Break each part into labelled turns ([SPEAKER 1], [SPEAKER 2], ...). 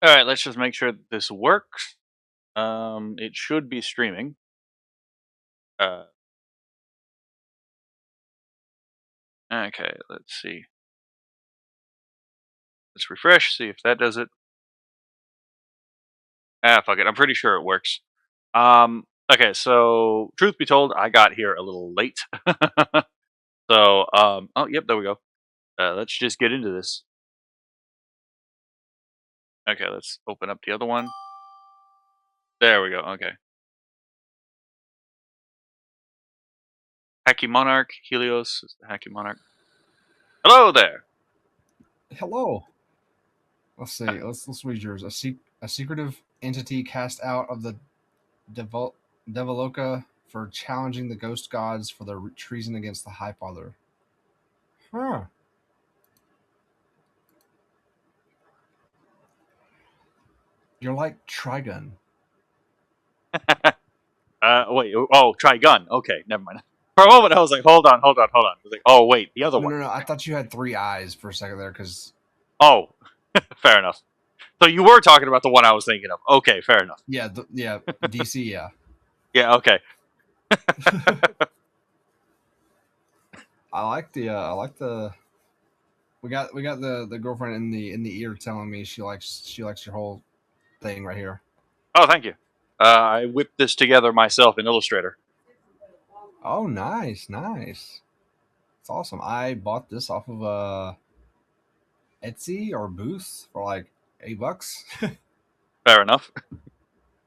[SPEAKER 1] All right, let's just make sure that this works. It should be streaming. Okay, let's see. Let's refresh, see if that does it. Fuck it. I'm pretty sure it works. Okay, so truth be told, I got here a little late. So, oh, yep, there we go. Let's just get into this. Okay, let's open up the other one. There we go. Okay. Hacky Monarch, Helios is the Hacky Monarch. Hello there.
[SPEAKER 2] Hello. Let's see. Let's read yours. A secretive entity cast out of the Devaloka for challenging the ghost gods for their treason against the High Father. Huh. You're like Trigun.
[SPEAKER 1] Wait. Oh, Trigun. Okay, never mind. For a moment, I was like, hold on. I was like, oh, wait, the other one.
[SPEAKER 2] No. I thought you had 3 eyes for a second there because.
[SPEAKER 1] Oh, fair enough. So you were talking about the one I was thinking of. Okay, fair enough.
[SPEAKER 2] Yeah, DC, yeah.
[SPEAKER 1] Yeah, okay.
[SPEAKER 2] I like the. We got the girlfriend in the ear telling me she likes your whole thing right here.
[SPEAKER 1] Oh, thank you. I whipped this together myself in Illustrator.
[SPEAKER 2] Oh, nice. It's awesome. I bought this off of Etsy or Booth for like $8.
[SPEAKER 1] Fair enough.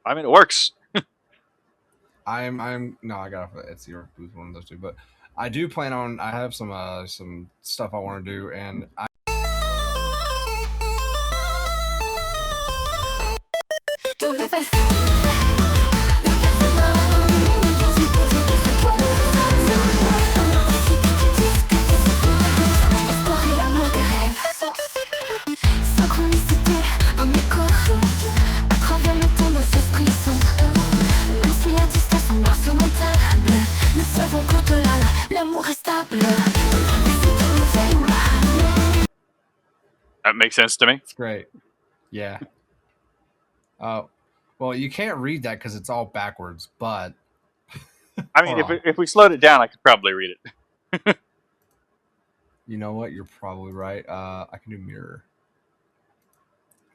[SPEAKER 1] I mean, it works.
[SPEAKER 2] I'm no, I got off of Etsy or Booth, one of those two. But I do plan on. I have some stuff I want to do, and I.
[SPEAKER 1] That makes sense to me.
[SPEAKER 2] It's great. Yeah. Well, you can't read that because it's all backwards. But
[SPEAKER 1] I mean, if we slowed it down, I could probably read it.
[SPEAKER 2] You know what? You're probably right. I can do mirror.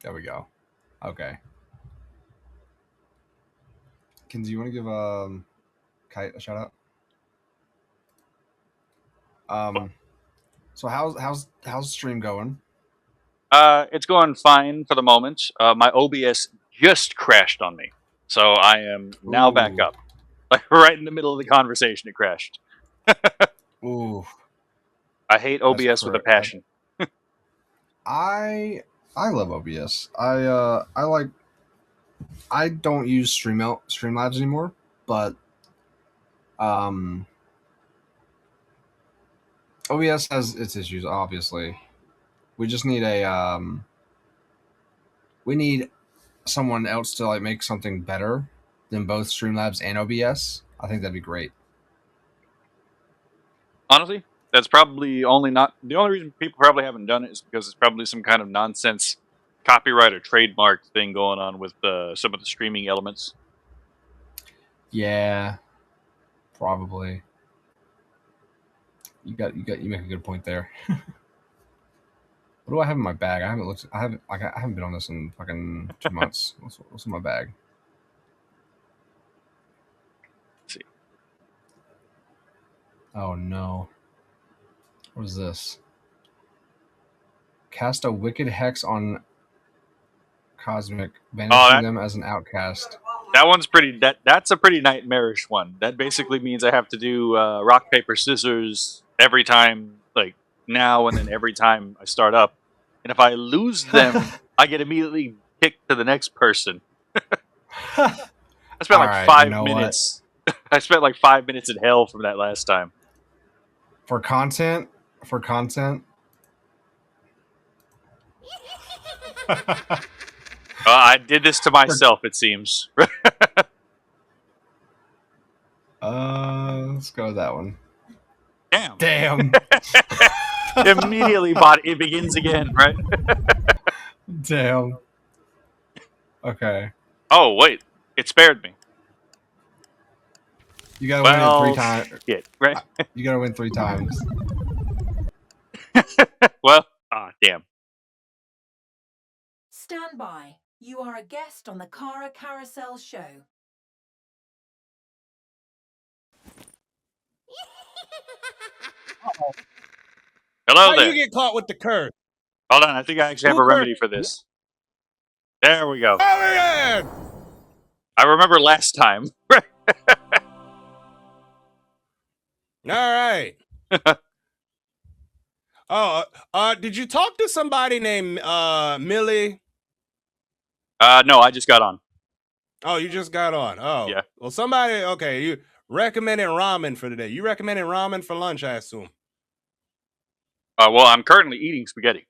[SPEAKER 2] There we go. Okay. Kinsey, you want to give Kite a shout out? So how's the stream going?
[SPEAKER 1] It's going fine for the moment. My OBS just crashed on me, so I am now back up. Like right in the middle of the conversation, it crashed.
[SPEAKER 2] Ooh.
[SPEAKER 1] I hate OBS with a passion.
[SPEAKER 2] I love OBS. I don't use Streamlabs anymore, but OBS has its issues. Obviously, we just need we need someone else to like make something better than both Streamlabs and OBS. I think that'd be great.
[SPEAKER 1] Honestly, that's probably the only reason people probably haven't done it is because it's probably some kind of nonsense copyright or trademark thing going on with some of the streaming elements.
[SPEAKER 2] Yeah, probably. You make a good point there. What do I have in my bag? I haven't looked. I haven't been on this in fucking 2 months. What's in my bag?
[SPEAKER 1] Let's see.
[SPEAKER 2] Oh no. What is this? Cast a wicked hex on Cosmic, banishing them as an outcast.
[SPEAKER 1] That one's pretty. That's a pretty nightmarish one. That basically means I have to do rock paper scissors every time, like now and then every time I start up. And if I lose them, I get immediately kicked to the next person. I spent like 5 minutes. I spent like 5 minutes in hell from that last time.
[SPEAKER 2] For content.
[SPEAKER 1] I did this to myself, it seems.
[SPEAKER 2] Let's go with that one.
[SPEAKER 1] Damn. Immediately, it begins again, right?
[SPEAKER 2] Damn. Okay.
[SPEAKER 1] Oh wait, it spared me.
[SPEAKER 2] You gotta win it 3
[SPEAKER 1] Well,
[SPEAKER 2] times.
[SPEAKER 1] shit, right?
[SPEAKER 2] You gotta win 3 times.
[SPEAKER 1] Well, damn.
[SPEAKER 3] Stand by. You are a guest on the Cara Carousel show.
[SPEAKER 1] Hello
[SPEAKER 4] How
[SPEAKER 1] there.
[SPEAKER 4] you get caught with the curse?
[SPEAKER 1] Hold on, I think I actually have
[SPEAKER 4] Who
[SPEAKER 1] a remedy
[SPEAKER 4] cursed?
[SPEAKER 1] for this. There we go.
[SPEAKER 4] Oh yeah!
[SPEAKER 1] I remember last time.
[SPEAKER 4] All right. Oh, did you talk to somebody named Millie?
[SPEAKER 1] No, I just got on.
[SPEAKER 4] Oh, you just got on. Oh,
[SPEAKER 1] Yeah.
[SPEAKER 4] well, somebody. Okay, you recommended ramen for today. You recommended ramen for lunch, I assume.
[SPEAKER 1] Well, I'm currently eating spaghetti.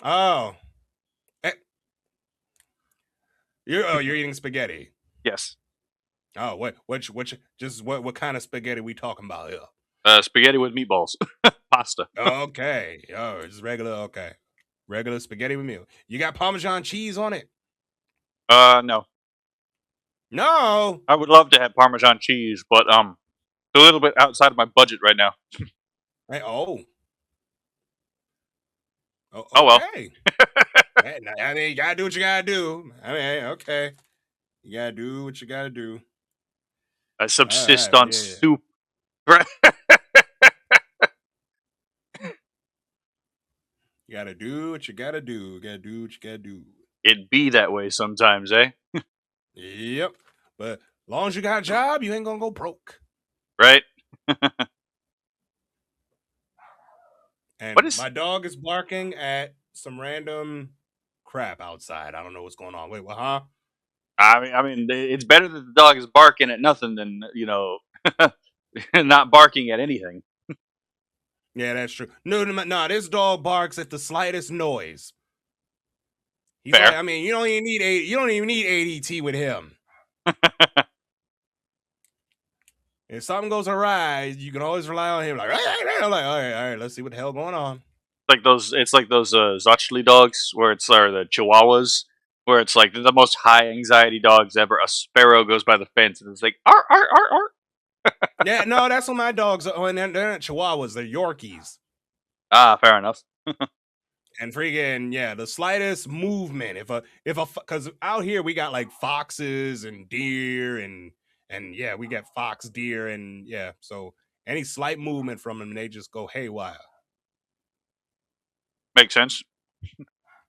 [SPEAKER 4] Oh, Eh, you're eating spaghetti.
[SPEAKER 1] Yes.
[SPEAKER 4] Oh, what kind of spaghetti we talking about here?
[SPEAKER 1] Spaghetti with meatballs. Pasta.
[SPEAKER 4] Okay, oh, just regular. Okay, regular spaghetti with meal. You got Parmesan cheese on it?
[SPEAKER 1] No.
[SPEAKER 4] No.
[SPEAKER 1] I would love to have Parmesan cheese, but it's a little bit outside of my budget right now.
[SPEAKER 4] Hey, oh.
[SPEAKER 1] Oh well.
[SPEAKER 4] Okay. Hey, I mean, you gotta do what you gotta do. I mean, okay. You gotta do what you gotta do.
[SPEAKER 1] I
[SPEAKER 4] All
[SPEAKER 1] subsist
[SPEAKER 4] right,
[SPEAKER 1] on
[SPEAKER 4] yeah.
[SPEAKER 1] soup. Right.
[SPEAKER 4] You gotta do what you gotta do. You gotta do what you gotta do.
[SPEAKER 1] It be that way sometimes, eh?
[SPEAKER 4] Yep. But as long as you got a job, you ain't gonna go broke.
[SPEAKER 1] Right?
[SPEAKER 4] And
[SPEAKER 1] What is?
[SPEAKER 4] my dog is barking at some random crap outside. I don't know what's going on. Wait, what? Huh?
[SPEAKER 1] I mean, it's better that the dog is barking at nothing than not barking at anything.
[SPEAKER 4] Yeah, that's true. No, this dog barks at the slightest noise. He's
[SPEAKER 1] Fair.
[SPEAKER 4] like, I mean, you don't even need ADT with him. If something goes awry, you can always rely on him. Like, all right, let's see what the hell going on.
[SPEAKER 1] It's like those Zochli dogs, or the Chihuahuas, where it's like the most high anxiety dogs ever. A sparrow goes by the fence and it's like, ar ar ar ar.
[SPEAKER 4] Yeah, no, that's what my dogs are. Oh, and they're not Chihuahuas, they're Yorkies.
[SPEAKER 1] Fair enough.
[SPEAKER 4] And freaking, yeah, the slightest movement, because out here we got like foxes and deer and yeah, we got fox, deer, and yeah, so any slight movement from them, they just go haywire.
[SPEAKER 1] Makes sense.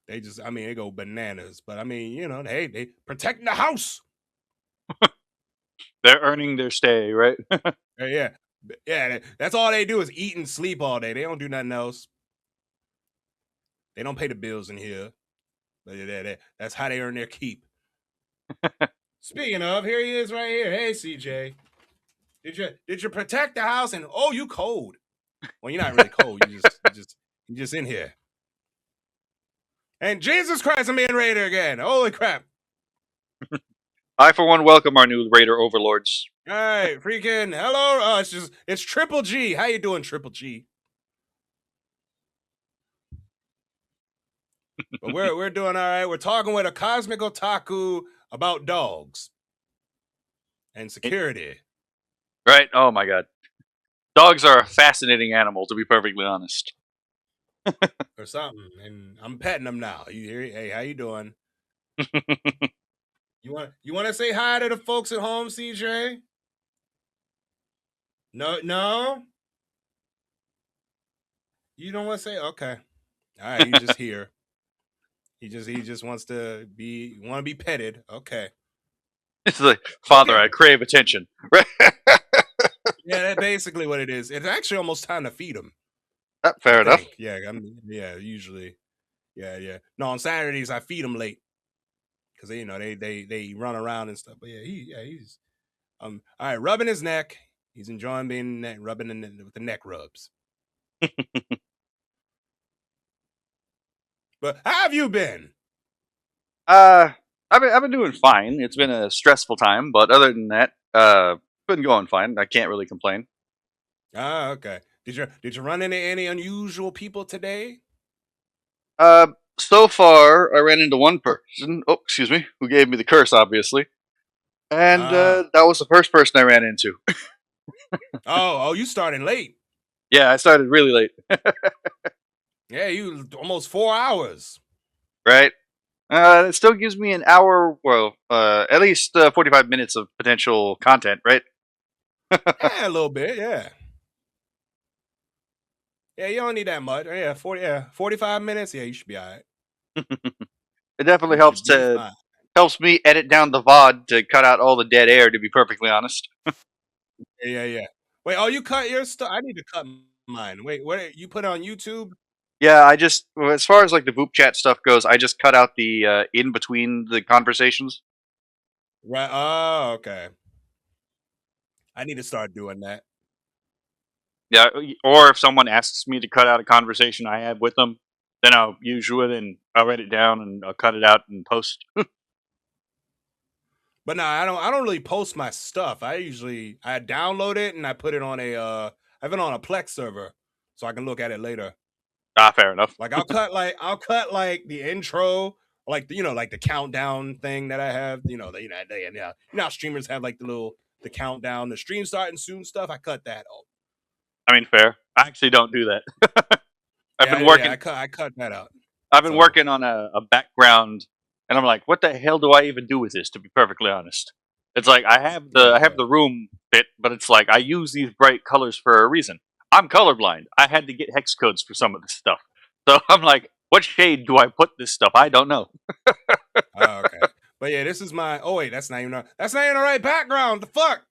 [SPEAKER 4] They just, I mean, they go bananas. But I mean, hey, they protect the house.
[SPEAKER 1] They're earning their stay, right?
[SPEAKER 4] Yeah. Yeah, that's all they do is eat and sleep all day. They don't do nothing else. They don't pay the bills in here. That's how they earn their keep. Speaking of, here he is right here. Hey, CJ. Did you protect the house? And oh, you cold. Well, you're not really cold. You just in here. And Jesus Christ, I'm being Raider again. Holy crap.
[SPEAKER 1] I, for one, welcome our new Raider overlords.
[SPEAKER 4] All right, freaking hello. Oh, it's Triple G. How you doing, Triple G? But we're doing all right. We're talking with a cosmic otaku about dogs and security.
[SPEAKER 1] Right? Oh my god. Dogs are a fascinating animal, to be perfectly honest.
[SPEAKER 4] Or something. And I'm petting them now. You hear? Hey, how you doing? You want to say hi to the folks at home, CJ? No. You don't want to say? Okay. All right. He's just here. He just wants to be petted. Okay.
[SPEAKER 1] It's like, Father,
[SPEAKER 4] Okay.
[SPEAKER 1] I crave attention. Right?
[SPEAKER 4] Yeah, that's basically what it is. It's actually almost time to feed him.
[SPEAKER 1] Fair enough.
[SPEAKER 4] Yeah, usually. Yeah. No, on Saturdays I feed them late because they run around and stuff. But yeah, he's all right, rubbing his neck. He's enjoying being rubbing with the neck rubs. But how have you been?
[SPEAKER 1] I've been doing fine. It's been a stressful time, but other than that, been going fine. I can't really complain.
[SPEAKER 4] Okay. Did you run into any unusual people today?
[SPEAKER 1] so far, I ran into one person. Oh, excuse me, who gave me the curse, obviously, and that was the first person I ran into.
[SPEAKER 4] Oh, you starting late.
[SPEAKER 1] Yeah, I started really late.
[SPEAKER 4] Yeah, you almost 4 hours.
[SPEAKER 1] Right? It still gives me an hour, well, at least 45 minutes of potential content, right?
[SPEAKER 4] Yeah, a little bit, yeah. Yeah, you don't need that much. Yeah, 45 minutes. Yeah, you should be all right.
[SPEAKER 1] It definitely
[SPEAKER 4] You should be fine.
[SPEAKER 1] helps me edit down the VOD to cut out all the dead air, to be perfectly honest.
[SPEAKER 4] Yeah. Wait, you cut your stuff? I need to cut mine. Wait, what? You put it on YouTube?
[SPEAKER 1] Yeah, I just, as far as like the VupeChat stuff goes, I just cut out the in between the conversations.
[SPEAKER 4] Right. Oh, okay. I need to start doing that.
[SPEAKER 1] Yeah, or if someone asks me to cut out a conversation I had with them, then I'll use it and I'll write it down and I'll cut it out and post.
[SPEAKER 4] But no, I don't really post my stuff. I download it and I put it on I have it on a Plex server so I can look at it later.
[SPEAKER 1] Fair enough.
[SPEAKER 4] Like I'll cut like the intro, like like the countdown thing that I have. You know how streamers have like the countdown, the stream starting soon stuff. I cut that off.
[SPEAKER 1] I mean, fair. I actually don't do that. I've been working.
[SPEAKER 4] I cut that out.
[SPEAKER 1] I've been working on a background, and I'm like, what the hell do I even do with this? To be perfectly honest, it's like I have the room bit, but it's like I use these bright colors for a reason. I'm colorblind. I had to get hex codes for some of this stuff, so I'm like, what shade do I put this stuff? I don't know.
[SPEAKER 4] Oh, okay. But yeah, this is my. Oh wait, that's not even the right background. The fuck?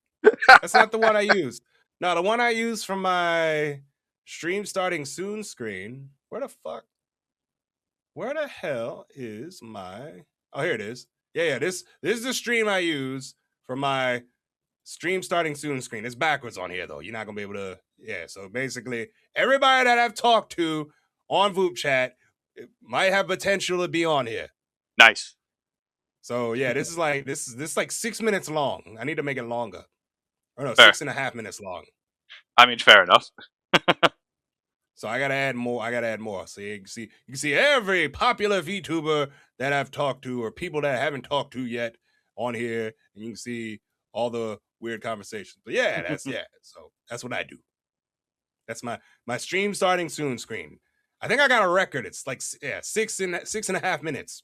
[SPEAKER 4] That's not the one I use. No, the one I use from my stream starting soon screen. Where the fuck? Where the hell is my? Oh, here it is. Yeah. This is the stream I use for my stream starting soon screen. It's backwards on here though. You're not gonna be able to. Yeah. So basically, everybody that I've talked to on VupeChat might have potential to be on here.
[SPEAKER 1] Nice.
[SPEAKER 4] So yeah, this is like 6 minutes long. I need to make it longer. Or no,
[SPEAKER 1] Fair.
[SPEAKER 4] 6.5 minutes long.
[SPEAKER 1] I mean, fair enough.
[SPEAKER 4] So I gotta add more. So you can see every popular VTuber that I've talked to, or people that I haven't talked to yet on here, and you can see all the weird conversations. But yeah, that's So that's what I do. That's my stream starting soon screen. I think I got a record. It's like 6.5 minutes.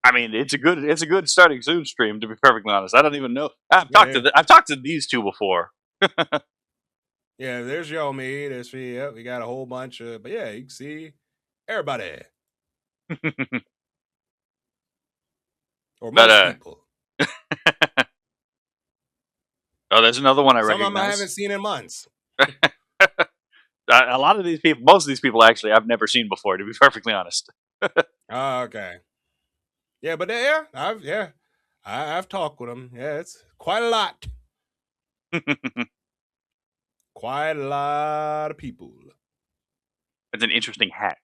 [SPEAKER 1] I mean, it's a good starting soon stream. To be perfectly honest, I don't even know. I've talked to these two before.
[SPEAKER 4] Yeah, there's Yomi. There's me. Yep, we got a whole bunch of. But yeah, you can see everybody. Or most people.
[SPEAKER 1] Oh, there's another one I recognize.
[SPEAKER 4] Some of them I haven't seen in months.
[SPEAKER 1] A lot of these people, most of these people, actually, I've never seen before. To be perfectly honest.
[SPEAKER 4] Oh, okay. Yeah, but I've talked with them. Yeah, it's quite a lot. Quite a lot of people.
[SPEAKER 1] It's an interesting hat.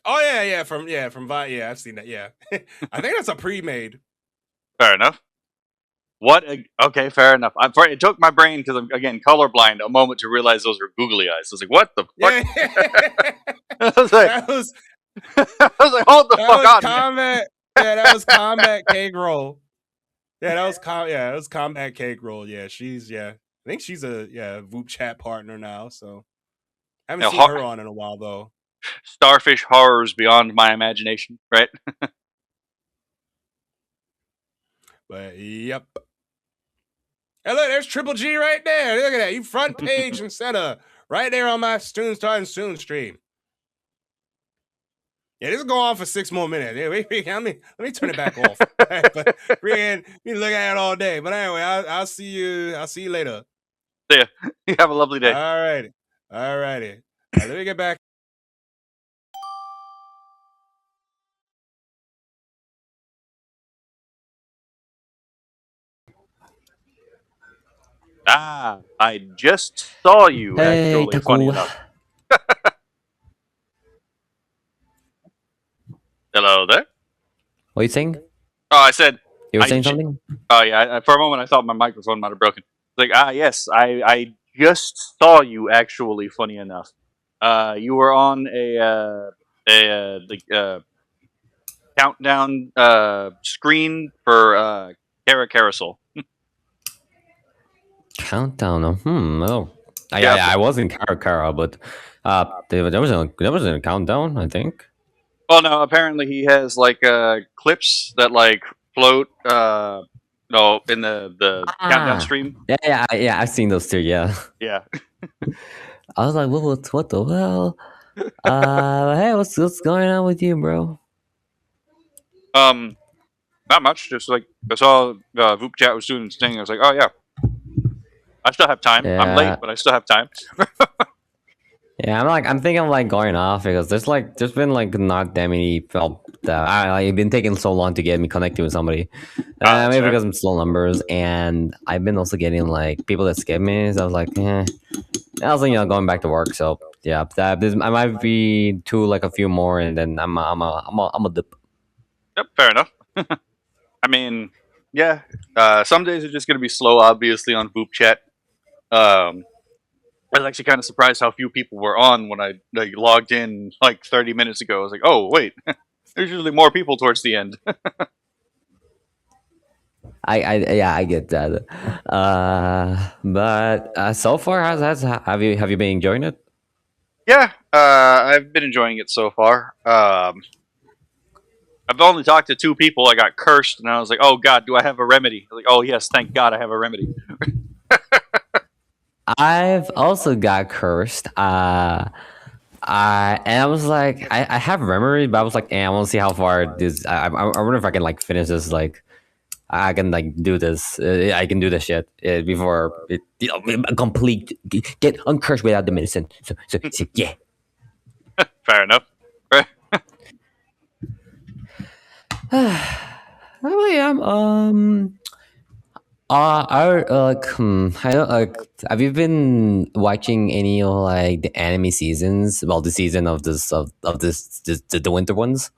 [SPEAKER 4] Oh yeah, from Vi. Yeah, I've seen that. Yeah, I think that's a pre-made.
[SPEAKER 1] Fair enough. Okay, fair enough. It took my brain, because I'm again colorblind, a moment to realize those were googly eyes. I was like, "What the fuck?"
[SPEAKER 4] Yeah.
[SPEAKER 1] I was like,
[SPEAKER 4] I was
[SPEAKER 1] like, "Hold the fuck on!"
[SPEAKER 4] Combat. Yeah, that was Combat Cake Roll. Yeah, that was Combat Cake Roll. Yeah, I think she's a VupeChat partner now. So I haven't seen her on in a while though.
[SPEAKER 1] Starfish horrors beyond my imagination, right?
[SPEAKER 4] But yep. Hey, look, there's Triple G right there. Look at that. You front page and center right there on my Soon Starting Soon stream. Yeah, this will go on for 6 more minutes. Yeah, let me turn it back off. But you look at it all day. But anyway, I'll see you. I'll see you later.
[SPEAKER 1] See ya. You have a lovely day.
[SPEAKER 4] All righty. Let me get back.
[SPEAKER 1] I just saw you,
[SPEAKER 5] Hey,
[SPEAKER 1] actually, funny enough. Hello there.
[SPEAKER 5] What are you saying?
[SPEAKER 1] Oh, I said...
[SPEAKER 5] You were saying something?
[SPEAKER 1] Oh, yeah. For a moment, I thought my microphone might have broken. Like, yes, I just saw you, actually, funny enough. You were on the countdown screen for Carousel.
[SPEAKER 5] Countdown. Oh,
[SPEAKER 1] Yeah.
[SPEAKER 5] I was in Karakara, but there wasn't a countdown. I think.
[SPEAKER 1] Well, no. Apparently, he has like clips that like float. No, in the countdown stream.
[SPEAKER 5] Yeah. I've seen those too. Yeah.
[SPEAKER 1] Yeah.
[SPEAKER 5] I was like, what the hell? Hey, what's going on with you, bro?
[SPEAKER 1] Not much. Just like I saw VupeChat was doing his thing. I was like, oh yeah, I still have time. I'm
[SPEAKER 5] Yeah.
[SPEAKER 1] late, but I still have time.
[SPEAKER 5] Yeah, I'm thinking of like going off because there's been like not that many I've been taking so long to get me connected with somebody.
[SPEAKER 1] That's
[SPEAKER 5] Maybe
[SPEAKER 1] fair.
[SPEAKER 5] because I'm slow numbers, and I've been also getting like people that skip me. So I was like, I was like, going back to work. So yeah, I might be to like a few more, and then I'm a dip.
[SPEAKER 1] Yep, fair enough. I mean, yeah. Some days are just gonna be slow, obviously, on VupeChat. I was actually kind of surprised how few people were on when I like, logged in like 30 minutes ago. I was like, oh wait, there's usually more people towards the end.
[SPEAKER 5] I get that. But so far, have you been enjoying it?
[SPEAKER 1] Yeah, I've been enjoying it so far. I've only talked to 2 people. I got cursed, and I was like, "Oh God, do I have a remedy?" I was like, "Oh yes, thank God, I have a remedy."
[SPEAKER 5] I've also got cursed. And I was like, I have memory, but I was like, I want to see how far this. I wonder if I can like finish this. Like, I can like do this. I can do this shit before it, complete get uncursed without the medicine. So yeah.
[SPEAKER 1] Fair enough.
[SPEAKER 5] I am. I don't like. Have you been watching any of like the anime seasons? Well, the season of the winter ones.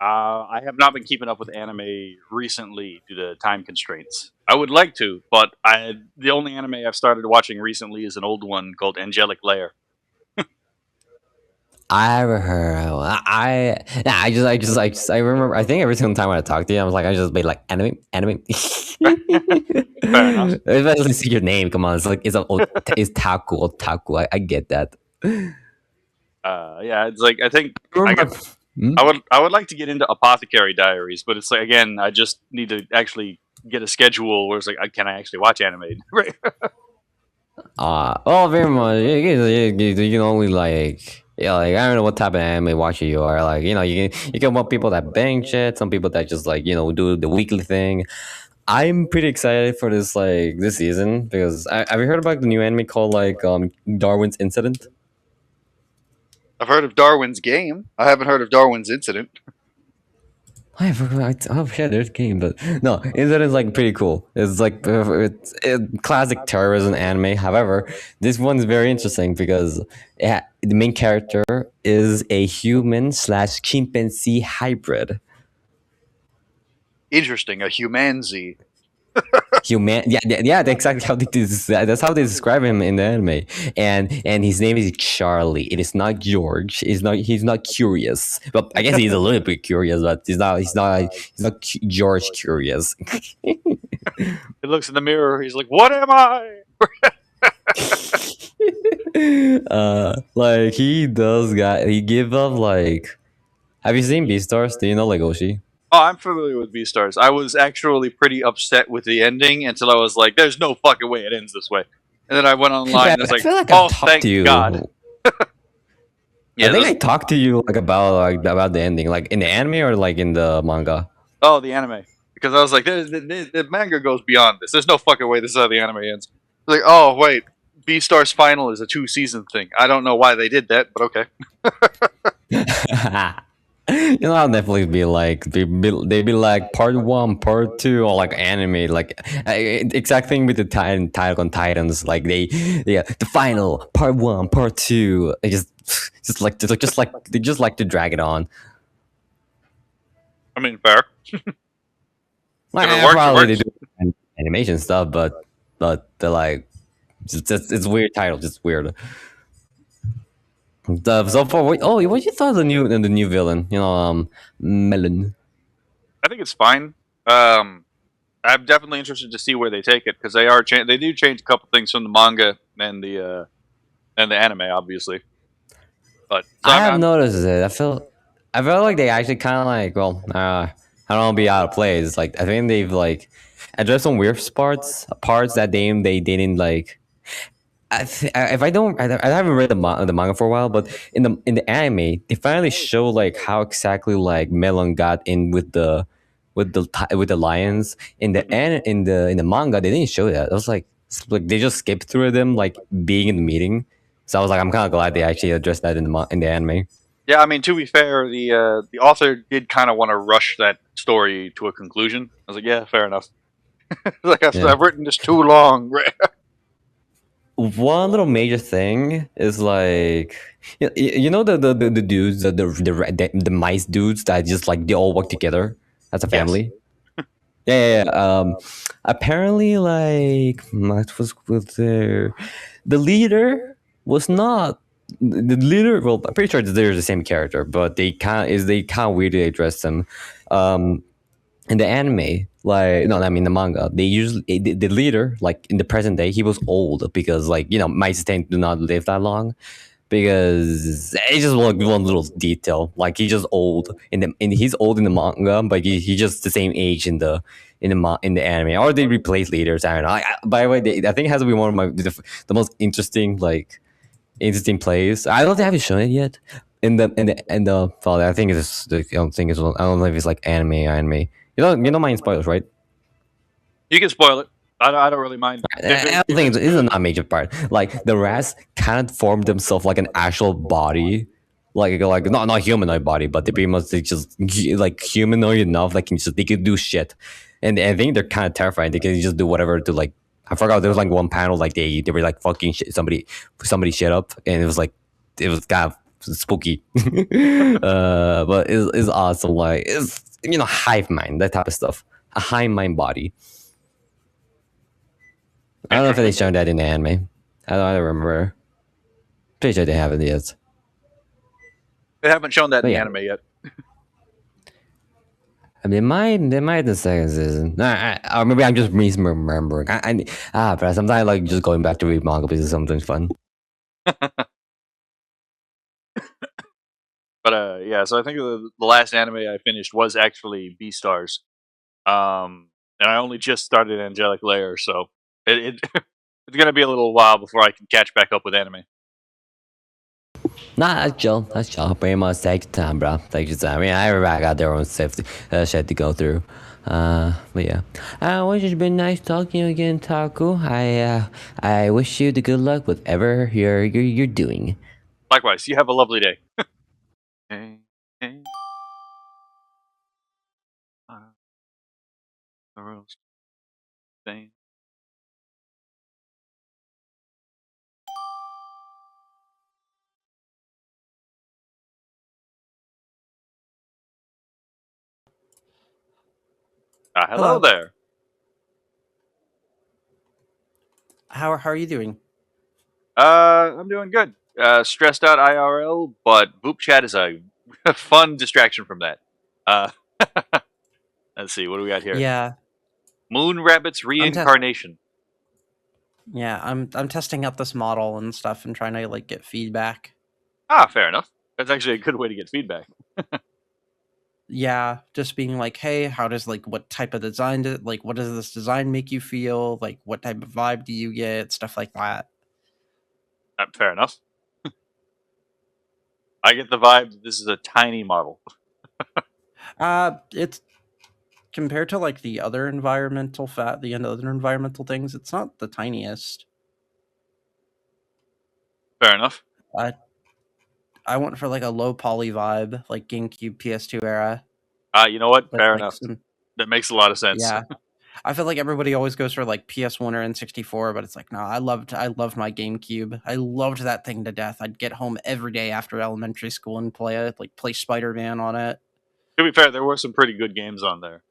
[SPEAKER 1] I have not been keeping up with anime recently due to time constraints. I would like to, but the only anime I've started watching recently is an old one called Angelic Lair.
[SPEAKER 5] I ever heard. I remember. I think every single time when I talk to you, I was like, I just be like anime.
[SPEAKER 1] Fair enough.
[SPEAKER 5] Especially see your name. Come on, it's Taku. I get that.
[SPEAKER 1] Yeah, it's like I think
[SPEAKER 5] Hmm?
[SPEAKER 1] I would like to get into Apothecary Diaries, but it's like again, I just need to actually get a schedule where it's like, can I actually watch anime? Right.
[SPEAKER 5] Well, very much. You can only like. Yeah, like I don't know what type of anime watcher you are. Like, you can want people that bang shit, some people that just like, do the weekly thing. I'm pretty excited for this this season because have you heard about the new anime called Darwin's Incident?
[SPEAKER 1] I've heard of Darwin's Game. I haven't heard of Darwin's Incident.
[SPEAKER 5] I forgot. Oh shit, there's a game, but no, Incident is like pretty cool. It's like it's classic terrorism anime. However, this one's very interesting because the main character is a human / chimpanzee hybrid.
[SPEAKER 1] Interesting, a humanzee.
[SPEAKER 5] That's exactly how that's how they describe him in the anime. And his name is Charlie. It is not George. He's not curious. But I guess he's a little bit curious, but he's not George curious.
[SPEAKER 1] He looks in the mirror. He's like, "What am I?"
[SPEAKER 5] Like he give up like. Have you seen Beastars? Do you know Legoshi?
[SPEAKER 1] Oh, I'm familiar with Beastars. I was actually pretty upset with the ending until I was like, "There's no fucking way it ends this way." And then I went online and it's like,
[SPEAKER 5] I feel like
[SPEAKER 1] "Oh,
[SPEAKER 5] I've talked
[SPEAKER 1] thank
[SPEAKER 5] to you.
[SPEAKER 1] God." Yeah,
[SPEAKER 5] I think I talked to you about the ending, like in the anime or like in the manga.
[SPEAKER 1] Oh, the anime. Because I was like, the manga goes beyond this. There's no fucking way this is how the anime ends. Like, oh wait, Beastars Final is a 2-season thing. I don't know why they did that, but okay.
[SPEAKER 5] I'll definitely be like they'd be like part 1, part 2, or like anime, like exact thing with the Title on Titans. Like the final part 1, part 2. They just like to drag it on.
[SPEAKER 1] I mean, fair.
[SPEAKER 5] Like,
[SPEAKER 1] If it works,
[SPEAKER 5] probably
[SPEAKER 1] it
[SPEAKER 5] they
[SPEAKER 1] works.
[SPEAKER 5] do animation stuff, but they're like it's weird title, just weird. So far, what you thought of the new villain? Melon.
[SPEAKER 1] I think it's fine. I'm definitely interested to see where they take it because they do change a couple things from the manga and the anime, obviously. But so
[SPEAKER 5] I have
[SPEAKER 1] I'm
[SPEAKER 5] noticed it. I felt like they actually kind of like, I don't want to be out of place. Like, I think they've like addressed some weird parts that they didn't like. If I haven't read the manga for a while, but in the anime, they finally show like how exactly like Melon got in with the lions. In the manga, they didn't show that. I was like they just skipped through them like being in the meeting. So I was like, I'm kind of glad they actually addressed that in the anime.
[SPEAKER 1] Yeah, I mean, to be fair, the author did kind of want to rush that story to a conclusion. I was like, yeah, fair enough. Like
[SPEAKER 5] Yeah.
[SPEAKER 1] I've written this too long.
[SPEAKER 5] One little major thing is like you know the dudes the mice dudes that just like they all work together as a
[SPEAKER 1] Yes.
[SPEAKER 5] family. Yeah. Apparently, like what was with there, the leader was not the leader. Well, I'm pretty sure they're the same character, but they kind of weirdly address them. Um, in the anime, like no, I mean the manga, they usually the leader, like in the present day, he was old because like mice do not live that long because it's just one little detail. Like he's just old he's old in the manga, but he's just the same age in the anime, or they replace leaders. I don't know. By the way, I think it has to be one of the most interesting plays. I don't think I haven't shown it yet. Well, I think it's I don't think it's I don't know if it's like anime. You don't mind spoilers, right?
[SPEAKER 1] You can spoil it. I don't really mind.
[SPEAKER 5] I don't think it's not a major part. Like the rats kind of formed themselves like an actual body, like not humanoid body, but they pretty much they just like humanoid enough. Like they can do shit, and I think they're kind of terrifying. They can just do whatever to like. I forgot there was like one panel like they were like fucking somebody shit up, and it was kind of spooky. But it's awesome. Like it's hive mind, that type of stuff. A hive mind body. I don't know if they shown that in the anime. I don't remember. Pretty sure they haven't yet.
[SPEAKER 1] They haven't shown that in
[SPEAKER 5] But
[SPEAKER 1] the
[SPEAKER 5] yeah.
[SPEAKER 1] anime yet.
[SPEAKER 5] I mean, they might in the second season. Or maybe I'm just misremembering. But sometimes I like just going back to read manga because it's something fun.
[SPEAKER 1] But yeah, so I think the last anime I finished was actually Beastars. And I only just started Angelic Layer, so it it's gonna be a little while before I can catch back up with anime.
[SPEAKER 5] Nah, that's chill. Pretty much take your time, bro. Take your time. I mean, everybody got their own safety shit to go through. But yeah. Well, it's been nice talking to you again, Taku. I wish you the good luck with whatever you're doing.
[SPEAKER 1] Likewise, you have a lovely day. Hey, hey. The roast thing. Hello there.
[SPEAKER 6] How are you doing?
[SPEAKER 1] I'm doing good. Stressed out IRL, but VupeChat is a fun distraction from that. Let's see, what do we got here?
[SPEAKER 6] Yeah,
[SPEAKER 1] Moon Rabbit's reincarnation.
[SPEAKER 6] yeah. I'm testing out this model and stuff and trying to like get feedback.
[SPEAKER 1] Fair enough. That's actually a good way to get feedback.
[SPEAKER 6] Yeah, just being like, hey, how does what type of design what does this design make you feel? Like, what type of vibe do you get? Stuff like that.
[SPEAKER 1] Fair enough. I get the vibe that this is a tiny model.
[SPEAKER 6] It's compared to like the other environmental things, it's not the tiniest.
[SPEAKER 1] Fair enough.
[SPEAKER 6] I went for like a low poly vibe, like GameCube PS2 era.
[SPEAKER 1] You know what? Fair
[SPEAKER 6] like
[SPEAKER 1] enough. That makes a lot of sense.
[SPEAKER 6] Yeah. I feel like everybody always goes for like PS1 or N64, but it's like, no, I loved my GameCube. I loved that thing to death. I'd get home every day after elementary school and play Spider-Man on it.
[SPEAKER 1] To be fair, there were some pretty good games on there.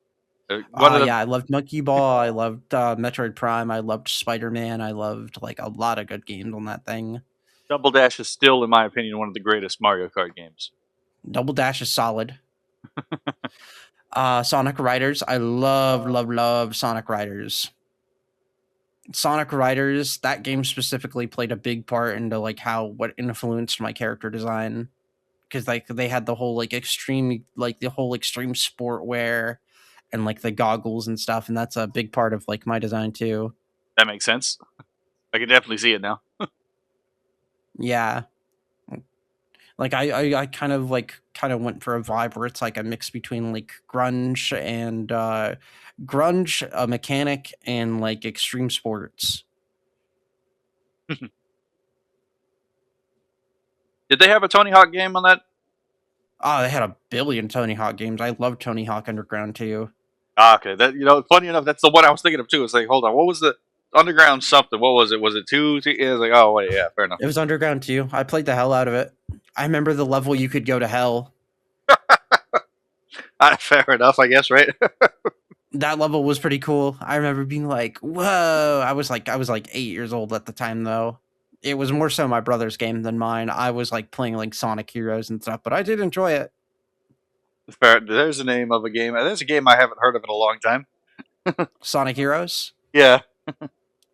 [SPEAKER 6] Yeah, I loved Monkey Ball. I loved Metroid Prime. I loved Spider-Man. I loved like a lot of good games on that thing.
[SPEAKER 1] Double Dash is still, in my opinion, one of the greatest Mario Kart games.
[SPEAKER 6] Double Dash is solid. Sonic Riders. I love Sonic Riders. Sonic Riders, that game specifically played a big part into like what influenced my character design. Because like they had the whole extreme sport wear and like the goggles and stuff, and that's a big part of like my design too.
[SPEAKER 1] That makes sense. I can definitely see it now.
[SPEAKER 6] Yeah. Like I kind of went for a vibe where it's like a mix between like grunge, a mechanic, and like extreme sports.
[SPEAKER 1] Did they have a Tony Hawk game on that?
[SPEAKER 6] Oh, they had a billion Tony Hawk games. I love Tony Hawk Underground too.
[SPEAKER 1] Okay. That funny enough, that's the one I was thinking of too. It's like, hold on, what was the Underground something? What was it? Was it 2? It was like, oh wait, yeah, fair enough.
[SPEAKER 6] It was Underground 2. I played the hell out of it. I remember the level you could go to hell.
[SPEAKER 1] Fair enough, I guess, right?
[SPEAKER 6] That level was pretty cool. I remember being like, "Whoa!" I was like 8 years old at the time, though. It was more so my brother's game than mine. I was like playing like Sonic Heroes and stuff, but I did enjoy it.
[SPEAKER 1] Fair. There's the name of a game. There's a game I haven't heard of in a long time.
[SPEAKER 6] Sonic Heroes.
[SPEAKER 1] Yeah.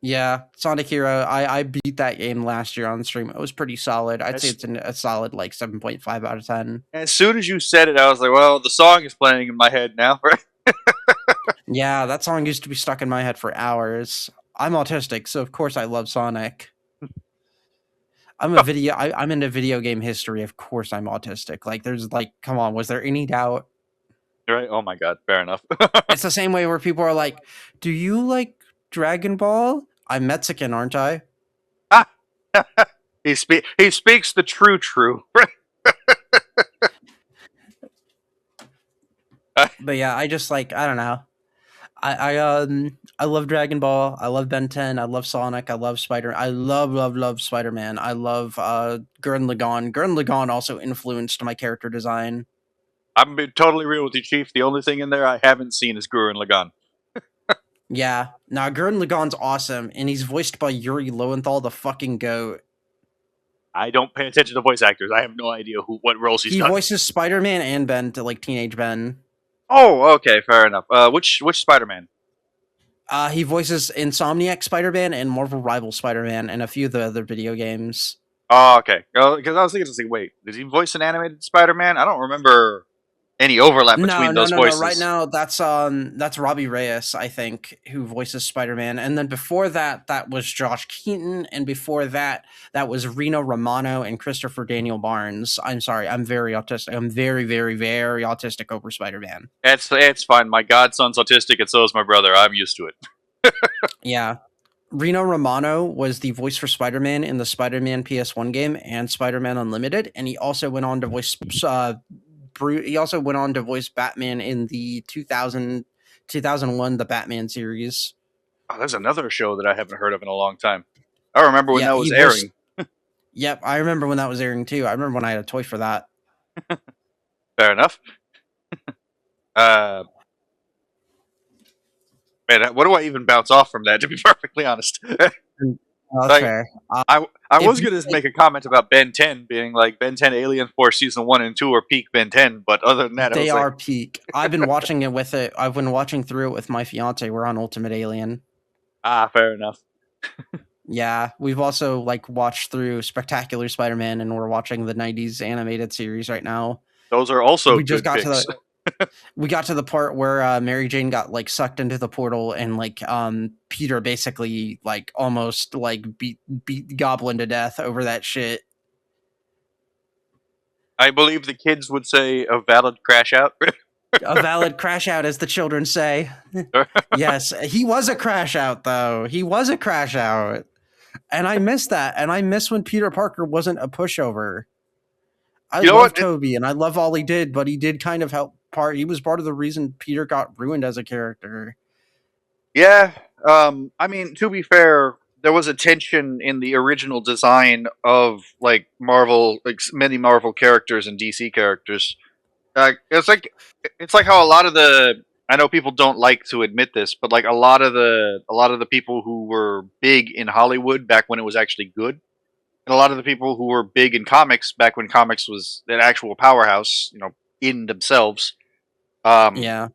[SPEAKER 6] Yeah, Sonic Hero. I beat that game last year on stream. It was pretty solid. I'd say it's a solid like 7.5 out of 10.
[SPEAKER 1] As soon as you said it, I was like, well, the song is playing in my head now.
[SPEAKER 6] Yeah, that song used to be stuck in my head for hours. I'm autistic, so of course I love Sonic. I'm into video game history. Of course I'm autistic. Like there's like, come on, was there any doubt?
[SPEAKER 1] Right? Oh my god, fair enough.
[SPEAKER 6] It's the same way where people are like, do you like Dragon Ball? I'm Mexican, aren't I?
[SPEAKER 1] He speaks the true.
[SPEAKER 6] But yeah, I just like, I don't know. I love Dragon Ball. I love Ben 10. I love Sonic. I love Spider. I love Spider-Man. I love Gurren Lagann. Gurren Lagann also influenced my character design.
[SPEAKER 1] I'm being totally real with you, Chief. The only thing in there I haven't seen is Gurren Lagann.
[SPEAKER 6] Yeah. Now Gurren Lagann's awesome, and he's voiced by Yuri Lowenthal, the fucking goat.
[SPEAKER 1] I don't pay attention to voice actors. I have no idea what roles he's done.
[SPEAKER 6] He voices Spider-Man and Ben to like Teenage Ben.
[SPEAKER 1] Oh, okay, fair enough. Which Spider-Man?
[SPEAKER 6] He voices Insomniac Spider-Man and Marvel Rival Spider-Man and a few of the other video games.
[SPEAKER 1] Oh, okay. Because I was thinking, wait, did he voice an animated Spider-Man? I don't remember any overlap between those voices.
[SPEAKER 6] No. Right now, that's Robbie Reyes, I think, who voices Spider-Man. And then before that, that was Josh Keaton. And before that, that was Reno Romano and Christopher Daniel Barnes. I'm sorry, I'm very autistic. I'm very, very, very autistic over Spider-Man.
[SPEAKER 1] It's fine. My godson's autistic, and so is my brother. I'm used to it.
[SPEAKER 6] Yeah. Reno Romano was the voice for Spider-Man in the Spider-Man PS1 game and Spider-Man Unlimited. And he also went on to voice... he also went on to voice Batman in the 2001 The Batman series.
[SPEAKER 1] Oh, there's another show that I haven't heard of in a long time. I remember when that was airing.
[SPEAKER 6] Yep, I remember when that was airing too. I remember when I had a toy for that.
[SPEAKER 1] Fair enough. Man, what do I even bounce off from that, to be perfectly honest?
[SPEAKER 6] That's fair.
[SPEAKER 1] I was going to make a comment about Ben 10 being like Ben 10 Alien Force Season 1 and 2 are peak Ben 10, but other than that,
[SPEAKER 6] they are peak. I've been watching it with it. I've been watching through it with my fiance. We're on Ultimate Alien.
[SPEAKER 1] Ah, fair enough.
[SPEAKER 6] Yeah, we've also like watched through Spectacular Spider-Man, and we're watching the 90s animated series right now.
[SPEAKER 1] Those are also
[SPEAKER 6] we just got
[SPEAKER 1] picks.
[SPEAKER 6] We got to the part where Mary Jane got like sucked into the portal, and like Peter basically like almost like beat Goblin to death over that shit.
[SPEAKER 1] I believe the kids would say a valid crash out.
[SPEAKER 6] A valid crash out, as the children say. Yes, he was a crash out, though. He was a crash out. And I miss that. And I miss when Peter Parker wasn't a pushover. I love Toby, and I love all he did, but he did kind of help he was part of the reason Peter got ruined as a character.
[SPEAKER 1] Yeah. I mean, to be fair, there was a tension in the original design of like Marvel, like many Marvel characters and DC characters. It's like how a lot of the, I know people don't like to admit this, but like a lot of the people who were big in Hollywood back when it was actually good, and a lot of the people who were big in comics back when comics was an actual powerhouse, in themselves.
[SPEAKER 6] Yeah.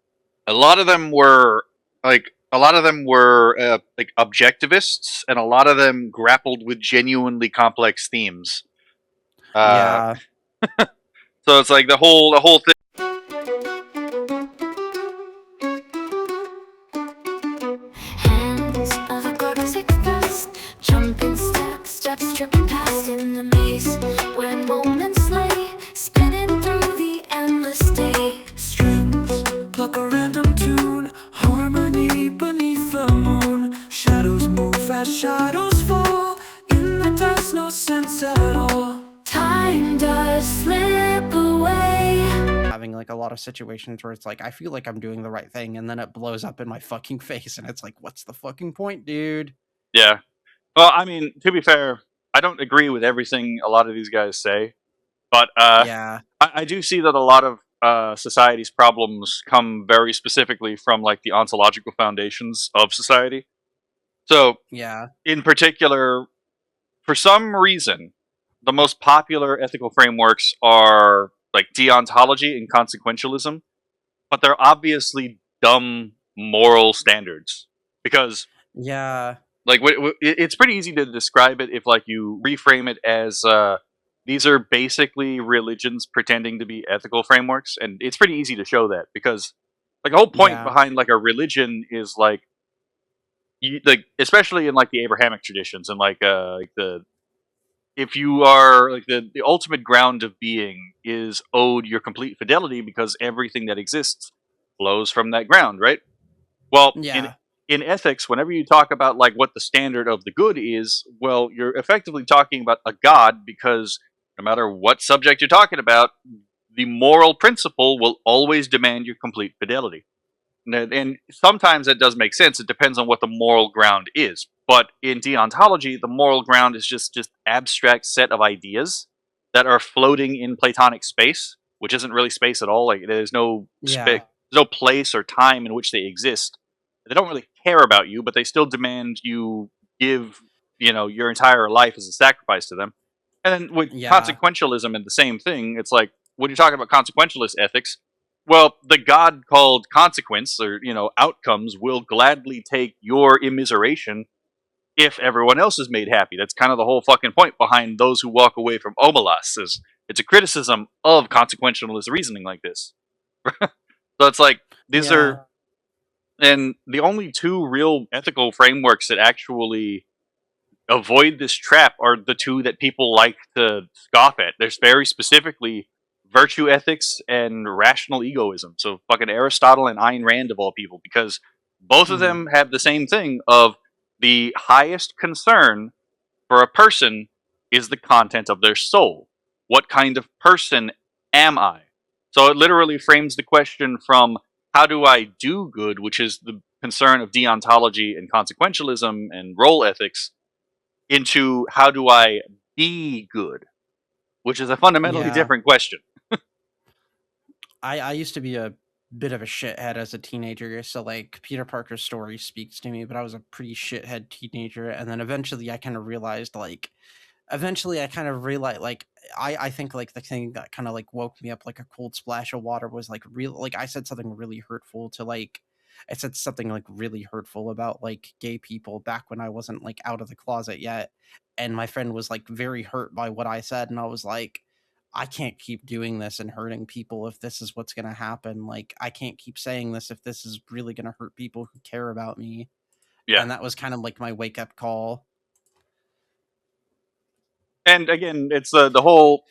[SPEAKER 1] A lot of them were like objectivists, and a lot of them grappled with genuinely complex themes.
[SPEAKER 6] Yeah.
[SPEAKER 1] So it's like the whole thing.
[SPEAKER 7] Hands of a toxic fast, jumping stacks, steps tripping past in the maze. When moments lay, spinning through the endless day. Strings, pluck a random tune, harmony beneath the moon. Shadows move as shadows fall, in the dust no sense at all. Time does slip away.
[SPEAKER 6] Having like a lot of situations where it's like I feel like I'm doing the right thing, and then it blows up in my fucking face, and it's like, what's the fucking point, dude?
[SPEAKER 1] Yeah. Well, I mean, to be fair, I don't agree with everything a lot of these guys say, but
[SPEAKER 6] Yeah.
[SPEAKER 1] I do see that a lot of society's problems come very specifically from like the ontological foundations of society. So,
[SPEAKER 6] Yeah.
[SPEAKER 1] in particular, for some reason, the most popular ethical frameworks are like deontology and consequentialism, but they're obviously dumb moral standards because
[SPEAKER 6] Yeah.
[SPEAKER 1] like it's pretty easy to describe it if like you reframe it as these are basically religions pretending to be ethical frameworks, and it's pretty easy to show that because like the whole point
[SPEAKER 6] Yeah.
[SPEAKER 1] behind like a religion is like like especially in like the Abrahamic traditions and like the if you are like the ultimate ground of being is owed your complete fidelity because everything that exists flows from that ground, right? Well,
[SPEAKER 6] Yeah.
[SPEAKER 1] in ethics, whenever you talk about like what the standard of the good is, well, you're effectively talking about a god because no matter what subject you're talking about, the moral principle will always demand your complete fidelity. And sometimes that does make sense. It depends on what the moral ground is. But in deontology, the moral ground is just abstract set of ideas that are floating in Platonic space, which isn't really space at all. Like there's no
[SPEAKER 6] Yeah.
[SPEAKER 1] there's no place or time in which they exist. They don't really care about you, but they still demand you give your entire life as a sacrifice to them. And then with
[SPEAKER 6] Yeah.
[SPEAKER 1] consequentialism and the same thing, it's like when you're talking about consequentialist ethics, well, the god called consequence or outcomes will gladly take your immiseration if everyone else is made happy. That's kind of the whole fucking point behind those who walk away from Omelas. Is it's a criticism of consequentialist reasoning like this. So it's like these are, and the only two real ethical frameworks that actually avoid this trap are the two that people like to scoff at. There's very specifically virtue ethics and rational egoism. So fucking Aristotle and Ayn Rand of all people, because both of them have the same thing of the highest concern for a person is the content of their soul. What kind of person am I? So it literally frames the question from how do I do good, which is the concern of deontology and consequentialism and role ethics, into how do I be good, which is a fundamentally
[SPEAKER 6] Yeah.
[SPEAKER 1] different question.
[SPEAKER 6] I used to be a bit of a shithead as a teenager, so like Peter Parker's story speaks to me, but I was a pretty shithead teenager, and then eventually I kind of realized like I think like the thing that kind of like woke me up like a cold splash of water was like real like I said something really hurtful to like I said something like really hurtful about like gay people back when I wasn't like out of the closet yet, and my friend was like very hurt by what I said, and I was like, I can't keep doing this and hurting people if this is what's going to happen. Like, I can't keep saying this if this is really going to hurt people who care about me.
[SPEAKER 1] Yeah.
[SPEAKER 6] And that was kind of like my wake up call.
[SPEAKER 1] And again, it's the whole.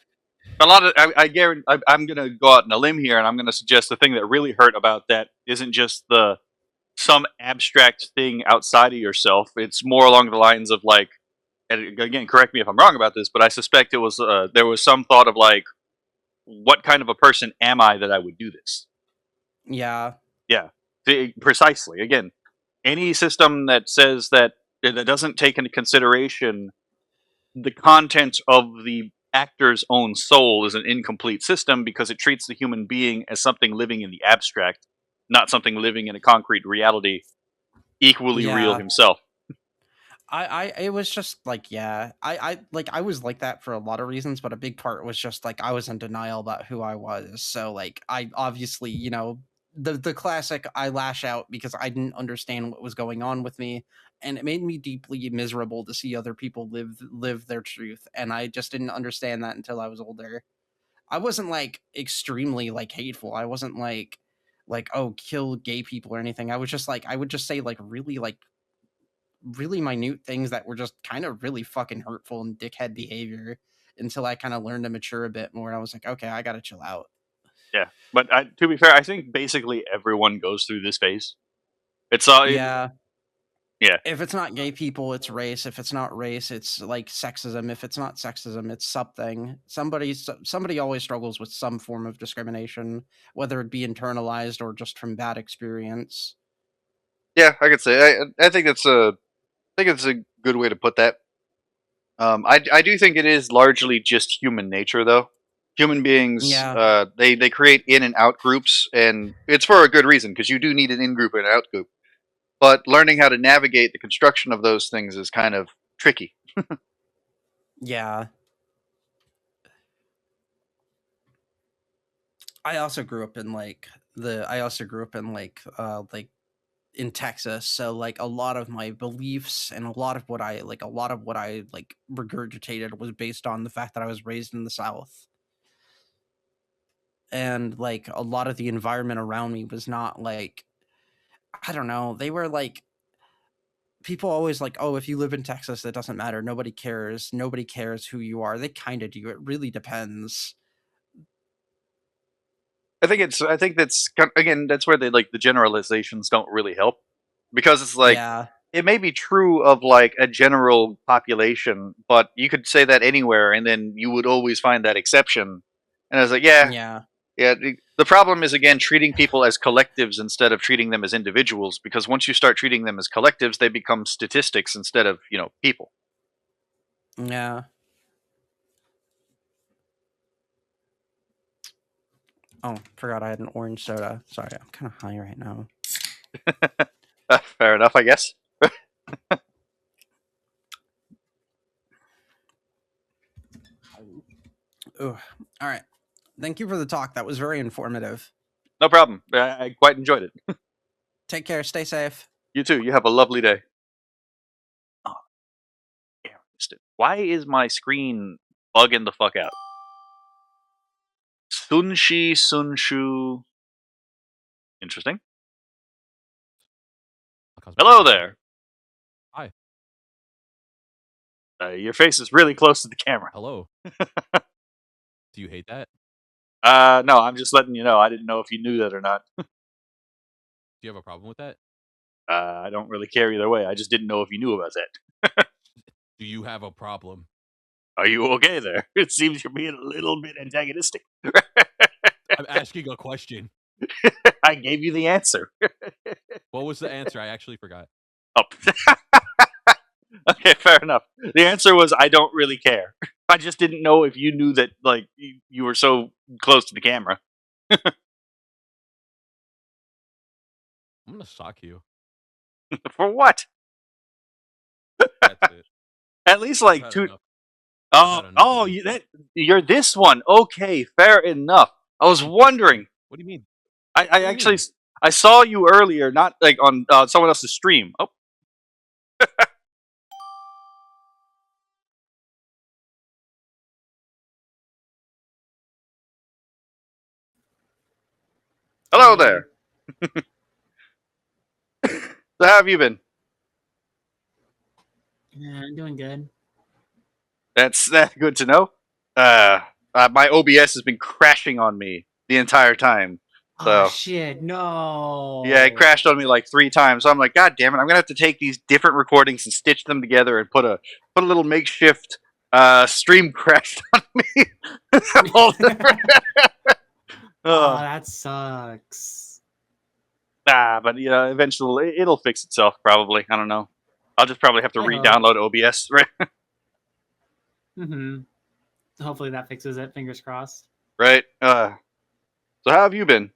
[SPEAKER 1] A lot of I guarantee I'm going to go out on a limb here, and I'm going to suggest the thing that really hurt about that isn't just some abstract thing outside of yourself. It's more along the lines of like, and again, correct me if I'm wrong about this, but I suspect it was there was some thought of like, what kind of a person am I that I would do this?
[SPEAKER 6] Yeah.
[SPEAKER 1] Yeah, precisely. Again, any system that says that doesn't take into consideration the content of the actor's own soul is an incomplete system because it treats the human being as something living in the abstract, not something living in a concrete reality, equally real himself.
[SPEAKER 6] It was just like, yeah, I was like that for a lot of reasons, but a big part was just like I was in denial about who I was. So like I obviously, the classic I lash out because I didn't understand what was going on with me, and it made me deeply miserable to see other people live their truth, and I just didn't understand that until I was older. I wasn't like extremely like hateful. I wasn't like oh kill gay people or anything. I was just like I would just say like really minute things that were just kind of really fucking hurtful and dickhead behavior until I kind of learned to mature a bit more. I was like, okay, I gotta chill out.
[SPEAKER 1] Yeah, but to be fair, I think basically everyone goes through this phase. It's all
[SPEAKER 6] Yeah.
[SPEAKER 1] Yeah.
[SPEAKER 6] If it's not gay people, it's race. If it's not race, it's like sexism. If it's not sexism, it's something. Somebody always struggles with some form of discrimination, whether it be internalized or just from bad experience.
[SPEAKER 1] Yeah, I could say. I think it's a good way to put that. I do think it is largely just human nature, though. Human beings,
[SPEAKER 6] Yeah.
[SPEAKER 1] they create in and out groups, and it's for a good reason because you do need an in group and an out group. But learning how to navigate the construction of those things is kind of tricky.
[SPEAKER 6] Yeah. I also grew up in like in Texas, so like a lot of my beliefs and a lot of what I like regurgitated was based on the fact that I was raised in the South. And like a lot of the environment around me was not like, I don't know, they were like, people always like, oh, if you live in Texas, it doesn't matter. Nobody cares. Nobody cares who you are. They kind of do. It really depends.
[SPEAKER 1] I think that's again that's where they like the generalizations don't really help because it's like
[SPEAKER 6] Yeah.
[SPEAKER 1] it may be true of like a general population, but you could say that anywhere, and then you would always find that exception. And I was like, yeah,
[SPEAKER 6] Yeah.
[SPEAKER 1] yeah. The problem is again treating people as collectives instead of treating them as individuals, because once you start treating them as collectives, they become statistics instead of people.
[SPEAKER 6] Yeah. Oh, forgot I had an orange soda. Sorry, I'm kind of high right now.
[SPEAKER 1] Fair enough, I guess.
[SPEAKER 6] Ooh. All right. Thank you for the talk. That was very informative.
[SPEAKER 1] No problem. I quite enjoyed it.
[SPEAKER 6] Take care. Stay safe.
[SPEAKER 1] You too. You have a lovely day. Oh, damn, I missed it. Why is my screen bugging the fuck out? Sunshi Sunshu. Interesting. Hello there.
[SPEAKER 8] Hi.
[SPEAKER 1] Your face is really close to the camera.
[SPEAKER 8] Hello. Do you hate that?
[SPEAKER 1] No, I'm just letting you know. I didn't know if you knew that or not.
[SPEAKER 8] Do you have a problem with that?
[SPEAKER 1] I don't really care either way. I just didn't know if you knew about that.
[SPEAKER 8] Do you have a problem?
[SPEAKER 1] Are you okay there? It seems you're being a little bit antagonistic.
[SPEAKER 8] I'm asking a question.
[SPEAKER 1] I gave you the answer.
[SPEAKER 8] What was the answer? I actually forgot.
[SPEAKER 1] Oh. Okay, fair enough. The answer was I don't really care. I just didn't know if you knew that, like, you were so close to the camera.
[SPEAKER 8] I'm gonna sock you.
[SPEAKER 1] For what?
[SPEAKER 8] That's it.
[SPEAKER 1] At least like
[SPEAKER 8] I've had
[SPEAKER 1] two.
[SPEAKER 8] enough. I've had enough of you.
[SPEAKER 1] You're this one. Okay, fair enough. I was wondering.
[SPEAKER 8] What do you mean?
[SPEAKER 1] I
[SPEAKER 8] do you
[SPEAKER 1] actually
[SPEAKER 8] mean?
[SPEAKER 1] I saw you earlier, not like on someone else's stream. Oh, hello there. So how have you been?
[SPEAKER 9] Yeah, I'm doing good.
[SPEAKER 1] That's good to know. My OBS has been crashing on me the entire time. So
[SPEAKER 9] Oh shit, no.
[SPEAKER 1] yeah, it crashed on me like 3 times. So I'm like, God damn it! I'm gonna have to take these different recordings and stitch them together and put a little makeshift stream crash on me.
[SPEAKER 9] Oh, that sucks.
[SPEAKER 1] But eventually it'll fix itself. Probably. I don't know. I'll just probably have to
[SPEAKER 9] I hope.
[SPEAKER 1] re-download OBS. Right.
[SPEAKER 9] Mm-hmm. Hopefully that fixes it. Fingers crossed.
[SPEAKER 1] Right. So how have you been?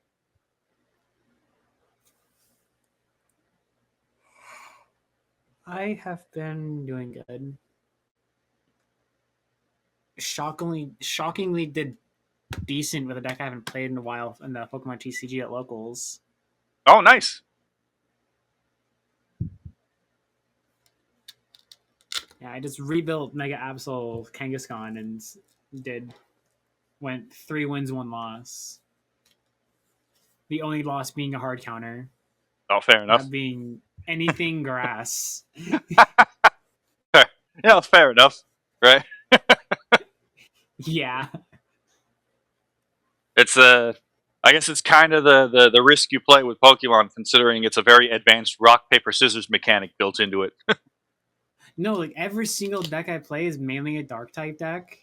[SPEAKER 9] I have been doing good. Shockingly did decent with a deck I haven't played in a while in the Pokemon TCG at locals.
[SPEAKER 1] Oh, nice.
[SPEAKER 9] Yeah, I just rebuilt Mega Absol Kangaskhan and went 3 wins, 1 loss. The only loss being a hard counter.
[SPEAKER 1] Oh, fair enough.
[SPEAKER 9] That being anything grass.
[SPEAKER 1] Yeah, fair enough. Right?
[SPEAKER 9] Yeah.
[SPEAKER 1] It's I guess it's kind of the risk you play with Pokemon, considering it's a very advanced rock paper scissors mechanic built into it.
[SPEAKER 9] No, like every single deck I play is mainly a dark type deck.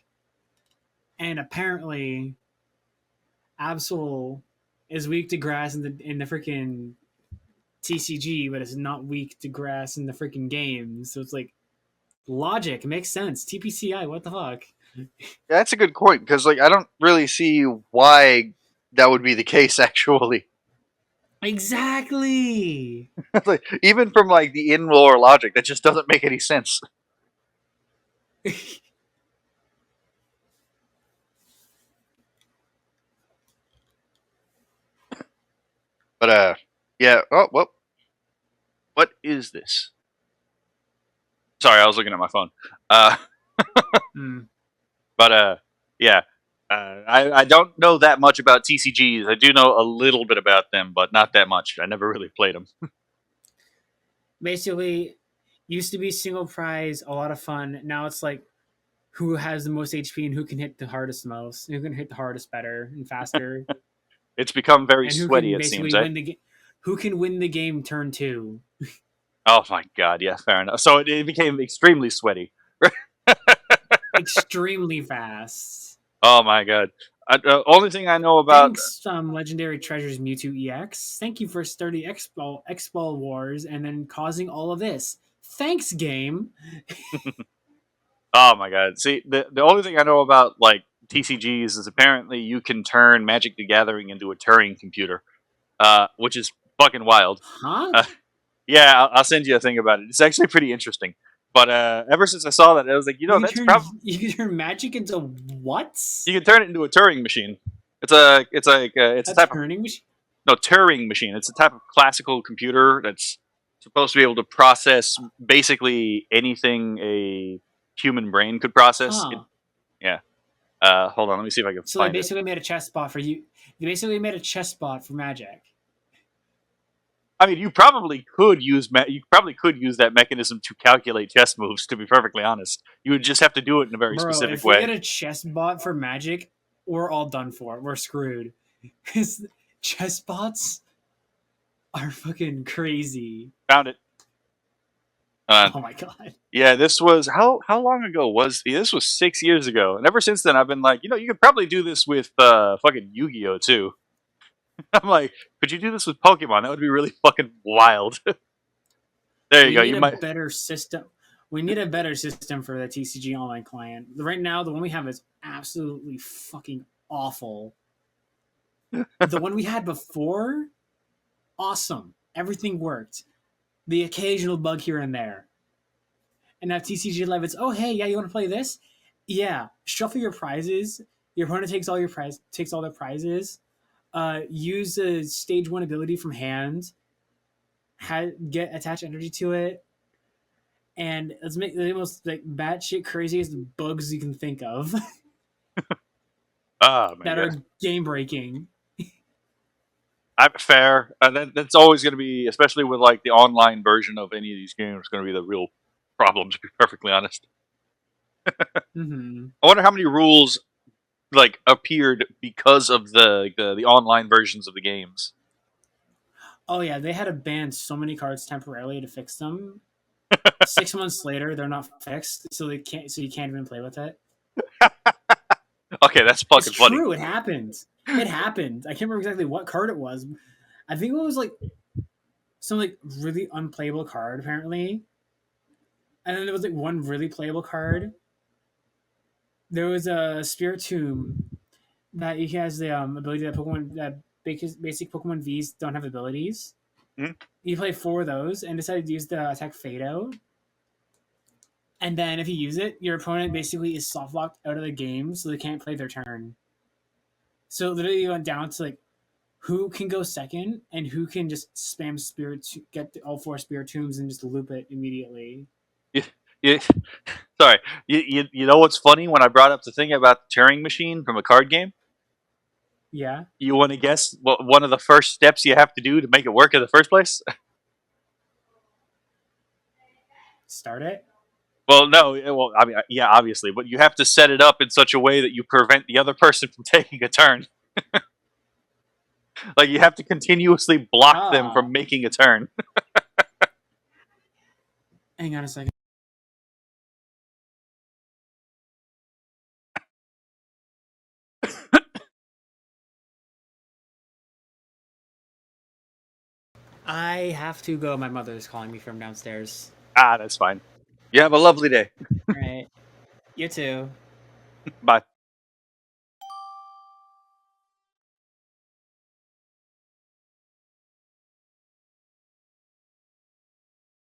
[SPEAKER 9] And apparently Absol is weak to grass in the freaking TCG, but it's not weak to grass in the freaking game. So it's like logic, it makes sense. TPCI, what the fuck?
[SPEAKER 1] Yeah, that's a good point, because like I don't really see why that would be the case actually.
[SPEAKER 9] Exactly.
[SPEAKER 1] Like, even from like the in-lore logic, that just doesn't make any sense. But yeah. Oh, well, what is this? Sorry, I was looking at my phone.
[SPEAKER 9] Hmm.
[SPEAKER 1] But yeah. I don't know that much about TCGs. I do know a little bit about them, but not that much. I never really played them.
[SPEAKER 9] Basically, used to be single prize, a lot of fun. Now it's like who has the most HP and who can hit the hardest most, who can hit the hardest better and faster,
[SPEAKER 1] It's become very
[SPEAKER 9] and who
[SPEAKER 1] sweaty,
[SPEAKER 9] can
[SPEAKER 1] it
[SPEAKER 9] basically
[SPEAKER 1] seems. Eh?
[SPEAKER 9] win the game. Who can win the game turn 2?
[SPEAKER 1] Oh my god, yeah, fair enough. So it became extremely sweaty.
[SPEAKER 9] Extremely fast.
[SPEAKER 1] Oh my god. Only thing I know about
[SPEAKER 9] Thanks, Legendary Treasures Mewtwo EX. Thank you for starting X-Ball Wars and then causing all of this. Thanks, game.
[SPEAKER 1] oh my god. See, the only thing I know about like TCGs is apparently you can turn Magic the Gathering into a Turing computer, which is fucking wild.
[SPEAKER 9] Huh?
[SPEAKER 1] Yeah, I'll send you a thing about it. It's actually pretty interesting. But ever since I saw that, I was like, that's probably
[SPEAKER 9] you can turn Magic into what?
[SPEAKER 1] you can turn it into a Turing machine. It's a type of
[SPEAKER 9] turning machine.
[SPEAKER 1] no Turing machine. It's a type of classical computer that's supposed to be able to process basically anything a human brain could process.
[SPEAKER 9] Huh.
[SPEAKER 1] Yeah. Hold on, let me see if I can
[SPEAKER 9] So they
[SPEAKER 1] find it.
[SPEAKER 9] basically made a chess bot for you. They basically made a chess bot for Magic.
[SPEAKER 1] I mean, you probably could use that mechanism to calculate chess moves. To be perfectly honest, you would just have to do it in a very specific
[SPEAKER 9] if
[SPEAKER 1] way.
[SPEAKER 9] we get a chess bot for Magic, we're all done for. We're screwed. Because chess bots are fucking crazy.
[SPEAKER 1] Found it.
[SPEAKER 9] Oh my god.
[SPEAKER 1] Yeah, this was how long ago was this? Was 6 years ago, and ever since then I've been like, you could probably do this with fucking Yu-Gi-Oh too. I'm like, could you do this with Pokemon? That would be really fucking wild. There you go. You might.
[SPEAKER 9] Better system. We need a better system for the TCG online client. Right now, the one we have is absolutely fucking awful. The one we had before, awesome. Everything worked. The occasional bug here and there. And now TCG Live, it's, oh hey, yeah, you want to play this? Yeah, shuffle your prizes. Your opponent takes all their prizes. Use a stage 1 ability from hand. Get attach energy to it. And let's make the most like batshit craziest bugs you can think of
[SPEAKER 1] Oh my
[SPEAKER 9] that
[SPEAKER 1] god.
[SPEAKER 9] are game breaking.
[SPEAKER 1] Fair. That's always going to be, especially with like the online version of any of these games, going to be the real problem. To be perfectly honest.
[SPEAKER 9] Mm-hmm.
[SPEAKER 1] I wonder how many rules like appeared because of the online versions of the games.
[SPEAKER 9] Oh yeah, they had to ban so many cards temporarily to fix them. 6 months later, they're not fixed, so you can't even play with it.
[SPEAKER 1] Okay, that's fucking
[SPEAKER 9] it's
[SPEAKER 1] funny.
[SPEAKER 9] True, it happened. It happened. I can't remember exactly what card it was. I think it was like some like really unplayable card apparently, and then there was like one really playable card. There was a Spiritomb that he has the ability that Pokemon that basic Pokemon V's don't have abilities.
[SPEAKER 1] Mm-hmm.
[SPEAKER 9] You play 4 of those and decided to use the attack Fado. And then if you use it, your opponent basically is soft locked out of the game, so they can't play their turn. So literally, you went down to like who can go second and who can just spam get all 4 spirit tombs and just loop it immediately.
[SPEAKER 1] You, sorry. You know what's funny? When I brought up the thing about the Turing machine from a card game,
[SPEAKER 9] Yeah.
[SPEAKER 1] you want to guess what one of the first steps you have to do to make it work in the first place?
[SPEAKER 9] Start it.
[SPEAKER 1] Well, no. Well, I mean, yeah, obviously, but you have to set it up in such a way that you prevent the other person from taking a turn. Like you have to continuously block them from making a turn.
[SPEAKER 9] Hang on a second. I have to go. My mother is calling me from downstairs.
[SPEAKER 1] Ah, that's fine. You have a lovely day.
[SPEAKER 9] All right. You too.
[SPEAKER 1] Bye.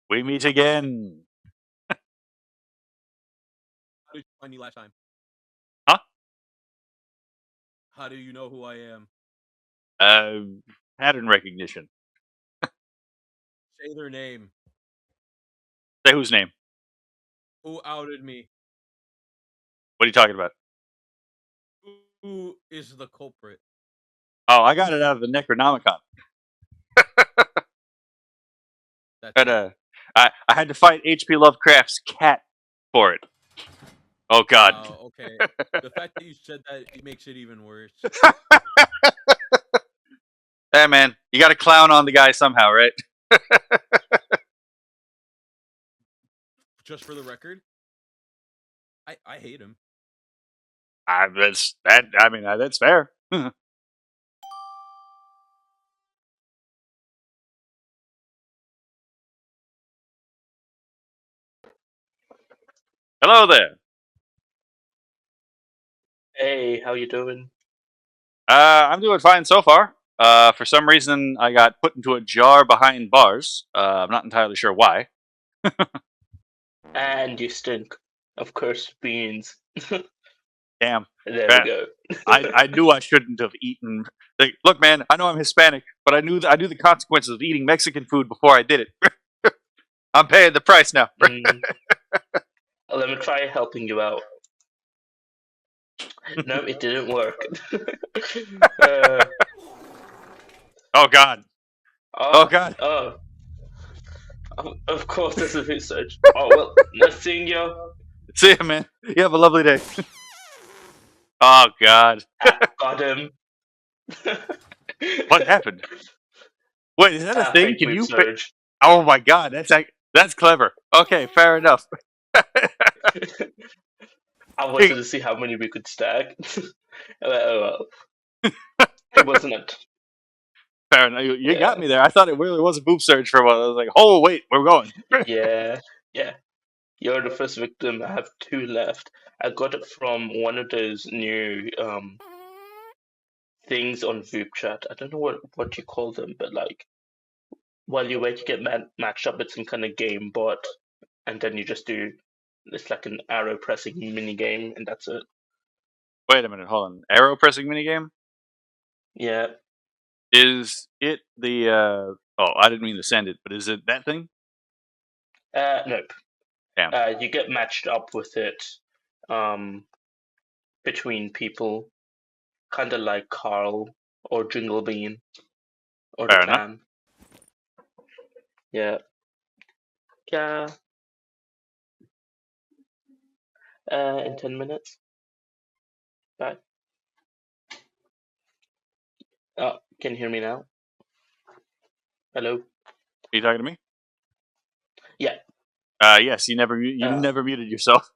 [SPEAKER 1] We meet again.
[SPEAKER 8] How did you find me last time?
[SPEAKER 1] Huh?
[SPEAKER 8] How do you know who I am?
[SPEAKER 1] Pattern recognition.
[SPEAKER 8] Say their name.
[SPEAKER 1] Say whose name?
[SPEAKER 8] Who outed me?
[SPEAKER 1] What are you talking about?
[SPEAKER 8] Who is the culprit?
[SPEAKER 1] Oh, I got it out of the Necronomicon.
[SPEAKER 8] That's
[SPEAKER 1] But
[SPEAKER 8] it.
[SPEAKER 1] I had to fight H.P. Lovecraft's cat for it. Oh God.
[SPEAKER 8] Oh, okay. The fact that you said that it makes it even worse.
[SPEAKER 1] Hey man, you got to clown on the guy somehow, right?
[SPEAKER 8] Just for the record, I hate him.
[SPEAKER 1] That's that. I mean, that's fair. Hello there.
[SPEAKER 10] Hey, how you doing?
[SPEAKER 1] I'm doing fine so far. For some reason, I got put into a jar behind bars. I'm not entirely sure why.
[SPEAKER 10] And you stink of cursed beans.
[SPEAKER 1] Damn.
[SPEAKER 10] There
[SPEAKER 1] Man,
[SPEAKER 10] we go.
[SPEAKER 1] I knew I shouldn't have eaten. Like, look, man, I know I'm Hispanic, but I knew the consequences of eating Mexican food before I did it. I'm paying the price now.
[SPEAKER 10] Let me try helping you out. No, it didn't work.
[SPEAKER 1] Oh God. Oh God.
[SPEAKER 10] Oh. Of course, this is research. Oh well, nice seeing you.
[SPEAKER 1] See ya, man. You have a lovely day. Oh God.
[SPEAKER 10] Got him.
[SPEAKER 1] What happened? Wait, is that a thing?
[SPEAKER 10] Fake
[SPEAKER 1] Can
[SPEAKER 10] mood
[SPEAKER 1] you?
[SPEAKER 10] surge.
[SPEAKER 1] Oh my God, that's clever. Okay, fair enough.
[SPEAKER 10] I wanted to see how many we could stack. Oh well. It wasn't it.
[SPEAKER 1] Fair enough. You got me there. I thought it really was a boob surge for a while. I was like, oh wait, we're going.
[SPEAKER 10] Yeah. You're the first victim. I have 2 left. I got it from one of those new things on VupeChat. I don't know what you call them, but like while you wait, you get matched up with some kind of game bot, and then you just do it's like an arrow pressing mini game, and that's it.
[SPEAKER 1] Wait a minute, hold on. Arrow pressing minigame?
[SPEAKER 10] Yeah.
[SPEAKER 1] Is it the oh, I didn't mean to send it, but is it that thing?
[SPEAKER 10] Nope.
[SPEAKER 1] Damn.
[SPEAKER 10] You get matched up with it between people, kind of like Carl or Jingle Bean or
[SPEAKER 1] Fair
[SPEAKER 10] the
[SPEAKER 1] enough.
[SPEAKER 10] Clan. Yeah. Yeah. In 10 minutes. Bye. Oh, can you hear me now? Hello?
[SPEAKER 1] Are you talking to me?
[SPEAKER 10] Yeah.
[SPEAKER 1] Yes, you never muted yourself.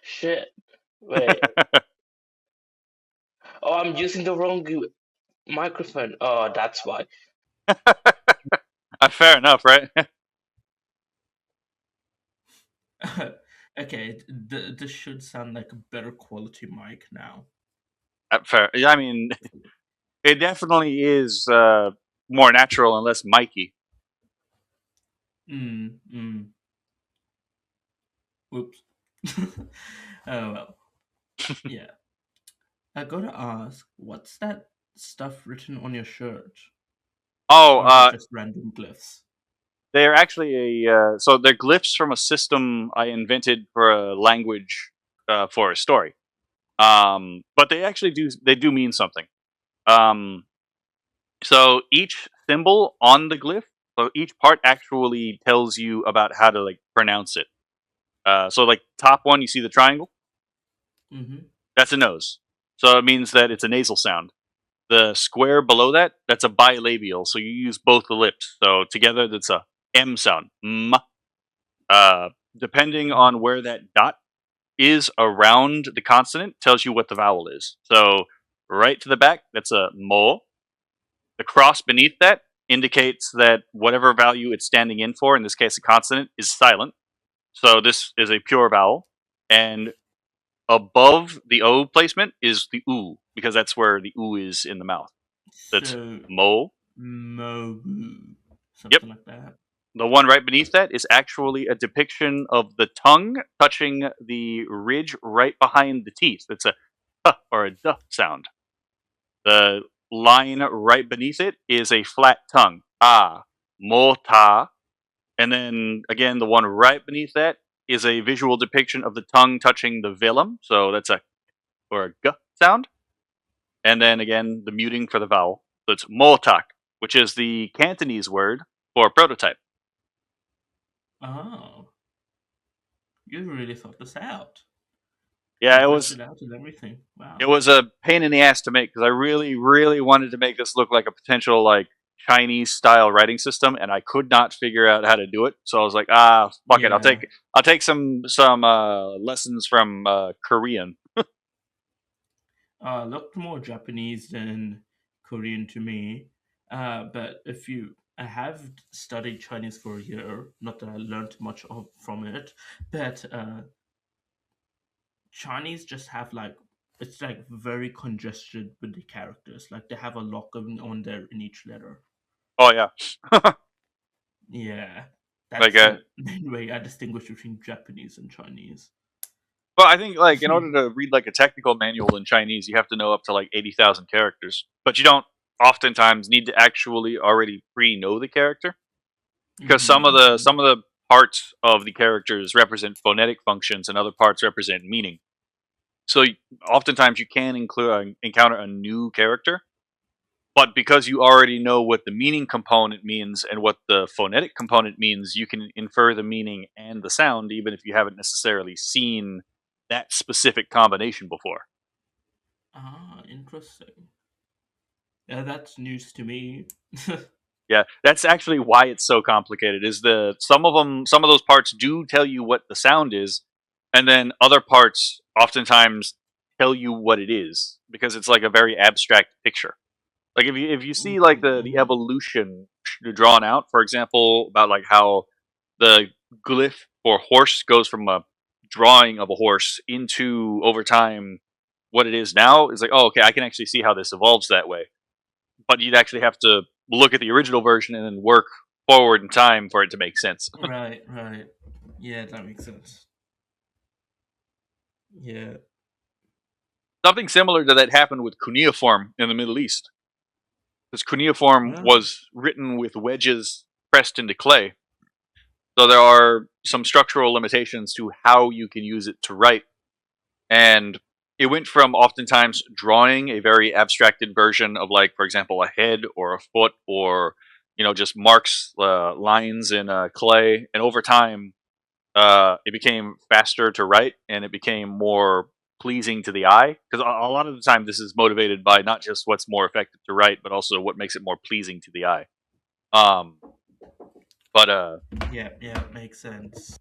[SPEAKER 10] Shit. Wait. Oh, I'm using the wrong microphone. Oh, that's why.
[SPEAKER 1] Fair enough, right?
[SPEAKER 11] Okay, this should sound like a better quality mic now.
[SPEAKER 1] Fair. I mean, it definitely is more natural and less micy.
[SPEAKER 11] Mm. Whoops. Oh well. Yeah. I gotta ask, what's that stuff written on your shirt?
[SPEAKER 1] Oh,
[SPEAKER 11] Or is it just random glyphs?
[SPEAKER 1] they're actually so they're glyphs from a system I invented for a language for a story. But they actually do mean something. Um, so each symbol on the glyph, so each part actually tells you about how to like pronounce it. So like top one, you see the triangle.
[SPEAKER 11] Mm-hmm.
[SPEAKER 1] That's a nose. So it means that it's a nasal sound. The square below that, that's a bilabial. So you use both the lips. So together, that's a M sound. M. Depending on where that dot is around the consonant, tells you what the vowel is. So right to the back, that's a mo. The cross beneath that indicates that whatever value it's standing in for, in this case a consonant, is silent. So this is a pure vowel. And above the O placement is the oo, because that's where the oo is in the mouth. That's
[SPEAKER 11] So
[SPEAKER 1] mo.
[SPEAKER 11] mo
[SPEAKER 1] Yep.
[SPEAKER 11] something like that.
[SPEAKER 1] The one right beneath that is actually a depiction of the tongue touching the ridge right behind the teeth. It's a or a duh sound. The line right beneath it is a flat tongue. Mo ta. And then again, the one right beneath that is a visual depiction of the tongue touching the velum. So that's a or a g sound. And then again, the muting for the vowel. So it's motak, which is the Cantonese word for prototype.
[SPEAKER 11] Oh. You really thought this out.
[SPEAKER 1] Yeah,
[SPEAKER 11] You
[SPEAKER 1] it
[SPEAKER 11] fleshed
[SPEAKER 1] was
[SPEAKER 11] it out and everything. Wow.
[SPEAKER 1] it was a pain in the ass to make because I really, really wanted to make this look like a potential like Chinese style writing system, and I could not figure out how to do it. So I was like, fuck it,
[SPEAKER 11] Yeah.
[SPEAKER 1] I'll take some lessons from Korean.
[SPEAKER 11] Looked more Japanese than Korean to me. But I have studied Chinese for a year. Not that I learned much from it, but Chinese just have like it's like very congested with the characters. Like they have a lot going on there in each letter.
[SPEAKER 1] Oh yeah,
[SPEAKER 11] Yeah,
[SPEAKER 1] like
[SPEAKER 11] that's the main way I distinguish between Japanese and Chinese.
[SPEAKER 1] well, I think like in order to read like a technical manual in Chinese, you have to know up to like 80,000 characters, but you don't oftentimes need to actually already pre-know the character because some of the parts of the characters represent phonetic functions and other parts represent meaning. So oftentimes you can encounter a new character, but because you already know what the meaning component means and what the phonetic component means, you can infer the meaning and the sound even if you haven't necessarily seen that specific combination before.
[SPEAKER 11] Interesting. Yeah, that's news to me.
[SPEAKER 1] Yeah, that's actually why it's so complicated. Is some of those parts do tell you what the sound is, and then other parts oftentimes tell you what it is because it's like a very abstract picture. Like if you see like the evolution drawn out, for example, about like how the glyph for horse goes from a drawing of a horse into over time what it is now, is like, oh, okay, I can actually see how this evolves that way. But you'd actually have to look at the original version and then work forward in time for it to make sense.
[SPEAKER 11] Right. Yeah, that makes sense. Yeah.
[SPEAKER 1] Something similar to that happened with cuneiform in the Middle East. Because cuneiform was written with wedges pressed into clay. So there are some structural limitations to how you can use it to write. And it went from oftentimes drawing a very abstracted version of, like, for example, a head or a foot or, just marks, lines in clay. And over time, it became faster to write and it became more pleasing to the eye. Because a lot of the time, this is motivated by not just what's more effective to write, but also what makes it more pleasing to the eye.
[SPEAKER 11] Yeah, makes sense.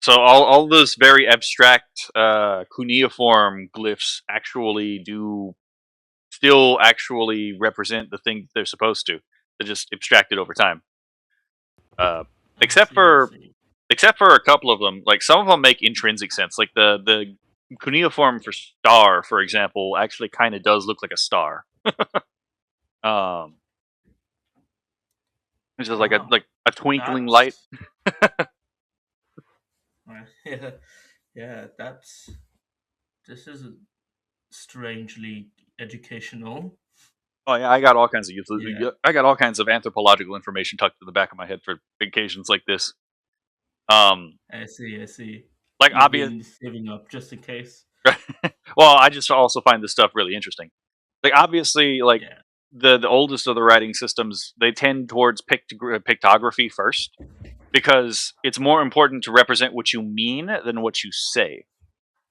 [SPEAKER 1] So all those very abstract cuneiform glyphs actually do still actually represent the thing they're supposed to. They're just abstracted over time. Except for a couple of them, like some of them make intrinsic sense. Like the cuneiform for star, for example, actually kind of does look like a star. It's just like
[SPEAKER 11] Wow.
[SPEAKER 1] a twinkling light.
[SPEAKER 11] Yeah, yeah. This is strangely educational.
[SPEAKER 1] Oh yeah, I got all kinds of
[SPEAKER 11] Yeah.
[SPEAKER 1] I got all kinds of anthropological information tucked in the back of my head for occasions like this. Um,
[SPEAKER 11] I see. I see.
[SPEAKER 1] like
[SPEAKER 11] You've
[SPEAKER 1] obvious.
[SPEAKER 11] been saving up just in case.
[SPEAKER 1] Well, I just also find this stuff really interesting. Like obviously, like
[SPEAKER 11] Yeah.
[SPEAKER 1] the oldest of the writing systems, they tend towards pictography first because it's more important to represent what you mean than what you say.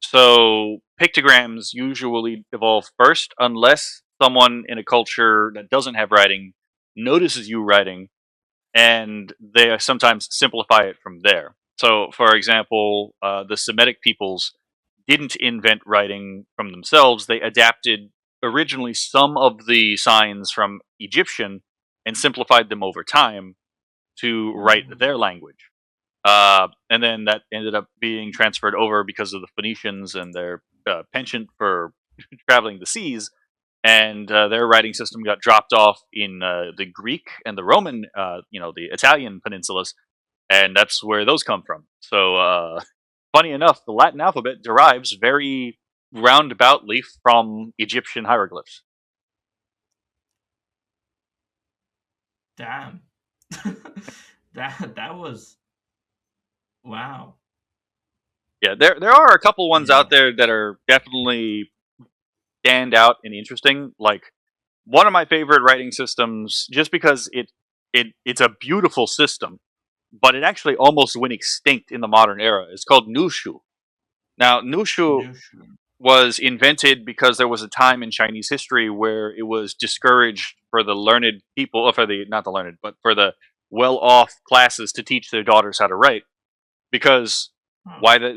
[SPEAKER 1] So pictograms usually evolve first, unless someone in a culture that doesn't have writing notices you writing, and they sometimes simplify it from there. So, for example, the Semitic peoples didn't invent writing from themselves. They adapted originally some of the signs from Egyptian and simplified them over time to write their language. And then that ended up being transferred over because of the Phoenicians and their penchant for traveling the seas. And their writing system got dropped off in the Greek and the Roman, the Italian peninsulas, and that's where those come from. So, funny enough, the Latin alphabet derives very roundaboutly from Egyptian hieroglyphs.
[SPEAKER 11] Damn. that was wow.
[SPEAKER 1] Yeah, there are a couple ones
[SPEAKER 11] Yeah.
[SPEAKER 1] out there that are definitely stand out and interesting. Like one of my favorite writing systems, just because it's a beautiful system, but it actually almost went extinct in the modern era. It's called Nushu. Now, Nushu was invented because there was a time in Chinese history where it was discouraged for the learned people, or for the not the learned, but for the well-off classes to teach their daughters how to write, because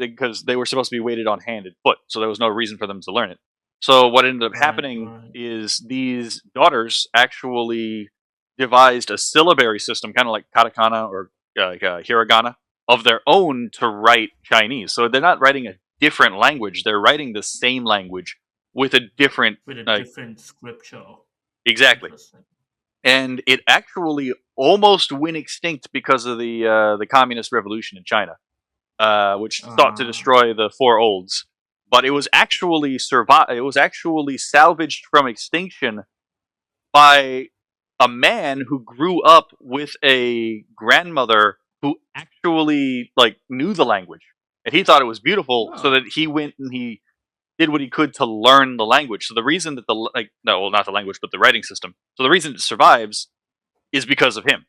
[SPEAKER 1] because they were supposed to be weighted on hand and foot, so there was no reason for them to learn it. So what ended up happening is these daughters actually devised a syllabary system, kind of like katakana or hiragana, of their own to write Chinese. So they're not writing a different language; they're writing the same language with a different
[SPEAKER 11] different scripture.
[SPEAKER 1] Exactly. And it actually almost went extinct because of the communist revolution in China, which sought to destroy the four olds. But it was actually It was actually salvaged from extinction by a man who grew up with a grandmother who actually knew the language, and he thought it was beautiful, so that he went and he did what he could to learn the language. So the reason that not the language, but the writing system. So the reason it survives is because of him.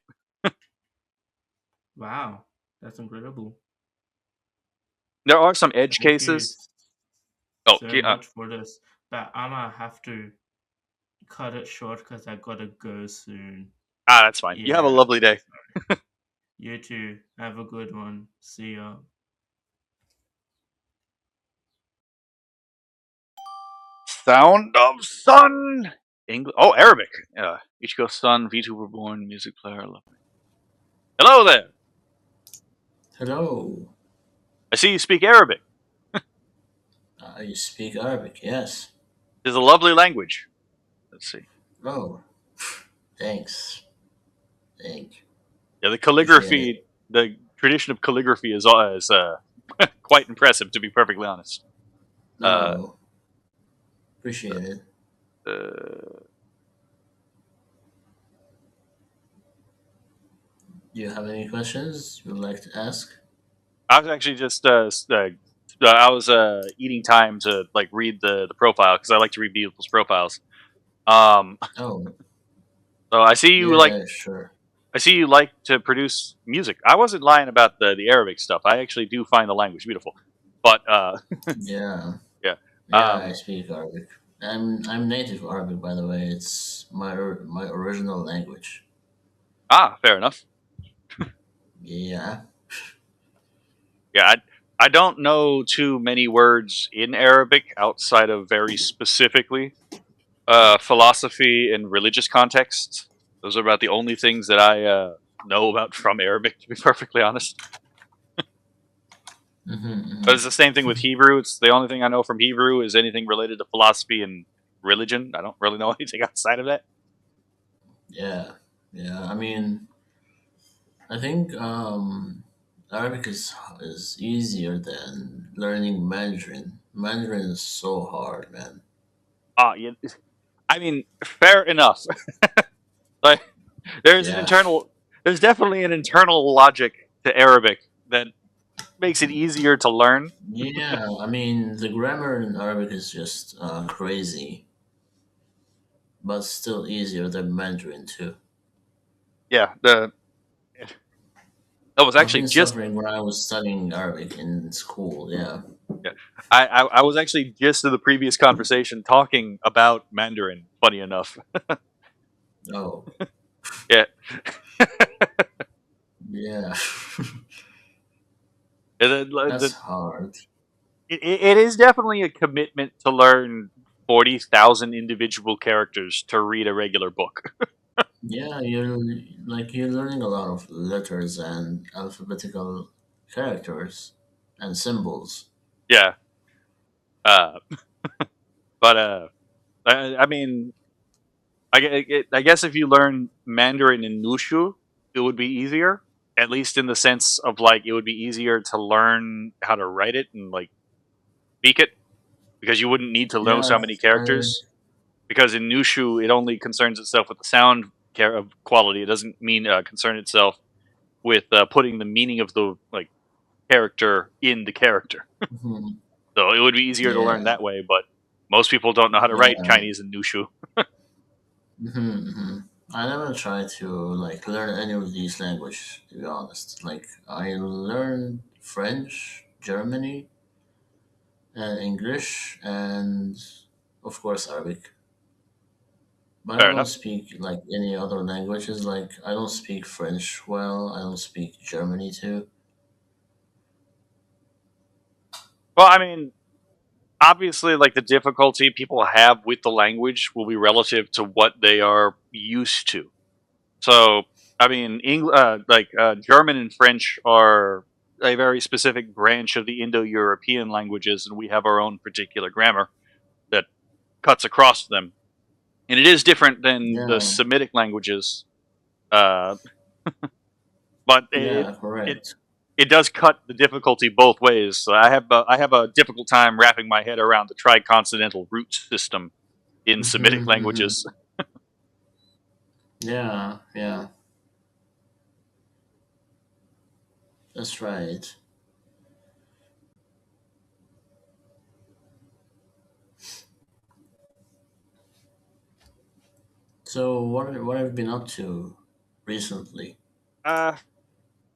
[SPEAKER 11] Wow, that's incredible.
[SPEAKER 1] There are some edge cases.
[SPEAKER 11] So much for this, but I'm gonna have to cut it short because I gotta go soon.
[SPEAKER 1] That's fine. You have a lovely day.
[SPEAKER 11] You too. Have a good one. See ya.
[SPEAKER 1] Sound of Sun. Arabic. Ichigo Sun, VTuber born, music player. Lovely. Hello there.
[SPEAKER 12] Hello.
[SPEAKER 1] I see you speak Arabic.
[SPEAKER 12] I speak Arabic, yes.
[SPEAKER 1] It's a lovely language. Let's see.
[SPEAKER 12] Oh, thanks. Thank you.
[SPEAKER 1] Yeah, the calligraphy, the tradition of calligraphy is quite impressive, to be perfectly honest.
[SPEAKER 12] Appreciate it. Do you have any questions you would like to ask?
[SPEAKER 1] I was actually just I was eating time to read the profile because I like to read people's profiles. So I see you
[SPEAKER 12] sure.
[SPEAKER 1] I see you like to produce music. I wasn't lying about the Arabic stuff. I actually do find the language beautiful. But
[SPEAKER 12] yeah.
[SPEAKER 1] Yeah.
[SPEAKER 12] I speak Arabic. I'm native Arabic, by the way. It's my original language.
[SPEAKER 1] Fair enough.
[SPEAKER 12] Yeah.
[SPEAKER 1] Yeah, I don't know too many words in Arabic outside of very specifically philosophy and religious contexts. Those are about the only things that I know about from Arabic, to be perfectly honest. But it's the same thing with Hebrew. It's the only thing I know from Hebrew is anything related to philosophy and religion. I don't really know anything outside of that.
[SPEAKER 12] Yeah. I mean, I think Arabic is easier than learning Mandarin. Mandarin is so hard, man.
[SPEAKER 1] Yeah, I mean, fair enough. Like, there's an
[SPEAKER 12] Yeah,
[SPEAKER 1] internal, there's definitely an internal logic to Arabic that makes it easier to learn.
[SPEAKER 12] yeah. I mean, the grammar in Arabic is just crazy, but still easier than Mandarin too.
[SPEAKER 1] Yeah, that was
[SPEAKER 12] I've
[SPEAKER 1] actually
[SPEAKER 12] been
[SPEAKER 1] just
[SPEAKER 12] suffering when I was studying Arabic in school. Yeah.
[SPEAKER 1] yeah. I was actually just in the previous conversation talking about Mandarin. Funny enough,
[SPEAKER 12] Oh,
[SPEAKER 1] yeah.
[SPEAKER 12] yeah.
[SPEAKER 1] And then,
[SPEAKER 12] That's hard.
[SPEAKER 1] it is definitely a commitment to learn 40,000 individual characters to read a regular book.
[SPEAKER 12] Yeah, you're learning a lot of letters and alphabetical characters and symbols.
[SPEAKER 1] Yeah, uh, but I mean, I guess if you learn Mandarin in Nushu, it would be easier. At least in the sense of like, it would be easier to learn how to write it and like speak it because you wouldn't need to know
[SPEAKER 12] Yeah,
[SPEAKER 1] so many
[SPEAKER 12] I,
[SPEAKER 1] characters. Because in Nushu, it only concerns itself with the sound quality. It doesn't mean concern itself with putting the meaning of the like character in the character.
[SPEAKER 12] mhm,
[SPEAKER 1] So it would be easier to learn
[SPEAKER 12] yeah,
[SPEAKER 1] that way. But most people don't know how to write
[SPEAKER 12] yeah.
[SPEAKER 1] Chinese in Nushu.
[SPEAKER 12] I never tried to like learn any of these languages, to be honest. Like I learned French, Germany, and English, and of course Arabic. But I
[SPEAKER 1] Fair
[SPEAKER 12] don't
[SPEAKER 1] enough.
[SPEAKER 12] speak like any other languages. Like I don't speak French well. I don't speak Germany too.
[SPEAKER 1] Well, I mean, obviously, like the difficulty people have with the language will be relative to what they are used to. So, I mean, German and French are a very specific branch of the Indo-European languages, and we have our own particular grammar that cuts across them. And it is different than the
[SPEAKER 12] Yeah,
[SPEAKER 1] Semitic languages, uh, but
[SPEAKER 12] yeah,
[SPEAKER 1] it
[SPEAKER 12] correct.
[SPEAKER 1] it does cut the difficulty both ways. So I have a difficult time wrapping my head around the triconsonantal root system in Semitic
[SPEAKER 12] Hmm.
[SPEAKER 1] languages.
[SPEAKER 12] Yeah, yeah, that's right. So what have you been up to recently?
[SPEAKER 1] Uh,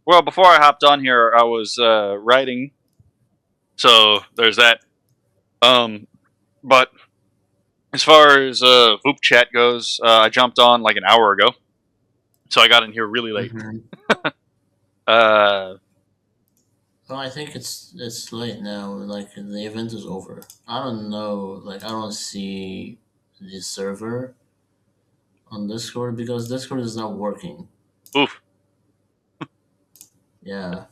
[SPEAKER 1] well, before I hopped on here, I was writing, so there's that. Um, but as far as VupeChat goes, I jumped on like an hour ago, so I got in here really late.
[SPEAKER 12] Hmm.
[SPEAKER 1] Uh,
[SPEAKER 12] Well, I think it's late now. Like the event is over. I don't know. Like I don't see the server on Discord because Discord is not working.
[SPEAKER 1] oof.
[SPEAKER 12] Yeah.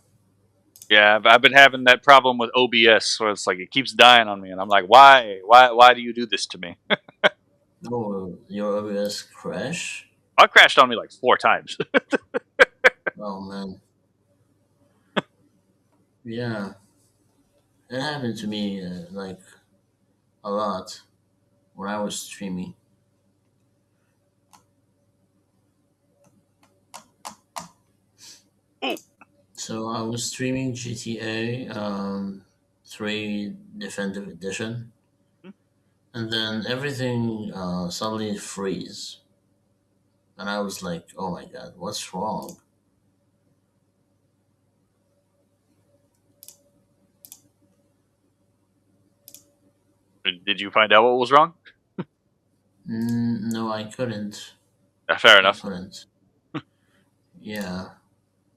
[SPEAKER 1] Yeah, I've been having that problem with OBS, where it's like it keeps dying on me, and I'm like, why do you do this to me?
[SPEAKER 12] Oh, your OBS crash?
[SPEAKER 1] I crashed on me like 4 times.
[SPEAKER 12] Oh man. Yeah, it happened to me like a lot when I was streaming.
[SPEAKER 1] Ooh.
[SPEAKER 12] So I was streaming GTA 3 Definitive Edition, and then everything suddenly freeze, and I was like, "Oh my god, what's wrong?"
[SPEAKER 1] Did you find out what was wrong?
[SPEAKER 12] No, I couldn't.
[SPEAKER 1] Fair
[SPEAKER 12] I
[SPEAKER 1] enough.
[SPEAKER 12] couldn't. Yeah,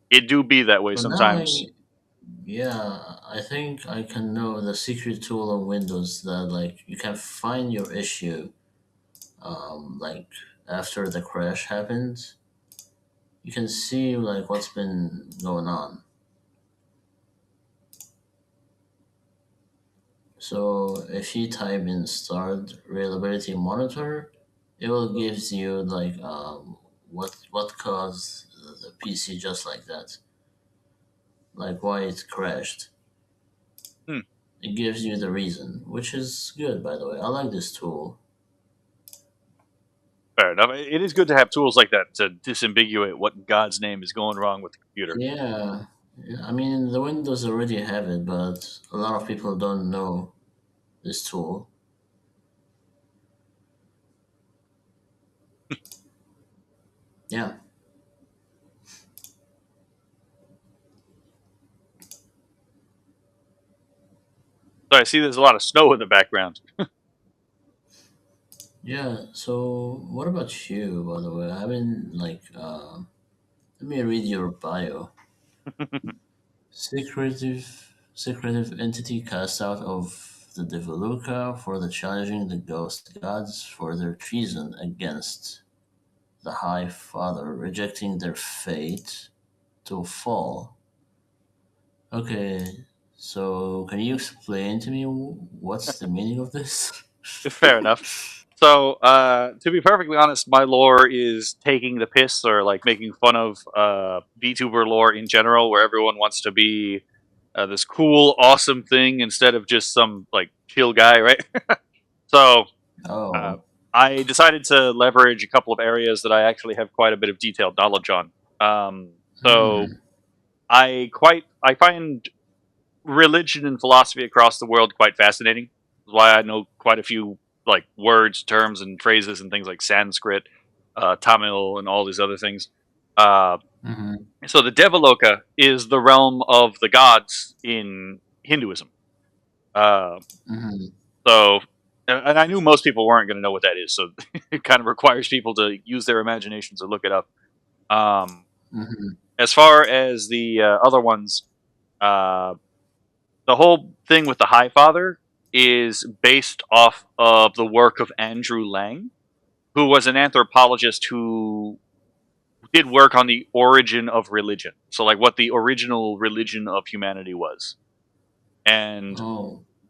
[SPEAKER 1] It do be that way
[SPEAKER 12] but now
[SPEAKER 1] sometimes.
[SPEAKER 12] yeah, I think I can know the secret tool on Windows that like you can find your issue, like after the crash happens. You can see like what's been going on. So if you type in start reliability monitor, it will gives you like what caused the PC just like that. Like why it crashed.
[SPEAKER 1] Hmm.
[SPEAKER 12] It gives you the reason, which is good, by the way. I like this tool.
[SPEAKER 1] Fair enough. It is good to have tools like that to disambiguate what in God's name is going wrong with the computer.
[SPEAKER 12] Yeah. I mean, the Windows already have it, but a lot of people don't know this tool. Yeah.
[SPEAKER 1] So I see there's a lot of snow in the background.
[SPEAKER 12] Yeah. So, what about you, by the way? I haven't, like, let me read your bio. Secretive entity cast out of the Devaluka for the challenging the ghost gods for their treason against the High Father, rejecting their fate to fall. Okay, so can you explain to me what's the meaning of this?
[SPEAKER 1] Fair enough. So, to be perfectly honest, my lore is taking the piss or like making fun of VTuber lore in general, where everyone wants to be this cool, awesome thing instead of just some like chill guy, right? So,
[SPEAKER 12] Oh.
[SPEAKER 1] I decided to leverage a couple of areas that I actually have quite a bit of detailed knowledge on. So, I find religion and philosophy across the world quite fascinating. That's why I know quite a few like words, terms, and phrases and things like Sanskrit, Tamil, and all these other things. Uh, so the Devaloka is the realm of the gods in Hinduism. So, and I knew most people weren't going to know what that is, so it kind of requires people to use their imaginations to look it up. As far as the other ones, the whole thing with the High Father is based off of the work of Andrew Lang, who was an anthropologist who did work on the origin of religion. So, like, what the original religion of humanity was. And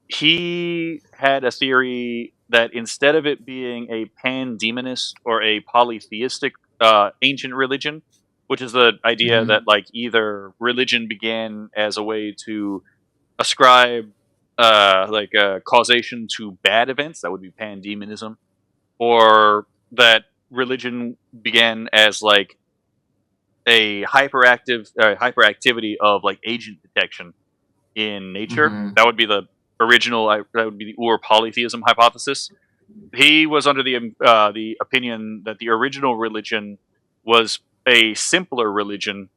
[SPEAKER 1] he had a theory that instead of it being a pan-demonist or a polytheistic ancient religion, which is the idea that, like, either religion began as a way to ascribe causation to bad events, that would be pandemonism, or that religion began as like a hyperactivity of like agent detection in nature. That would be the original. That would be the Ur polytheism hypothesis. He was under the opinion that the original religion was a simpler religion,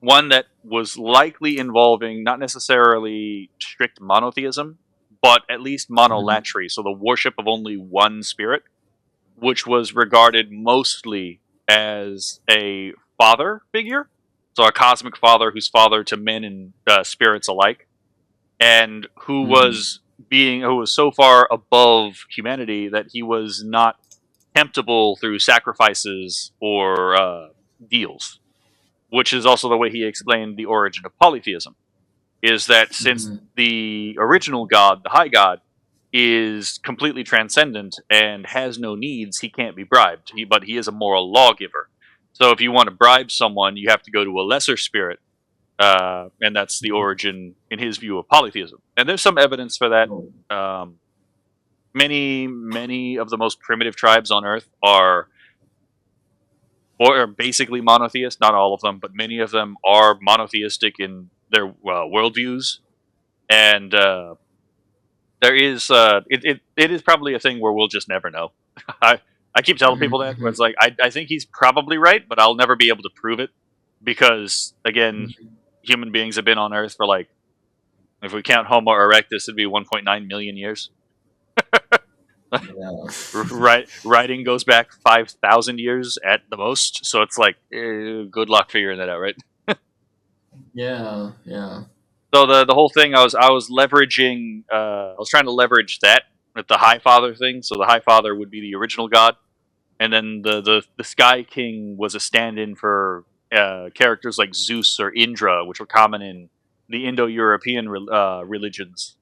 [SPEAKER 1] one that was likely involving not necessarily strict monotheism, but at least monolatry, so the worship of only one spirit, which was regarded mostly as a father figure, so a cosmic father who's father to men and spirits alike, and who was so far above humanity that he was not temptable through sacrifices or deals, which is also the way he explained the origin of polytheism, is that since the original god, the high god, is completely transcendent and has no needs, he can't be bribed. But he is a moral lawgiver. So if you want to bribe someone, you have to go to a lesser spirit, and that's the origin, in his view, of polytheism. And there's some evidence for that. Many of the most primitive tribes on Earth are basically monotheist. Not all of them, but many of them are monotheistic in their worldviews. And there is it is probably a thing where we'll just never know. I keep telling people that, where it's like I think he's probably right, but I'll never be able to prove it because again, human beings have been on Earth for like, if we count Homo erectus, it'd be 1.9 million years. Writing goes back 5,000 years at the most, so it's like good luck figuring that out, right?
[SPEAKER 12] Yeah.
[SPEAKER 1] So the whole thing, I was leveraging. I was trying to leverage that with the High Father thing. So the High Father would be the original god, and then the Sky King was a stand-in for characters like Zeus or Indra, which were common in the Indo-European religions,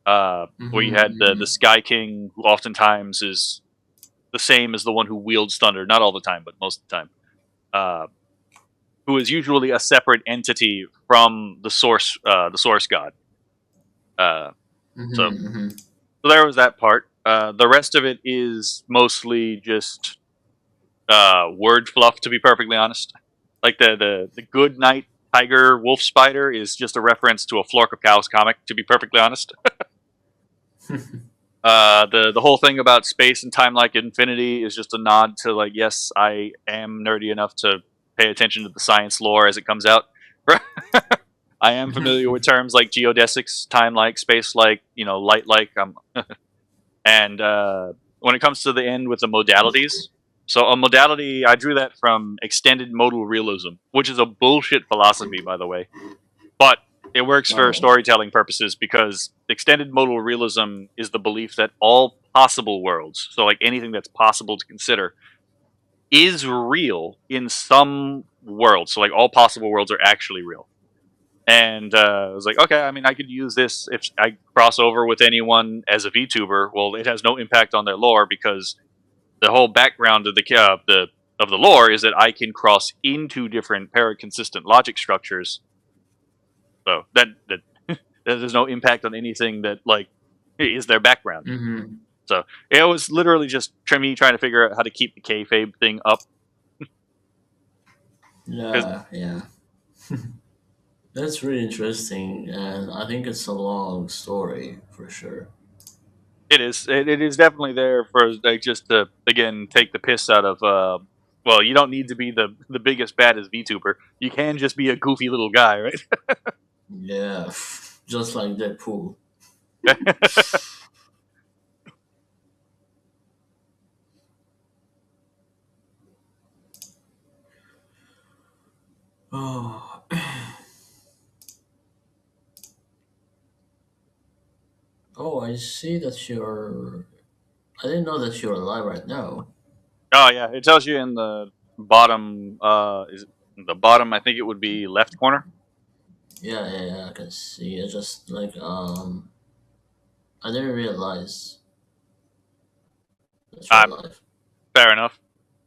[SPEAKER 1] where you had the Sky King, who oftentimes is the same as the one who wields thunder. Not all the time, but most of the time. who is usually a separate entity from the source god. So there was that part. The rest of it is mostly just word fluff, to be perfectly honest. Like the good night tiger wolf spider is just a reference to a Florka Cows comic, to be perfectly honest. The whole thing about space and time like infinity is just a nod to, like, yes, I am nerdy enough to pay attention to the science lore as it comes out. I am familiar with terms like geodesics, time like, space like, light like. And when it comes to the end with the modalities, so a modality, I drew that from extended modal realism, which is a bullshit philosophy, by the way. But it works for storytelling purposes because extended modal realism is the belief that all possible worlds, so like anything that's possible to consider, is real in some world. So like all possible worlds are actually real. And I was like, okay, I mean, I could use this if I cross over with anyone as a VTuber. Well, it has no impact on their lore because the whole background of the lore is that I can cross into different paraconsistent logic structures. So that there's no impact on anything that like is their background. So it was literally just me trying to figure out how to keep the kayfabe thing up.
[SPEAKER 12] Yeah. That's really interesting, and I think it's a long story for sure.
[SPEAKER 1] It is. It is definitely there for like just to again take the piss out of. Well, you don't need to be the biggest baddest VTuber. You can just be a goofy little guy, right?
[SPEAKER 12] Yeah, just like Deadpool. Oh. Oh, I see that you're. I didn't know that you're alive right now.
[SPEAKER 1] Oh yeah, it tells you in the bottom. Is it the bottom? I think it would be left corner.
[SPEAKER 12] Yeah, I can see. It's just like I didn't realize that you're alive.
[SPEAKER 1] Fair enough.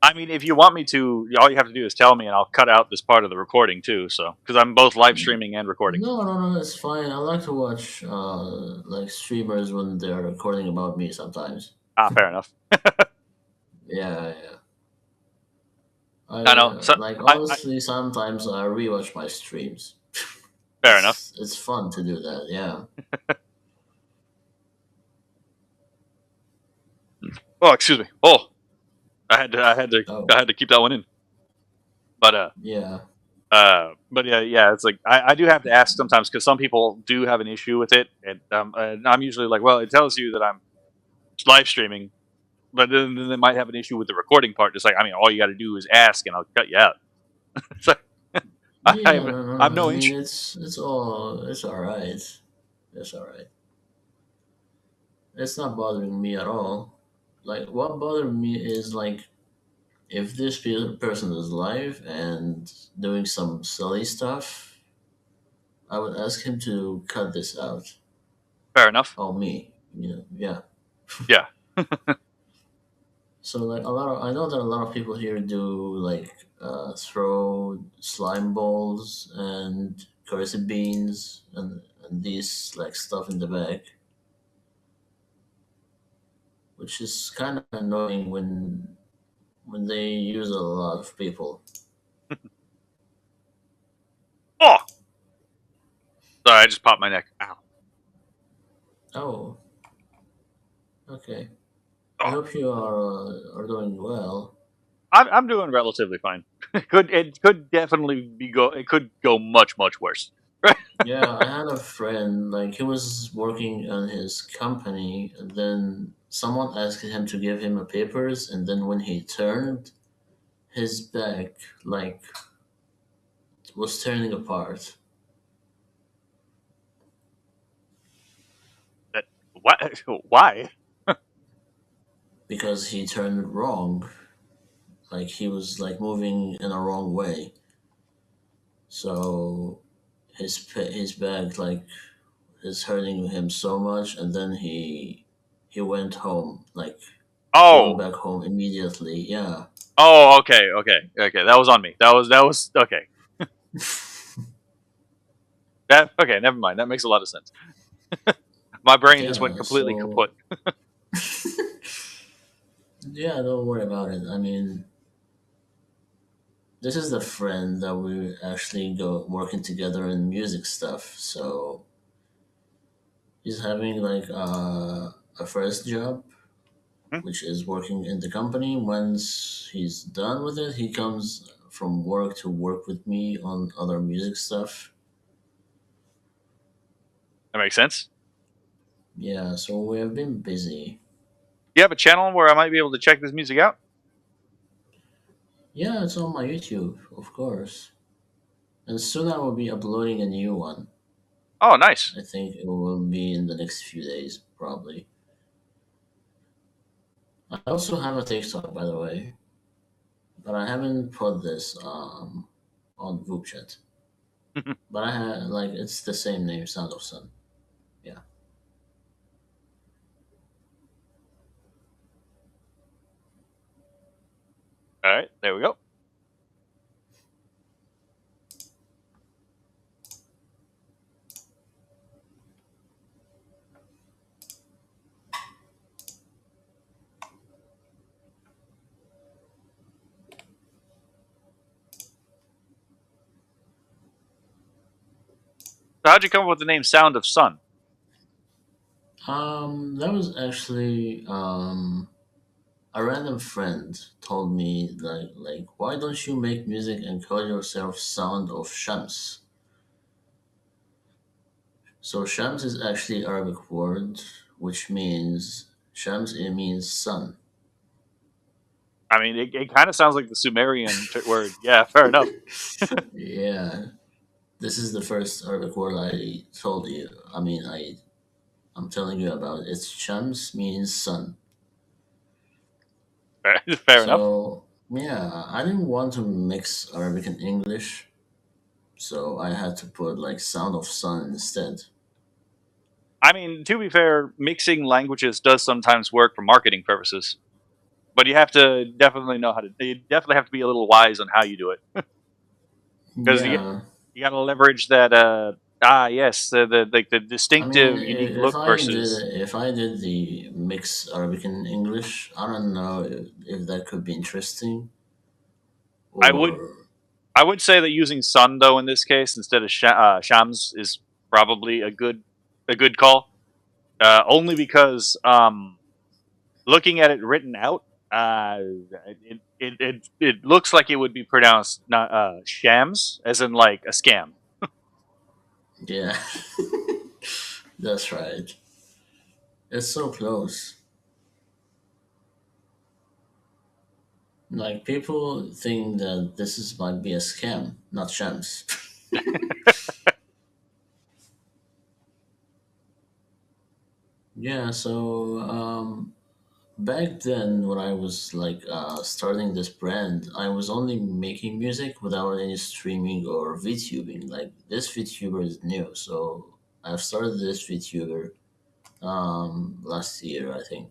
[SPEAKER 1] I mean, if you want me to, all you have to do is tell me, and I'll cut out this part of the recording too. So, because I'm both live streaming and recording.
[SPEAKER 12] No, it's fine. I like to watch like streamers when they're recording about me sometimes.
[SPEAKER 1] Fair enough.
[SPEAKER 12] Yeah.
[SPEAKER 1] I know. So,
[SPEAKER 12] like honestly, sometimes I rewatch my streams.
[SPEAKER 1] Fair enough.
[SPEAKER 12] It's fun to do that. Yeah.
[SPEAKER 1] Oh, excuse me. Oh, I had to keep that one in. But
[SPEAKER 12] yeah.
[SPEAKER 1] But yeah. It's like I do have to ask sometimes because some people do have an issue with it, and I'm usually like, well, it tells you that I'm live streaming, but then they might have an issue with the recording part. Just like, I mean, all you got to do is ask, and I'll cut you out. So, I'm no issue.
[SPEAKER 12] It's all right. It's all right. It's not bothering me at all. Like what bothered me is like if this person is live and doing some silly stuff, I would ask him to cut this out.
[SPEAKER 1] Fair enough.
[SPEAKER 12] Oh, me, yeah.
[SPEAKER 1] Yeah.
[SPEAKER 12] So like I know that a lot of people here do like throw slime balls and curry beans and these like stuff in the bag, which is kind of annoying when they use a lot of people.
[SPEAKER 1] Oh, sorry, I just popped my neck. Ow.
[SPEAKER 12] Oh. Okay. I hope you are doing well.
[SPEAKER 1] I'm doing relatively fine. It could definitely it could go much worse.
[SPEAKER 12] Yeah, I had a friend, like he was working on his company, and then someone asked him to give him a papers, and then when he turned, his back like was turning apart.
[SPEAKER 1] What? Why?
[SPEAKER 12] Because he turned wrong. Like he was like moving in a wrong way. So his back like is hurting him so much, and then he went home, like went back home immediately. Yeah.
[SPEAKER 1] Oh, okay. That was on me. That was okay. Okay, never mind. That makes a lot of sense. My brain just went
[SPEAKER 12] Yeah,
[SPEAKER 1] completely
[SPEAKER 12] so
[SPEAKER 1] kaput.
[SPEAKER 12] yeah, don't worry about it. I mean, this is the friend that we actually go working together in music stuff. So he's having like a first job,
[SPEAKER 1] Hmm?
[SPEAKER 12] which is working in the company. Once he's done with it, he comes from work to work with me on other music stuff.
[SPEAKER 1] That makes sense.
[SPEAKER 12] Yeah, so we have been busy.
[SPEAKER 1] You have a channel where I might be able to check this music out?
[SPEAKER 12] Yeah, it's on my YouTube, of course. And soon I will be uploading a new one.
[SPEAKER 1] Oh, nice.
[SPEAKER 12] I think it will be in the next few days, probably. I also have a TikTok, by the way, but I haven't put this on VupeChat. But I have like it's the same name, Sound of Sun. Yeah.
[SPEAKER 1] All right, there we go. So how'd you come up with the name Sound of Sun?
[SPEAKER 12] That was actually a random friend told me like why don't you make music and call yourself Sound of Shams? So Shams is actually Arabic word which means Shams it means sun.
[SPEAKER 1] I mean, it kind of sounds like the Sumerian word. Yeah, fair enough.
[SPEAKER 12] Yeah. This is the first Arabic word I told you. I mean I'm telling you about. It's Shams means sun.
[SPEAKER 1] Fair enough.
[SPEAKER 12] So yeah, I didn't want to mix Arabic and English, so I had to put like Sound of Sun instead.
[SPEAKER 1] I mean, to be fair, mixing languages does sometimes work for marketing purposes, but you have to definitely know how to. You definitely have to be a little wise on how you do it, because
[SPEAKER 12] Yeah,
[SPEAKER 1] you got to leverage that. Yes, the like the
[SPEAKER 12] I mean,
[SPEAKER 1] distinctive, unique look versus.
[SPEAKER 12] if I did the mix Arabic and English, I don't know if that could be interesting
[SPEAKER 1] I would
[SPEAKER 12] or
[SPEAKER 1] I would say that using sun though in this case instead of shams is probably a good call. Only because looking at it written out, it looks like it would be pronounced not shams, as in like a scam.
[SPEAKER 12] yeah, that's right. It's so close. Like people think that this is might be a scam, not shams. Yeah, so back then when I was like starting this brand, I was only making music without any streaming or VTubing. Like this VTuber is new, so I've started this VTuber last year, I think.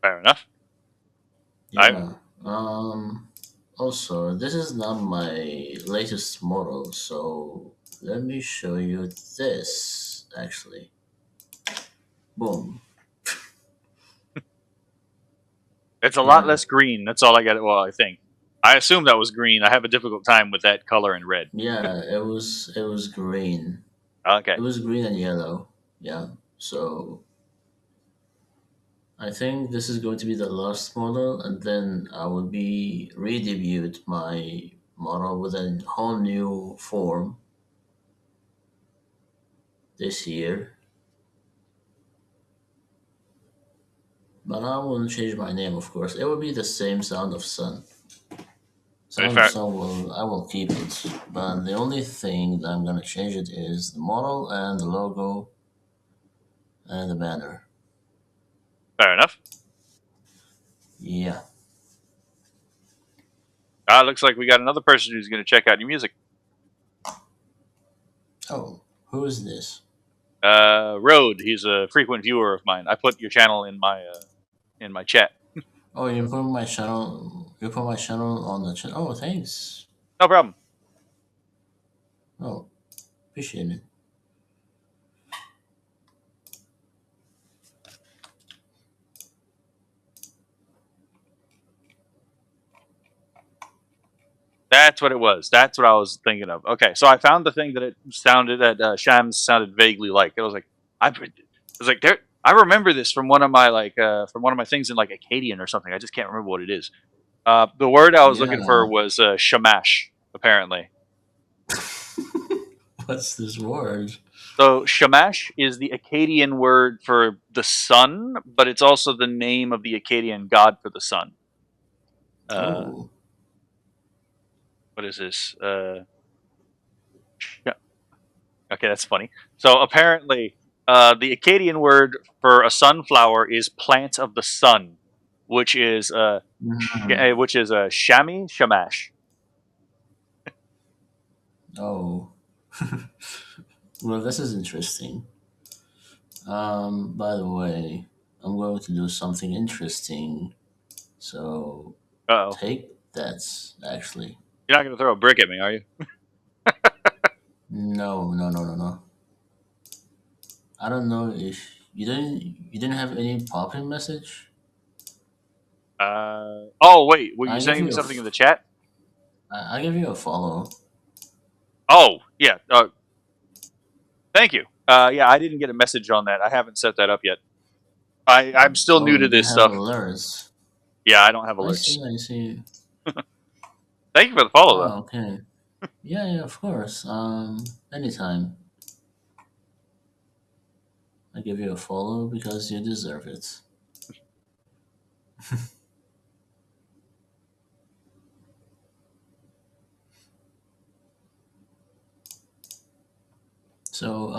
[SPEAKER 1] Fair enough. I
[SPEAKER 12] Yeah. Also, this is not my latest model, so let me show you this actually. Boom.
[SPEAKER 1] It's a lot
[SPEAKER 12] Yeah.
[SPEAKER 1] less green. That's all I got. Well, I think. I assume that was green. I have a difficult time with that color in red.
[SPEAKER 12] Yeah, it was green.
[SPEAKER 1] Okay,
[SPEAKER 12] It was green and yellow. Yeah. So I think this is going to be the last model, and then I will be re-debuted my model with a whole new form this year. But I won't change my name, of course. It will be the same Sound of Sun. Sound of
[SPEAKER 1] fair.
[SPEAKER 12] Sun will I will keep it, but the only thing that I'm gonna change it is the model and the logo and the banner.
[SPEAKER 1] Fair enough.
[SPEAKER 12] Yeah.
[SPEAKER 1] Looks like we got another person who's going to check out your music.
[SPEAKER 12] Oh, who is this?
[SPEAKER 1] Road. He's a frequent viewer of mine. I put your channel in my chat.
[SPEAKER 12] Oh, you put my channel. You put my channel on the chat. Oh, thanks.
[SPEAKER 1] No problem.
[SPEAKER 12] Oh, appreciate it.
[SPEAKER 1] That's what it was. That's what I was thinking of. Okay, so I found the thing that it sounded that Shams sounded vaguely like. It was like I was like there. I remember this from one of my things in like Acadian or something. I just can't remember what it is. The word I was looking for
[SPEAKER 12] Yeah.
[SPEAKER 1] was shamash. Apparently,
[SPEAKER 12] What's this word?
[SPEAKER 1] so shamash is the Acadian word for the sun, but it's also the name of the Acadian god for the sun.
[SPEAKER 12] Oh.
[SPEAKER 1] What is this? Okay, that's funny. So apparently, the Akkadian word for a sunflower is "plant of the sun," which is
[SPEAKER 12] Mhm.
[SPEAKER 1] shami shamash.
[SPEAKER 12] Oh. Well, this is interesting. By the way, I'm going to do something interesting. So
[SPEAKER 1] Uh oh,
[SPEAKER 12] take that. Actually,
[SPEAKER 1] you're not gonna throw a brick at me, are you?
[SPEAKER 12] no, no, no, no, no. I don't know if you didn't have any popping message.
[SPEAKER 1] Oh wait, were you
[SPEAKER 12] I give
[SPEAKER 1] sending me
[SPEAKER 12] you a
[SPEAKER 1] something in the chat?
[SPEAKER 12] I give you a follow.
[SPEAKER 1] Oh yeah. Thank you. Yeah, I didn't get a message on that. I haven't set that up yet. I'm still
[SPEAKER 12] Oh,
[SPEAKER 1] new to
[SPEAKER 12] you don't
[SPEAKER 1] this
[SPEAKER 12] have
[SPEAKER 1] stuff.
[SPEAKER 12] alerts.
[SPEAKER 1] Yeah, I don't have
[SPEAKER 12] I
[SPEAKER 1] alerts.
[SPEAKER 12] see. I see.
[SPEAKER 1] Thank you for the follow though.
[SPEAKER 12] Oh, okay. Yeah, yeah, of course. Anytime. I give you a follow because you deserve it. So,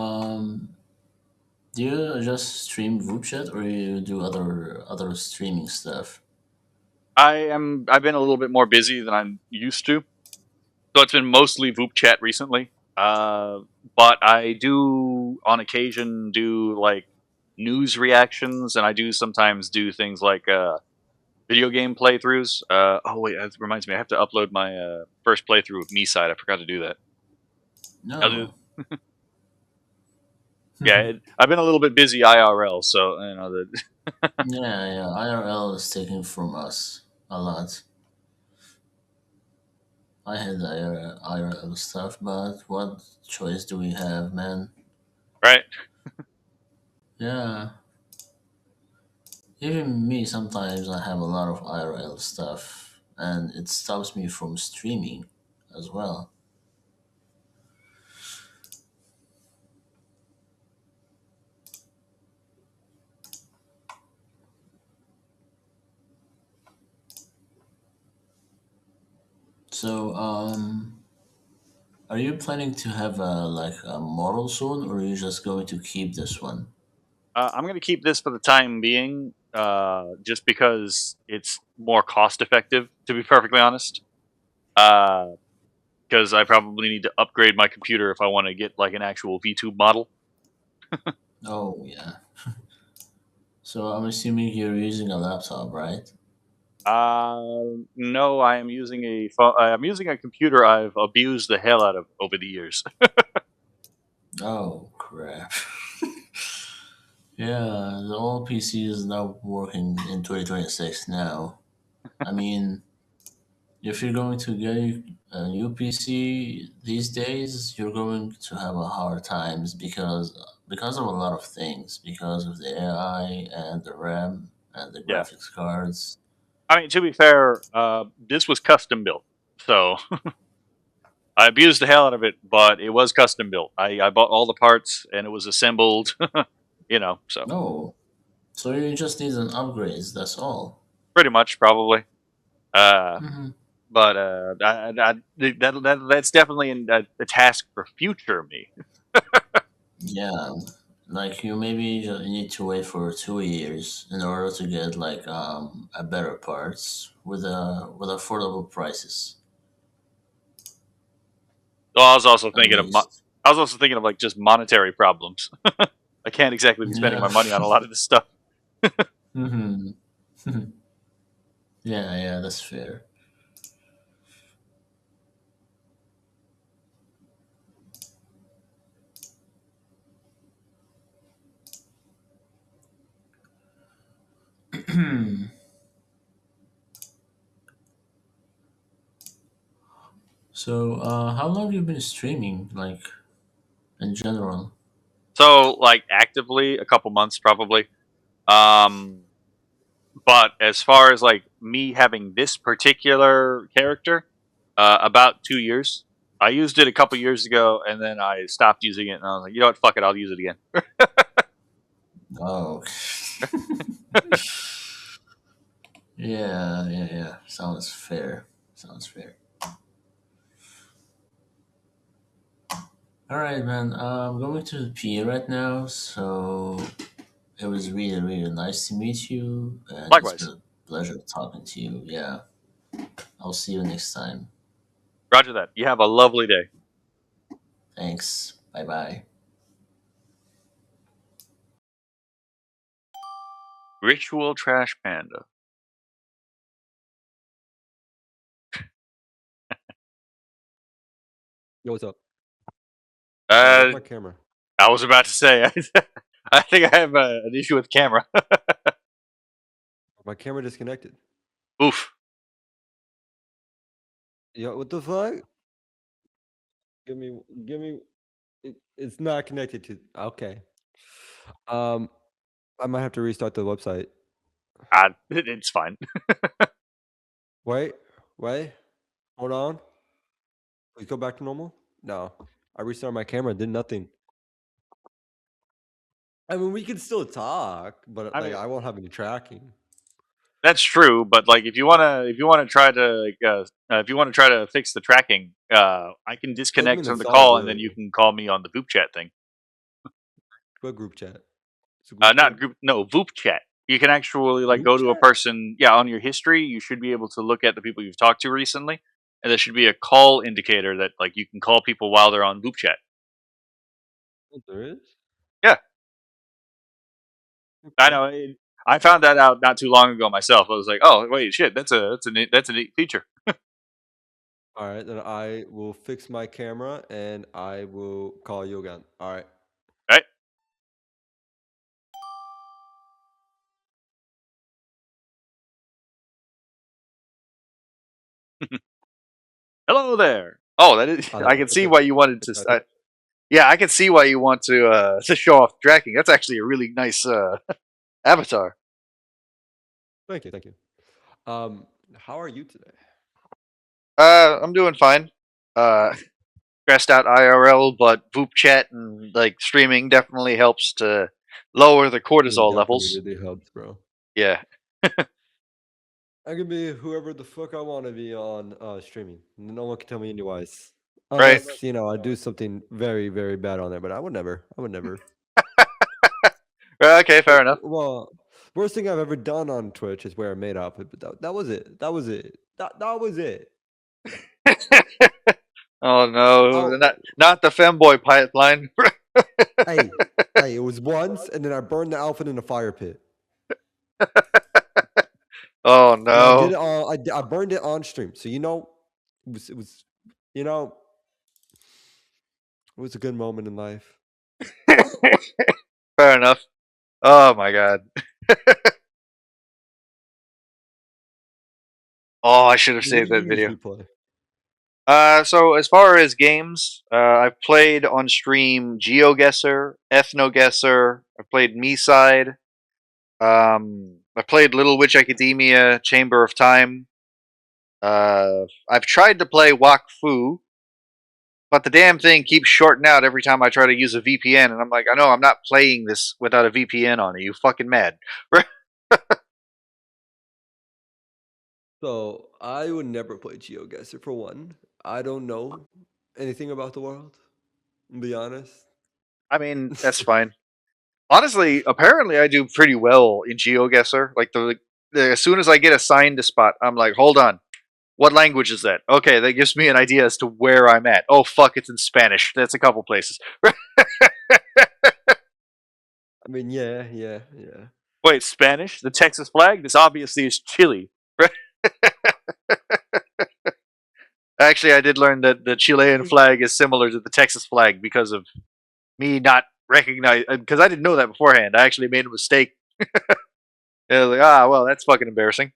[SPEAKER 12] do you just stream VupeChat or you do other streaming stuff?
[SPEAKER 1] I've been a little bit more busy than I'm used to. So it's been mostly VoopChat recently. But I do on occasion do like news reactions, and I do sometimes do things like video game playthroughs. Oh wait, that reminds me, I have to upload my first playthrough of Me Side. I forgot to do that. I'll do,
[SPEAKER 12] No.
[SPEAKER 1] yeah,
[SPEAKER 12] Yeah,
[SPEAKER 1] I've been a little bit busy IRL, so
[SPEAKER 12] yeah. IRL is taking from us a lot. I had IRL stuff, but what choice do we have, man?
[SPEAKER 1] right.
[SPEAKER 12] Yeah. Even me, sometimes I have a lot of IRL stuff, and it stops me from streaming as well. So, are you planning to have a model soon, or are you just going to keep this one?
[SPEAKER 1] I'm gonna keep this for the time being, just because it's more cost effective. To be perfectly honest. Because I probably need to upgrade my computer if I want to get like an actual VTube model.
[SPEAKER 12] Oh yeah. So I'm assuming you're using a laptop, right?
[SPEAKER 1] No, I am using I'm using a computer I've abused the hell out of over the years.
[SPEAKER 12] Oh crap. Yeah, the old PC is not working in 2026 now. I mean, if you're going to get a new PC these days, you're going to have a hard times because of a lot of things, because of the AI and the RAM and the
[SPEAKER 1] Yeah,
[SPEAKER 12] graphics cards.
[SPEAKER 1] I mean to be fair, this was custom built, so I abused the hell out of it, but it was custom built. I bought all the parts and it was assembled. So
[SPEAKER 12] No, so you just need an upgrades. That's all.
[SPEAKER 1] pretty much probably. Uh,
[SPEAKER 12] Hmm.
[SPEAKER 1] but that's definitely a task for future me.
[SPEAKER 12] Yeah, like you maybe need to wait for 2 years in order to get like a better parts with affordable prices
[SPEAKER 1] Well, I was also
[SPEAKER 12] at
[SPEAKER 1] thinking of
[SPEAKER 12] least.
[SPEAKER 1] I was also thinking of like just monetary problems. I can't exactly be spending
[SPEAKER 12] Yeah.
[SPEAKER 1] my money on a lot of this stuff.
[SPEAKER 12] Hmm. Yeah, yeah, that's fair. So, how long have you been streaming, like, in general?
[SPEAKER 1] So like actively a couple months probably. Um, but as far as like me having this particular character, about 2 years. I used it a couple years ago, and then I stopped using it, and I was like, you know what, fuck it, I'll use it again.
[SPEAKER 12] Oh. Yeah. Sounds fair. Sounds fair. All right, man. I'm going to the PA right now, so it was really, really nice to meet you, and it's been
[SPEAKER 1] Likewise.
[SPEAKER 12] a pleasure talking to you. Yeah, I'll see you next time.
[SPEAKER 1] Roger that. You have a lovely day.
[SPEAKER 12] Thanks. Bye bye.
[SPEAKER 1] Ritual Trash Panda.
[SPEAKER 13] Yo, what's up? Where's my camera?
[SPEAKER 1] I was about to say, I think I have an issue with camera.
[SPEAKER 13] My camera disconnected.
[SPEAKER 1] Oof.
[SPEAKER 13] Yo, what the fuck? Give me. It's not connected to. Okay. I might have to restart the website.
[SPEAKER 1] It's fine.
[SPEAKER 13] Wait. Hold on. Please go back to normal. No, I restarted my camera. Did nothing. I mean, we can still talk, but like, I won't have any tracking.
[SPEAKER 1] That's true, but like if you wanna try to fix the tracking, I can disconnect from the call, and then you can call me on the VupeChat thing.
[SPEAKER 13] What group chat?
[SPEAKER 1] Not group. No, VupeChat. You can actually like go to a person. Yeah, on your history, you should be able to look at the people you've talked to recently, and there should be a call indicator that like you can call people while they're on VupeChat.
[SPEAKER 13] Oh, there is.
[SPEAKER 1] Yeah, I know. I found that out not too long ago myself. I was like, oh wait, shit, that's a neat feature.
[SPEAKER 13] All right, then I will fix my camera and I will call you again. All right.
[SPEAKER 1] Right. Hello there. Oh, that is. I can see why you wanted to. Yeah, I can see why you want to show off tracking. That's actually a really nice avatar.
[SPEAKER 13] Thank you. How are you today?
[SPEAKER 1] I'm doing fine. Stressed out IRL, but VupeChat and like streaming definitely helps to lower the cortisol levels.
[SPEAKER 13] Really helps, bro.
[SPEAKER 1] Yeah.
[SPEAKER 13] I can be whoever the fuck I want to be on streaming. No one can tell me otherwise.
[SPEAKER 1] Right.
[SPEAKER 13] Unless, I do something very, very bad on there, but I would never.
[SPEAKER 1] Okay, fair enough.
[SPEAKER 13] Well, worst thing I've ever done on Twitch is where I made up. But that was it. That was it.
[SPEAKER 1] Oh no, not the femboy pipeline.
[SPEAKER 13] hey, it was once, and then I burned the outfit in a fire pit.
[SPEAKER 1] Oh no!
[SPEAKER 13] And I did it. I burned it on stream. So it was it was a good moment in life.
[SPEAKER 1] Fair enough. Oh my god. Oh, I should have saved that video. So as far as games, I've played on stream GeoGuessr, EthnoGuessr. I played MeSide. I played Little Witch Academia, Chamber of Time. I've tried to play Wakfu, but the damn thing keeps shorting out every time I try to use a VPN, and I'm like, I know I'm not playing this without a VPN on. Are you fucking mad?
[SPEAKER 13] So I would never play GeoGuessr for one. I don't know anything about the world. To be honest.
[SPEAKER 1] I mean, that's fine. Honestly, apparently I do pretty well in GeoGuessr. Like as soon as I get assigned a spot, I'm like, hold on, what language is that? Okay, that gives me an idea as to where I'm at. Oh fuck, it's in Spanish. That's a couple places.
[SPEAKER 13] I mean, yeah.
[SPEAKER 1] Wait, Spanish? The Texas flag? This obviously is Chile. Actually, I did learn that the Chilean flag is similar to the Texas flag because of me not recognize, because I didn't know that beforehand. I actually made a mistake. Yeah, like, well, that's fucking embarrassing.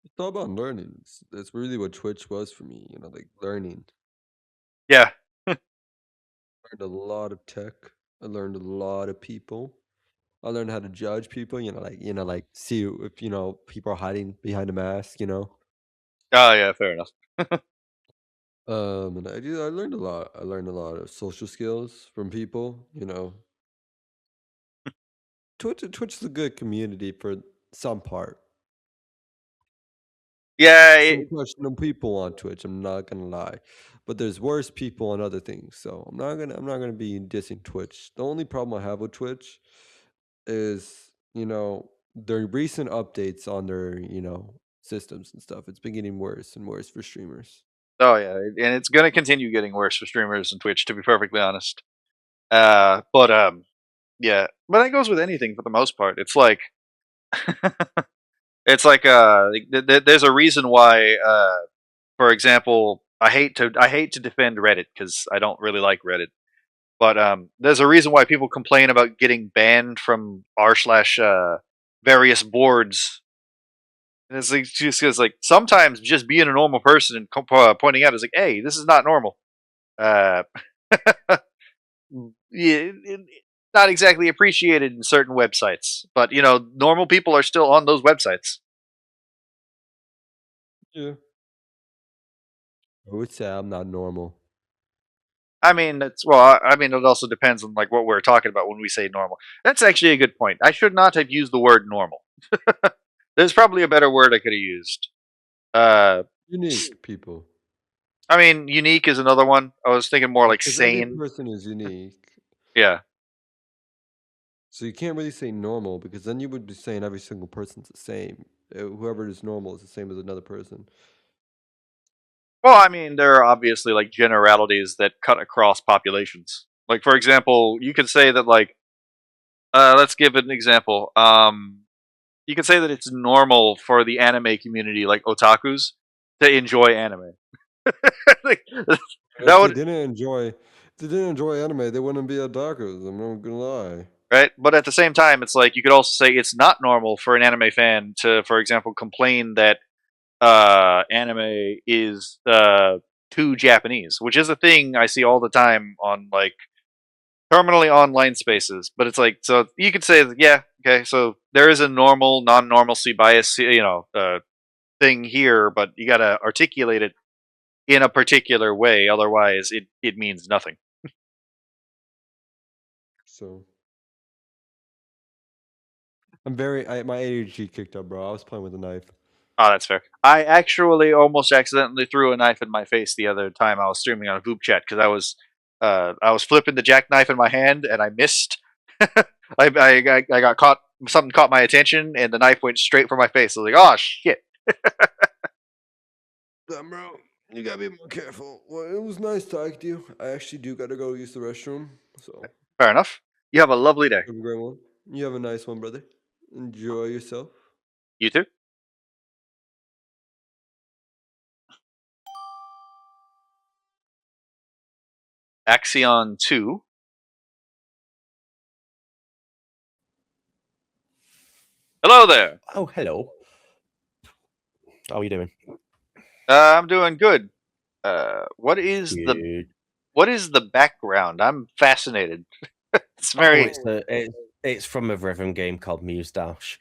[SPEAKER 13] It's all about learning. That's really what Twitch was for me. Like learning.
[SPEAKER 1] Yeah.
[SPEAKER 13] I learned a lot of tech. I learned a lot of people. I learned how to judge people. Like see if people are hiding behind a mask.
[SPEAKER 1] Oh yeah, fair enough.
[SPEAKER 13] And I learned a lot. I learned a lot of social skills from people. Twitch is a good community for some part.
[SPEAKER 1] Yeah,
[SPEAKER 13] Some questionable people on Twitch. I'm not gonna lie, but there's worse people on other things. So I'm not gonna be dissing Twitch. The only problem I have with Twitch is their recent updates on their systems and stuff. It's been getting worse and worse for streamers.
[SPEAKER 1] oh yeah, and it's gonna continue getting worse for streamers and Twitch, to be perfectly honest. Yeah, but that goes with anything for the most part. It's like, it's like there's a reason why. For example, I hate to defend Reddit because I don't really like Reddit. But there's a reason why people complain about getting banned from r/, various boards. And it's like, just because, like, sometimes just being a normal person and pointing out is like, hey, this is not normal. Uh, yeah, not exactly appreciated in certain websites, but normal people are still on those websites.
[SPEAKER 13] Yeah. I would say I'm not normal.
[SPEAKER 1] I mean, it also depends on like what we're talking about when we say normal. That's actually a good point. I should not have used the word normal. There's probably a better word I could have used.
[SPEAKER 13] Unique people.
[SPEAKER 1] I mean, unique is another one. I was thinking more like
[SPEAKER 13] Because every
[SPEAKER 1] sane.
[SPEAKER 13] person is unique.
[SPEAKER 1] Yeah.
[SPEAKER 13] So you can't really say normal because then you would be saying every single person's the same. Whoever is normal is the same as another person.
[SPEAKER 1] Well, I mean, there are obviously like generalities that cut across populations. Like, for example, you could say that like, let's give an example. You could say that it's normal for the anime community, like otakus, to enjoy anime. Like,
[SPEAKER 13] If
[SPEAKER 1] that would
[SPEAKER 13] if they didn't enjoy anime, they wouldn't be otakus. I'm not gonna lie.
[SPEAKER 1] right, but at the same time, it's like you could also say it's not normal for an anime fan to, for example, complain that anime is too Japanese, which is a thing I see all the time on like terminally online spaces. But it's like, so you could say, yeah, okay, so there is a normal, non-normalcy bias, thing here, but you got to articulate it in a particular way, otherwise it means nothing.
[SPEAKER 13] So my ADHD kicked up, bro. I was playing with a knife.
[SPEAKER 1] Oh, that's fair. I actually almost accidentally threw a knife in my face the other time I was streaming on VupeChat because I was flipping the jackknife in my hand and I missed. I got caught. Something caught my attention and the knife went straight for my face. I was like, oh shit.
[SPEAKER 13] Damn, bro. You gotta be more careful. Well, it was nice talking to you. I actually do gotta go use the restroom. So
[SPEAKER 1] Fair enough. You have a lovely day.
[SPEAKER 13] have a great one. You have a nice one, brother. Enjoy yourself.
[SPEAKER 1] You too. Axion 2. Hello there.
[SPEAKER 14] Oh, hello. How are you doing?
[SPEAKER 1] I'm doing good. What is
[SPEAKER 14] Good.
[SPEAKER 1] the background? I'm fascinated. It's
[SPEAKER 14] Oh,
[SPEAKER 1] very.
[SPEAKER 14] it's from a rhythm game called Muse Dash.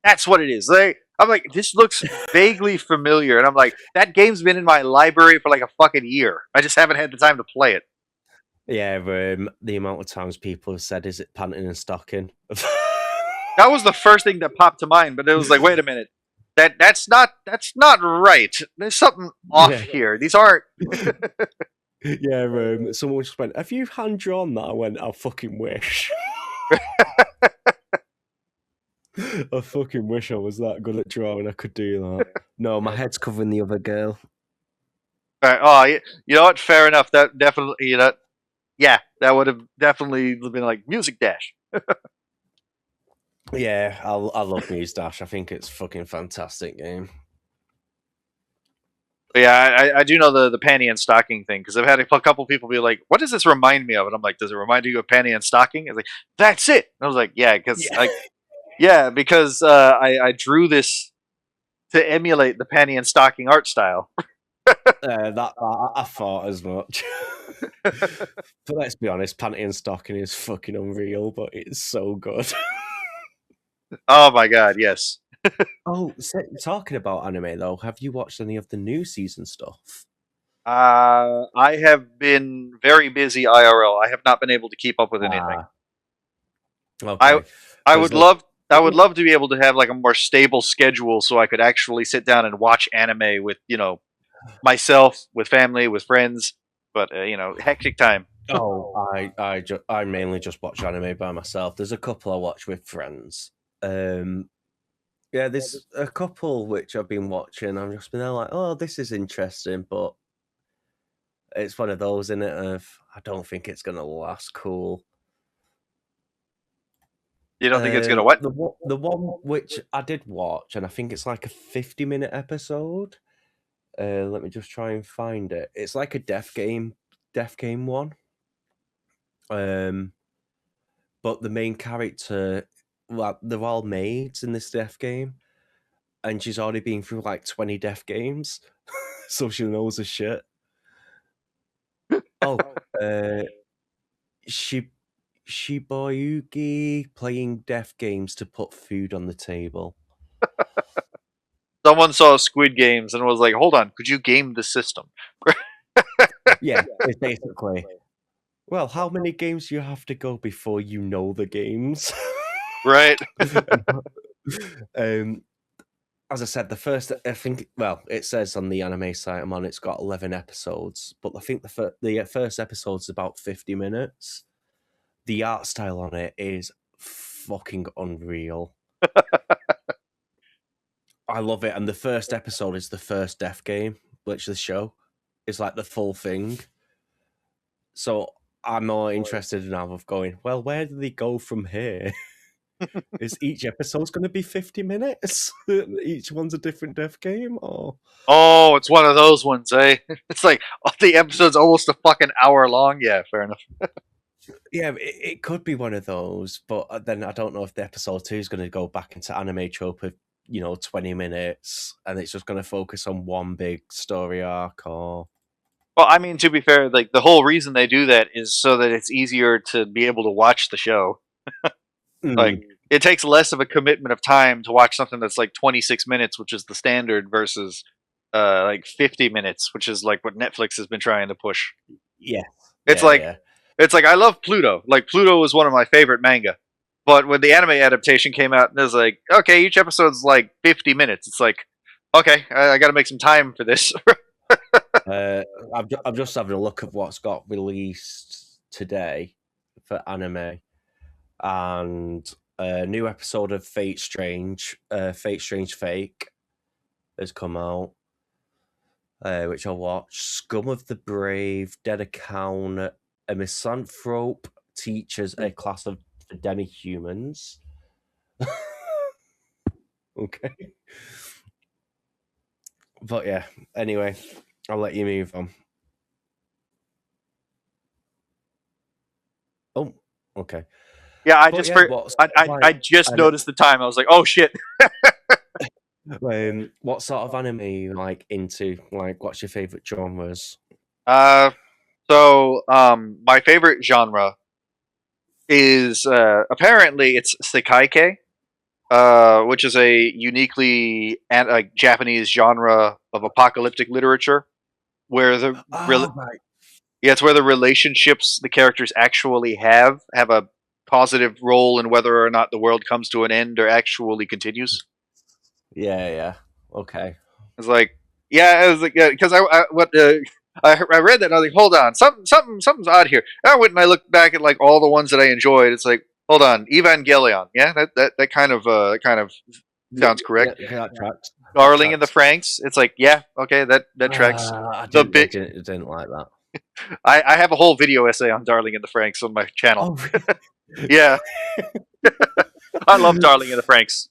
[SPEAKER 1] That's what it is. I'm like, this looks vaguely familiar, and I'm like, that game's been in my library for like a fucking year. I just haven't had the time to play it.
[SPEAKER 14] Yeah, the amount of times people have said, "Is it panting and stocking?"
[SPEAKER 1] That was the first thing that popped to mind, but it was like, wait a minute, that's not right. There's something off here. These aren't.
[SPEAKER 14] Yeah, someone just went, "Have you hand drawn that?" I went, "I fucking wish." I fucking wish I was that good at drawing. I could do that. No, my head's covering the other girl.
[SPEAKER 1] Oh, you know what? Fair enough. That definitely, yeah, that would have definitely been like Music Dash.
[SPEAKER 14] Yeah, I love Muse Dash. I think it's a fucking fantastic game.
[SPEAKER 1] But yeah, I do know the panty and stocking thing because I've had a couple people be like, "What does this remind me of?" And I'm like, "Does it remind you of panty and stocking?" It's like, "That's it." And I was like, "Yeah, because because I drew this to emulate the panty and stocking art style."
[SPEAKER 14] I thought as much. But let's be honest, panty and stocking is fucking unreal, but it's so good.
[SPEAKER 1] Oh my god, yes.
[SPEAKER 14] Oh, talking about anime though, have you watched any of the new season stuff?
[SPEAKER 1] I have been very busy IRL. I have not been able to keep up with anything.
[SPEAKER 14] Okay.
[SPEAKER 1] I would love to be able to have like a more stable schedule so I could actually sit down and watch anime with, myself, with family, with friends, but hectic time.
[SPEAKER 14] Oh, I mainly just watch anime by myself. There's a couple I watch with friends. Yeah, there's a couple which I've been watching. I've just been there like, oh, this is interesting, but it's one of those in it of I don't think it's gonna last cool.
[SPEAKER 1] You don't think it's gonna what?
[SPEAKER 14] The one which I did watch, and I think it's like a 50-minute episode. Let me just try and find it. It's like a death game one. But the main character, well, they're all maids in this death game, and she's already been through like 20 death games, so she knows her shit. Oh, Shiboyuki playing death games to put food on the table.
[SPEAKER 1] Someone saw Squid Games and was like, "Hold on, could you game the system?"
[SPEAKER 14] Yeah, it's basically. Well, how many games do you have to go before you know the games?
[SPEAKER 1] Right.
[SPEAKER 14] As I said, it says on the anime site I'm on, it's got 11 episodes, but I think the first episode's about 50 minutes. The art style on it is fucking unreal. I love it, and the first episode is the first death game, which the show is like the full thing. So I'm more interested now of going, well, where do they go from here? Is each episode's going to be 50 minutes? Each one's a different death game? Or
[SPEAKER 1] Oh, it's one of those ones, eh? It's like the episode's almost a fucking hour long. Yeah, fair enough.
[SPEAKER 14] Yeah, it could be one of those, but then I don't know if the episode 2 is going to go back into anime trope of 20 minutes, and it's just going to focus on one big story arc, or...
[SPEAKER 1] Well, I mean, to be fair, like the whole reason they do that is so that it's easier to be able to watch the show. Like, it takes less of a commitment of time to watch something that's like 26 minutes, which is the standard, versus like 50 minutes, which is like what Netflix has been trying to push.
[SPEAKER 14] Yeah.
[SPEAKER 1] It's like I love Pluto. Like, Pluto was one of my favorite manga. But when the anime adaptation came out, it was like, okay, each episode's like 50 minutes. It's like, okay, I got to make some time for this.
[SPEAKER 14] I'm just having a look at what's got released today for anime, and a new episode of Fate Strange Fake has come out, which I watched. Scum of the Brave, Dead Account, a misanthrope teaches a class of demi-humans. Okay. But yeah, anyway, I'll let you move on. Oh, okay.
[SPEAKER 1] Yeah, I just noticed the time. I was like, oh shit.
[SPEAKER 14] What sort of anime are you like into? Like, what's your favorite genres?
[SPEAKER 1] So my favorite genre is apparently it's Seikaike, which is a uniquely Japanese genre of apocalyptic literature, where it's where the relationships the characters actually have a positive role in whether or not the world comes to an end or actually continues.
[SPEAKER 14] Yeah. Okay.
[SPEAKER 1] It's like, because I read that and I was like, hold on, something's odd here. And I went and I looked back at like all the ones that I enjoyed. It's like, hold on, Evangelion, yeah, that kind of sounds correct.
[SPEAKER 14] Yeah, that tracks.
[SPEAKER 1] Darling in the Franxx. It's like, yeah, okay, that tracks.
[SPEAKER 14] I didn't like that.
[SPEAKER 1] I have a whole video essay on Darling in the Franxx on my channel.
[SPEAKER 14] Oh, really?
[SPEAKER 1] Yeah. I love Darling in the Franxx.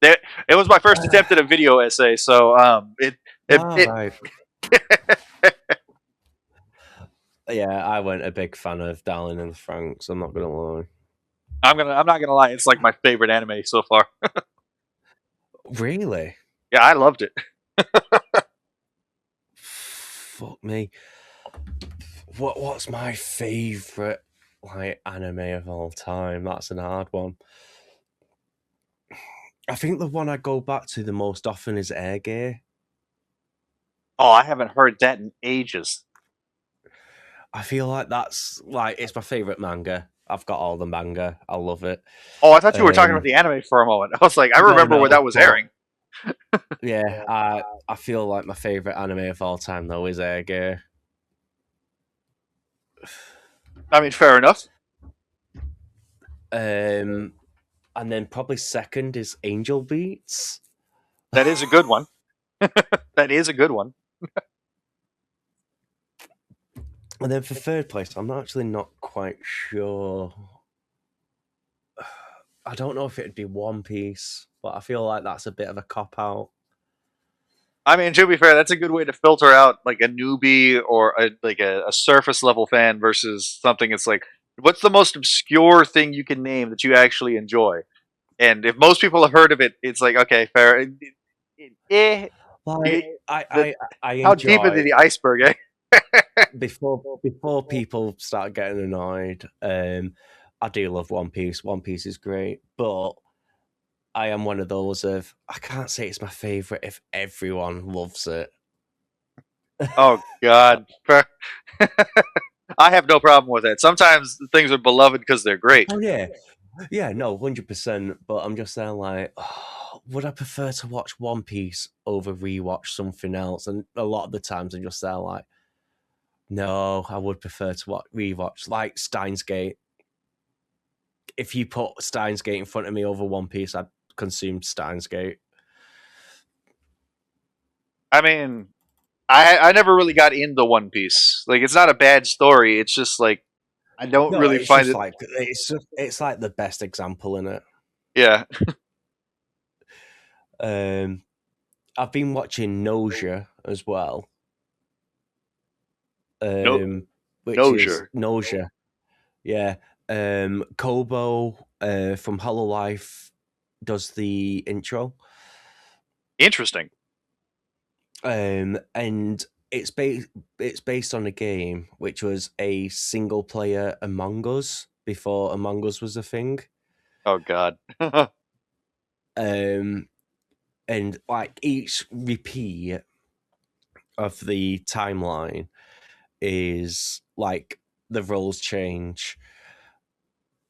[SPEAKER 1] It was my first attempt at a video essay, so
[SPEAKER 14] Right. Yeah, I weren't a big fan of Darling in the Franxx. I'm not gonna lie.
[SPEAKER 1] I'm not gonna lie. It's like my favorite anime so far.
[SPEAKER 14] Really?
[SPEAKER 1] Yeah, I loved it.
[SPEAKER 14] Fuck me. What's my favorite like anime of all time? That's an hard one. I think the one I go back to the most often is Air Gear.
[SPEAKER 1] Oh, I haven't heard that in ages.
[SPEAKER 14] I feel like that's like it's my favorite manga. I've got all the manga. I love it.
[SPEAKER 1] Oh, I thought you were talking about the anime for a moment. I was like, I remember when that was airing.
[SPEAKER 14] Yeah, I feel like my favorite anime of all time though is Air Gear.
[SPEAKER 1] I mean, fair enough.
[SPEAKER 14] And then probably second is Angel Beats.
[SPEAKER 1] That is a good one. That is a good one.
[SPEAKER 14] And then for third place, I'm actually not quite sure. I don't know if it'd be One Piece, but I feel like that's a bit of a cop out.
[SPEAKER 1] I mean, to be fair, that's a good way to filter out like a newbie or a surface level fan versus something that's like, what's the most obscure thing you can name that you actually enjoy? And if most people have heard of it, it's like, okay, fair.
[SPEAKER 14] Like, I
[SPEAKER 1] how deep
[SPEAKER 14] enjoy
[SPEAKER 1] into the iceberg, eh?
[SPEAKER 14] before people start getting annoyed. I do love One Piece. One Piece is great, but I am one of those of I can't say it's my favorite if everyone loves it.
[SPEAKER 1] Oh God, I have no problem with it. Sometimes things are beloved because they're great.
[SPEAKER 14] Oh yeah, no, 100%. But I'm just saying, like, would I prefer to watch One Piece over rewatch something else? And a lot of the times I'm just there, like, no, I would prefer to rewatch like Steins Gate. If you put Steins Gate in front of me over One Piece, I'd consume Steins Gate.
[SPEAKER 1] I mean, I never really got into One Piece. Like, it's not a bad story. It's just like I don't really find it.
[SPEAKER 14] Like it's like the best example in it.
[SPEAKER 1] Yeah.
[SPEAKER 14] I've been watching Nausea as well. Which is Nausea. Yeah. Kobo from Hololive does the intro.
[SPEAKER 1] Interesting.
[SPEAKER 14] And it's based on a game which was a single player Among Us before Among Us was a thing.
[SPEAKER 1] Oh God.
[SPEAKER 14] And like each repeat of the timeline is like the roles change,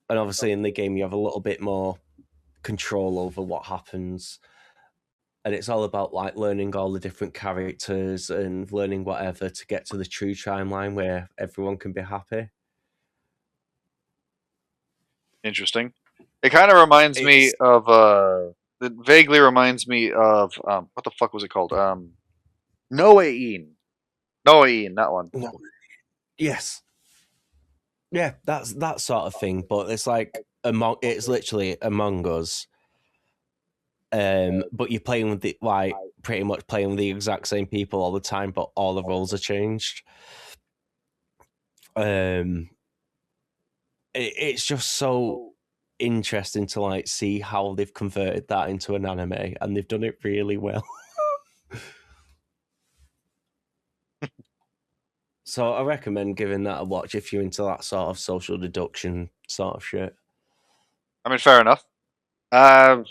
[SPEAKER 14] and obviously in the game you have a little bit more control over what happens, and it's all about like learning all the different characters and learning whatever to get to the true timeline where everyone can be happy.
[SPEAKER 1] Interesting. It kind of reminds me of it vaguely reminds me of what the fuck was it called? Noain, that one.
[SPEAKER 14] No. Yes. Yeah, that's that sort of thing, but it's like it's literally Among Us. But you're playing with the like pretty much playing with the exact same people all the time, but all the roles are changed. It's just so interesting to like see how they've converted that into an anime, and they've done it really well. So I recommend giving that a watch if you're into that sort of social deduction sort of shit.
[SPEAKER 1] I mean, fair enough. I'll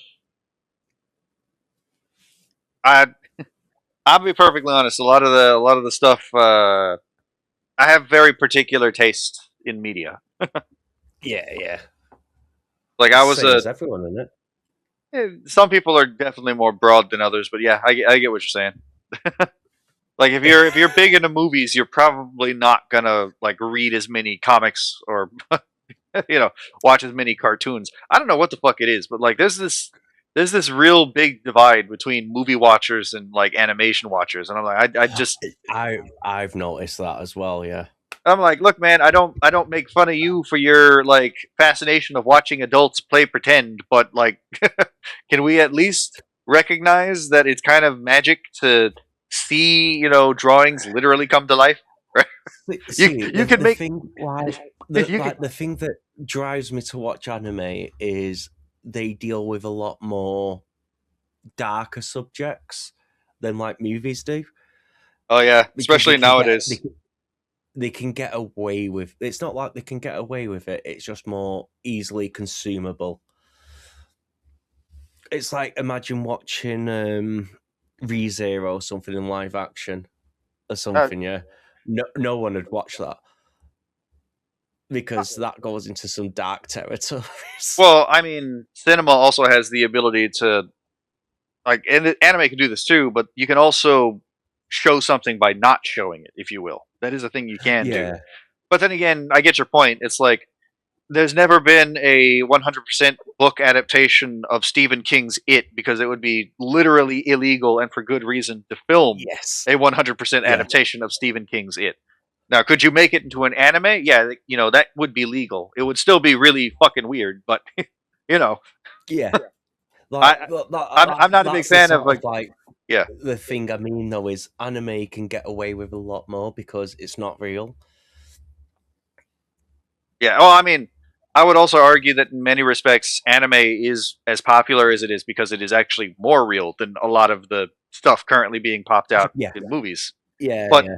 [SPEAKER 1] be perfectly honest. A lot of the stuff. I have very particular taste in media.
[SPEAKER 14] Yeah.
[SPEAKER 1] Like I was
[SPEAKER 14] Same as everyone in it.
[SPEAKER 1] Some people are definitely more broad than others, but yeah, I get what you're saying. Like if you're big into movies, you're probably not gonna like read as many comics or watch as many cartoons. I don't know what the fuck it is, but like there's this real big divide between movie watchers and like animation watchers, and I'm like
[SPEAKER 14] I've noticed that as well. Yeah.
[SPEAKER 1] I'm like, look, man, I don't make fun of you for your like fascination of watching adults play pretend, but like, can we at least recognize that it's kind of magic to see, drawings literally come to life. Right? You can make
[SPEAKER 14] thing
[SPEAKER 1] you
[SPEAKER 14] the thing that drives me to watch anime is they deal with a lot more darker subjects than like movies do.
[SPEAKER 1] Oh yeah,
[SPEAKER 14] Because
[SPEAKER 1] especially nowadays.
[SPEAKER 14] They can get away with. It's not like they can get away with it. It's just more easily consumable. It's like imagine watching ReZero or something in live action or something. Yeah, no one would watch that because that goes into some dark territories.
[SPEAKER 1] Well, I mean, cinema also has the ability to, and anime can do this too, but you can also show something by not showing it, if you will. That is a thing you can do.
[SPEAKER 14] Yeah.
[SPEAKER 1] But then again, I get your point. It's like there's never been a 100% book adaptation of Stephen King's It because it would be literally illegal and for good reason to film
[SPEAKER 14] Yes.
[SPEAKER 1] a 100% adaptation of Stephen King's It. Now, could you make it into an anime? Yeah, that would be legal. It would still be really fucking weird, but
[SPEAKER 14] Yeah. Like,
[SPEAKER 1] I'm not a big fan of yeah.
[SPEAKER 14] The thing I mean though is anime can get away with a lot more because it's not real.
[SPEAKER 1] Yeah, well, I mean, I would also argue that in many respects, anime is as popular as it is because it is actually more real than a lot of the stuff currently being popped out in movies.
[SPEAKER 14] Yeah,
[SPEAKER 1] but
[SPEAKER 14] yeah.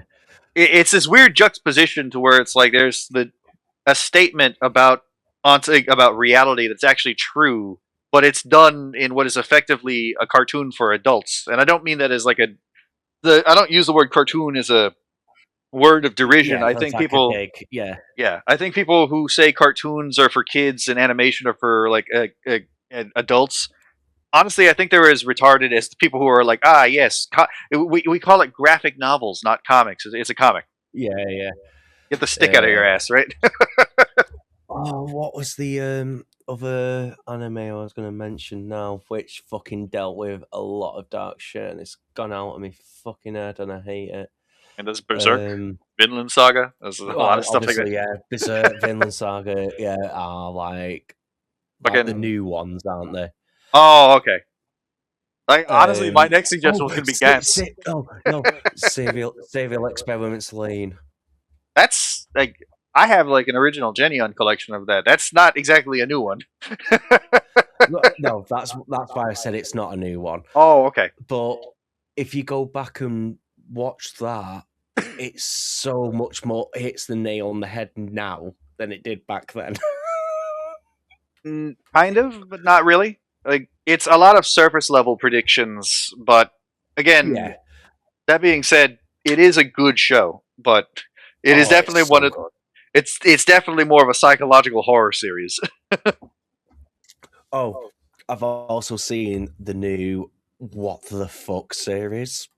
[SPEAKER 1] It's this weird juxtaposition to where it's like there's a statement about reality that's actually true, but it's done in what is effectively a cartoon for adults. And I don't mean that as like I don't use the word cartoon as a word of derision. I think people, I think people who say cartoons are for kids and animation are for like adults. Honestly, I think they're as retarded as the people who are like, yes, we call it graphic novels, not comics. It's a comic.
[SPEAKER 14] Yeah, yeah.
[SPEAKER 1] Get the stick out of your ass, right?
[SPEAKER 14] Oh, what was the other anime I was going to mention now, which fucking dealt with a lot of dark shit, and it's gone out of my fucking head, and I hate it.
[SPEAKER 1] And there's Berserk, Vinland Saga. There's a lot of stuff like that.
[SPEAKER 14] Yeah, Berserk, Vinland Saga, are like the new ones, aren't they?
[SPEAKER 1] Oh, okay. Honestly, my next suggestion was going to be Gantz.
[SPEAKER 14] No, Serial Experiments Lane.
[SPEAKER 1] That's I have like an original Genion collection of that. That's not exactly a new one.
[SPEAKER 14] No, that's why I said it's not a new one.
[SPEAKER 1] Oh, okay.
[SPEAKER 14] But if you go back and watch that, it's so much more hits the nail on the head now than it did back then.
[SPEAKER 1] Kind of, but not really. Like it's a lot of surface level predictions, but again, that being said, it is a good show, but it is definitely one of it's definitely more of a psychological horror series.
[SPEAKER 14] I've also seen the new What the Fuck series.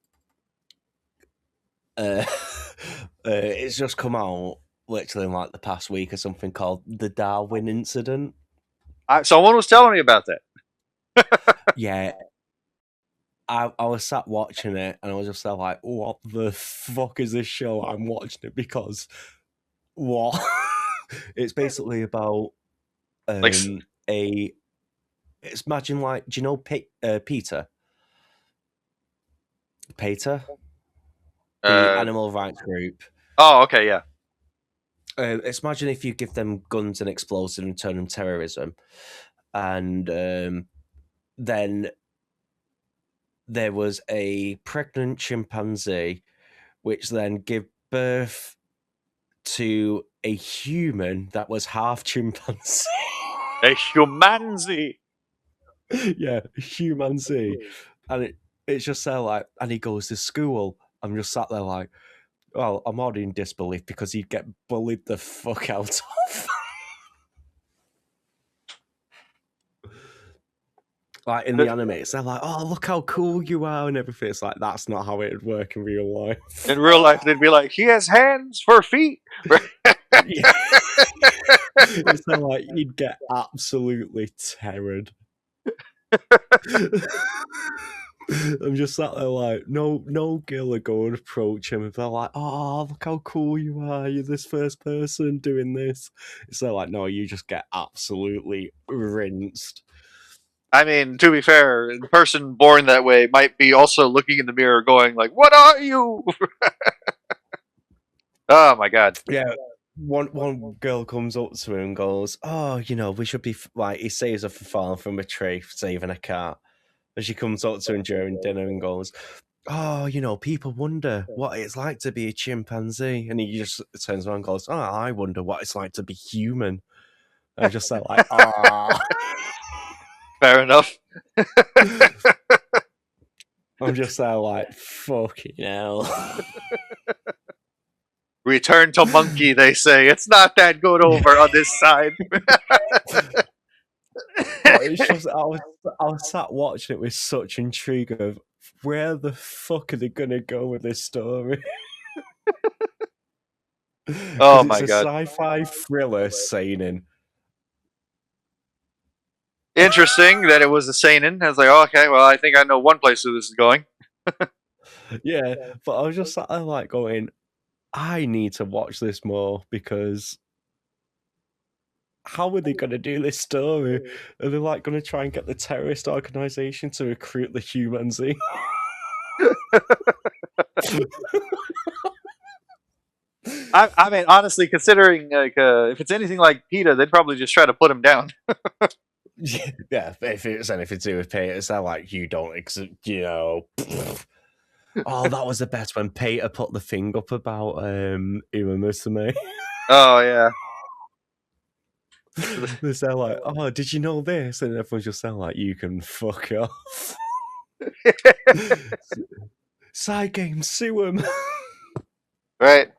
[SPEAKER 14] It's just come out literally in like the past week or something called The Darwin Incident.
[SPEAKER 1] Someone was telling me about that.
[SPEAKER 14] Yeah. I was sat watching it and I was just like, what the fuck is this show? I'm watching it because what? It's basically about it's imagine like, do you know Peter? Peter? The animal rights group.
[SPEAKER 1] Oh, okay, yeah.
[SPEAKER 14] It's imagine if you give them guns and explosives and turn them terrorism. And then there was a pregnant chimpanzee which then gave birth to a human that was half chimpanzee.
[SPEAKER 1] A humanzee.
[SPEAKER 14] Yeah, humanzee. And it's just there like, and he goes to school. I'm just sat there like, well, I'm already in disbelief because he'd get bullied the fuck out of. Like in the anime, they're like, "Oh, look how cool you are," and everything. It's like that's not how it would work in real life.
[SPEAKER 1] In real life, they'd be like, "He has hands for feet."
[SPEAKER 14] It's so like you'd get absolutely terrored. I'm just sat there like, no girl would go and approach him, and they're like, "Oh, look how cool you are! You're this first person doing this." It's so like, no, you just get absolutely rinsed.
[SPEAKER 1] I mean, to be fair, the person born that way might be also looking in the mirror going like, "What are you?" Oh my god.
[SPEAKER 14] Yeah. One girl comes up to him and goes, "Oh, you know, we should be like." He saves her for falling from a tree, saving a cat. And she comes up to him during dinner and goes, "Oh, you know, people wonder what it's like to be a chimpanzee." And he just turns around and goes, "Oh, I wonder what it's like to be human." And I just felt like, "Ah."
[SPEAKER 1] Fair enough.
[SPEAKER 14] I'm just there like, fucking hell.
[SPEAKER 1] Return to monkey, they say. It's not that good over on this side.
[SPEAKER 14] But it's just, I was sat watching it with such intrigue of where the fuck are they gonna go with this story?
[SPEAKER 1] Oh
[SPEAKER 14] it's
[SPEAKER 1] my
[SPEAKER 14] a
[SPEAKER 1] god.
[SPEAKER 14] sci-fi thriller seinen.
[SPEAKER 1] Interesting that it was a seinen. I was like, oh, okay, well, I think I know one place where this is going.
[SPEAKER 14] Yeah, but I was just sat there like going, I need to watch this more because how are they going to do this story? Are they like going to try and get the terrorist organization to recruit the humans?
[SPEAKER 1] I mean, honestly, considering like if it's anything like PETA, they'd probably just try to put him down.
[SPEAKER 14] Yeah, if it's anything to do with Peter, it's like you don't, you know. Oh, that was the best when Peter put the thing up about Uma Musume.
[SPEAKER 1] Oh yeah.
[SPEAKER 14] They're like, oh, did you know this? And everyone's just saying like, you can fuck off. Side game, sue him.
[SPEAKER 1] Right.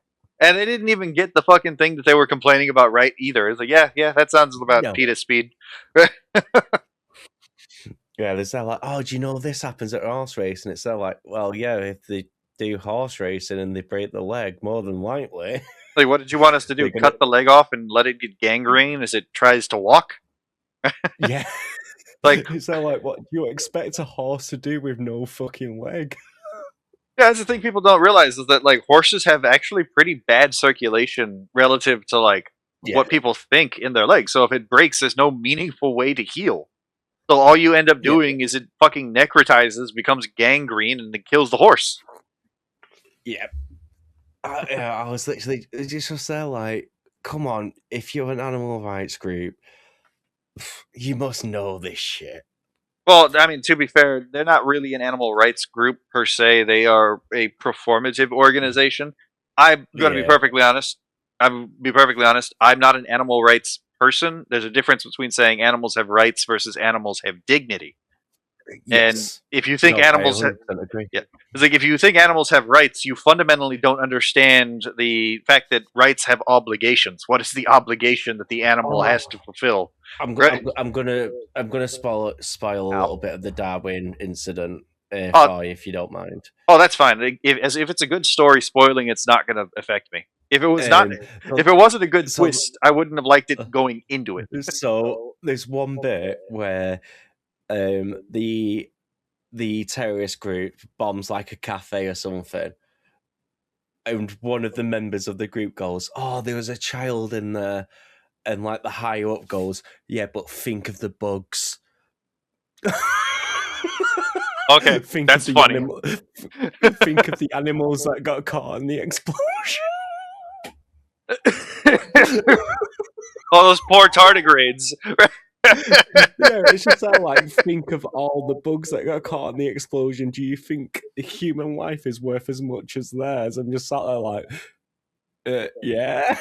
[SPEAKER 1] And they didn't even get the fucking thing that they were complaining about right either. It's like, yeah, that sounds about PETA speed.
[SPEAKER 14] Yeah, they're like, oh, do you know this happens at a horse race? And it's like, well, yeah, if they do horse racing and they break the leg, more than likely.
[SPEAKER 1] Like, what did you want us to do? Cut the leg off and let it get gangrene as it tries to walk?
[SPEAKER 14] Yeah.
[SPEAKER 1] Like,
[SPEAKER 14] is that like what you expect a horse to do with no fucking leg?
[SPEAKER 1] Yeah, that's the thing people don't realize is that like horses have actually pretty bad circulation relative to like what people think in their legs. So if it breaks, there's no meaningful way to heal. So all you end up doing is it fucking necrotizes, becomes gangrene, and it kills the horse.
[SPEAKER 14] Yeah. I was literally just there like, come on, if you're an animal rights group, you must know this shit.
[SPEAKER 1] Well, I mean, to be fair, they're not really an animal rights group per se. They are a performative organization. I'm going to be perfectly honest. I'm not an animal rights person. There's a difference between saying animals have rights versus animals have dignity.
[SPEAKER 14] Yes.
[SPEAKER 1] And if you think animals have, it's like if you think animals have rights, you fundamentally don't understand the fact that rights have obligations. What is the obligation that the animal has to fulfill?
[SPEAKER 14] I'm gonna spoil a little bit of the Darwin incident if you don't mind.
[SPEAKER 1] Oh, that's fine. If it's a good story, spoiling it's not going to affect me. If it was if it wasn't a good twist, I wouldn't have liked it going into it.
[SPEAKER 14] So there's one bit where the terrorist group bombs like a cafe or something, and one of the members of the group goes, "Oh, there was a child in there," and like the higher up goes, "Yeah, but think of the bugs."
[SPEAKER 1] Okay, that's funny.
[SPEAKER 14] Think of the animals that got caught in the explosion.
[SPEAKER 1] All those poor tardigrades.
[SPEAKER 14] Yeah, it's just like, think of all the bugs that got caught in the explosion. Do you think human life is worth as much as theirs? I'm just sat there like, yeah.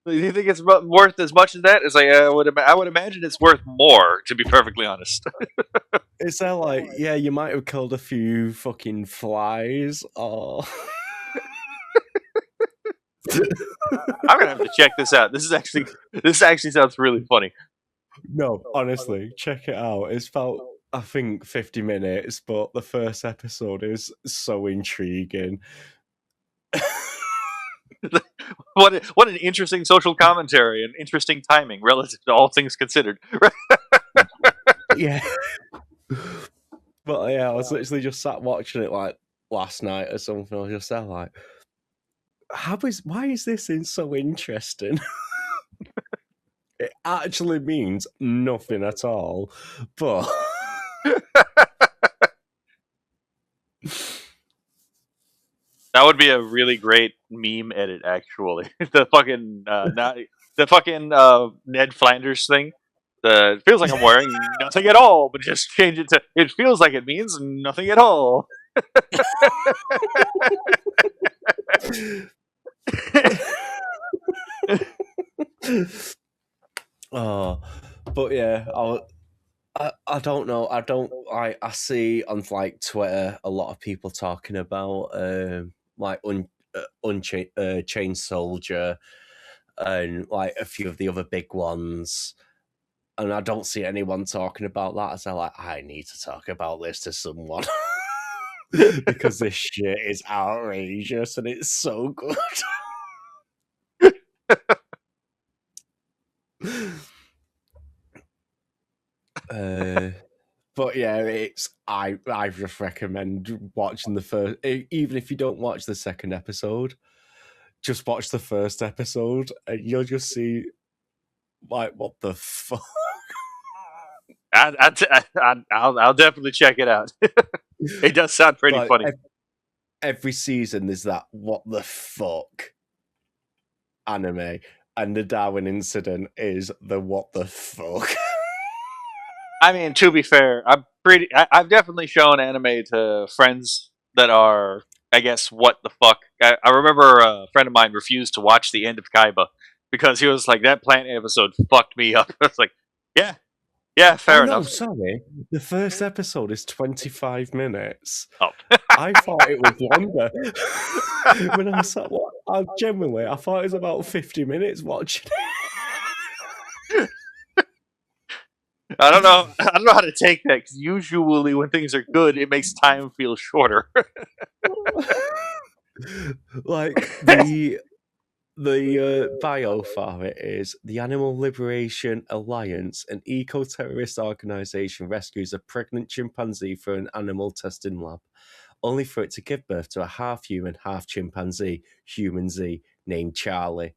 [SPEAKER 1] Do you think it's worth as much as that? It's like I would imagine it's worth more, to be perfectly honest.
[SPEAKER 14] It's like, yeah, you might have killed a few fucking flies, or
[SPEAKER 1] I'm gonna have to check this out. This actually sounds really funny.
[SPEAKER 14] No, honestly, check it out. It's about, I think, 50 minutes, but the first episode is so intriguing.
[SPEAKER 1] What an interesting social commentary and interesting timing relative to all things considered.
[SPEAKER 14] Yeah. But yeah, I was literally just sat watching it like last night or something. I was just there like, why is this so interesting? actually means nothing at all. But
[SPEAKER 1] That would be a really great meme edit, actually. the fucking Ned Flanders thing. It feels like I'm wearing nothing at all, but just change it to it feels like it means nothing at all.
[SPEAKER 14] oh, but yeah, I don't know. I see on like Twitter a lot of people talking about like Chain Soldier and like a few of the other big ones. And I don't see anyone talking about that. So like, I need to talk about this to someone. Because this shit is outrageous and it's so good. But yeah, it's I just recommend watching the first, even if you don't watch the second episode, just watch the first episode and you'll just see like what the fuck.
[SPEAKER 1] I'll definitely check it out. It does sound pretty
[SPEAKER 14] Like,
[SPEAKER 1] funny.
[SPEAKER 14] Every season there's that what the fuck anime, and the Darwin incident is the what the fuck.
[SPEAKER 1] I mean, to be fair, I've definitely shown anime to friends that are, I guess, what the fuck. I remember a friend of mine refused to watch the end of Kaiba because he was like, that plant episode fucked me up. I was like, yeah, fair enough.
[SPEAKER 14] No, sorry. The first episode is 25 minutes.
[SPEAKER 1] Oh.
[SPEAKER 14] I thought it was longer. When I saw what, I thought it was about 50 minutes watching it.
[SPEAKER 1] I don't know how to take that, because usually when things are good, it makes time feel shorter.
[SPEAKER 14] Like the bio for it is the Animal Liberation Alliance, an eco-terrorist organization, rescues a pregnant chimpanzee from an animal testing lab, only for it to give birth to a half-human, half-chimpanzee, human Z, named Charlie.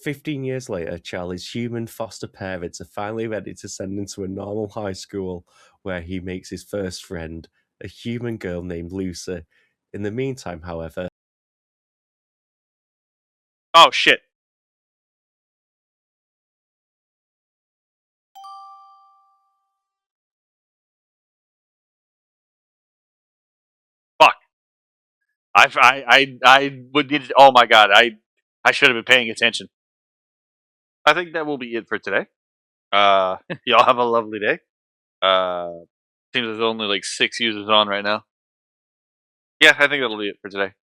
[SPEAKER 14] 15 years later, Charlie's human foster parents are finally ready to send him to a normal high school where he makes his first friend, a human girl named Lucy. In the meantime, however...
[SPEAKER 1] Oh, shit. Fuck. I would need. Oh my god! I should have been paying attention. I think that will be it for today. Y'all have a lovely day. Seems there's only like 6 users on right now. Yeah, I think that'll be it for today.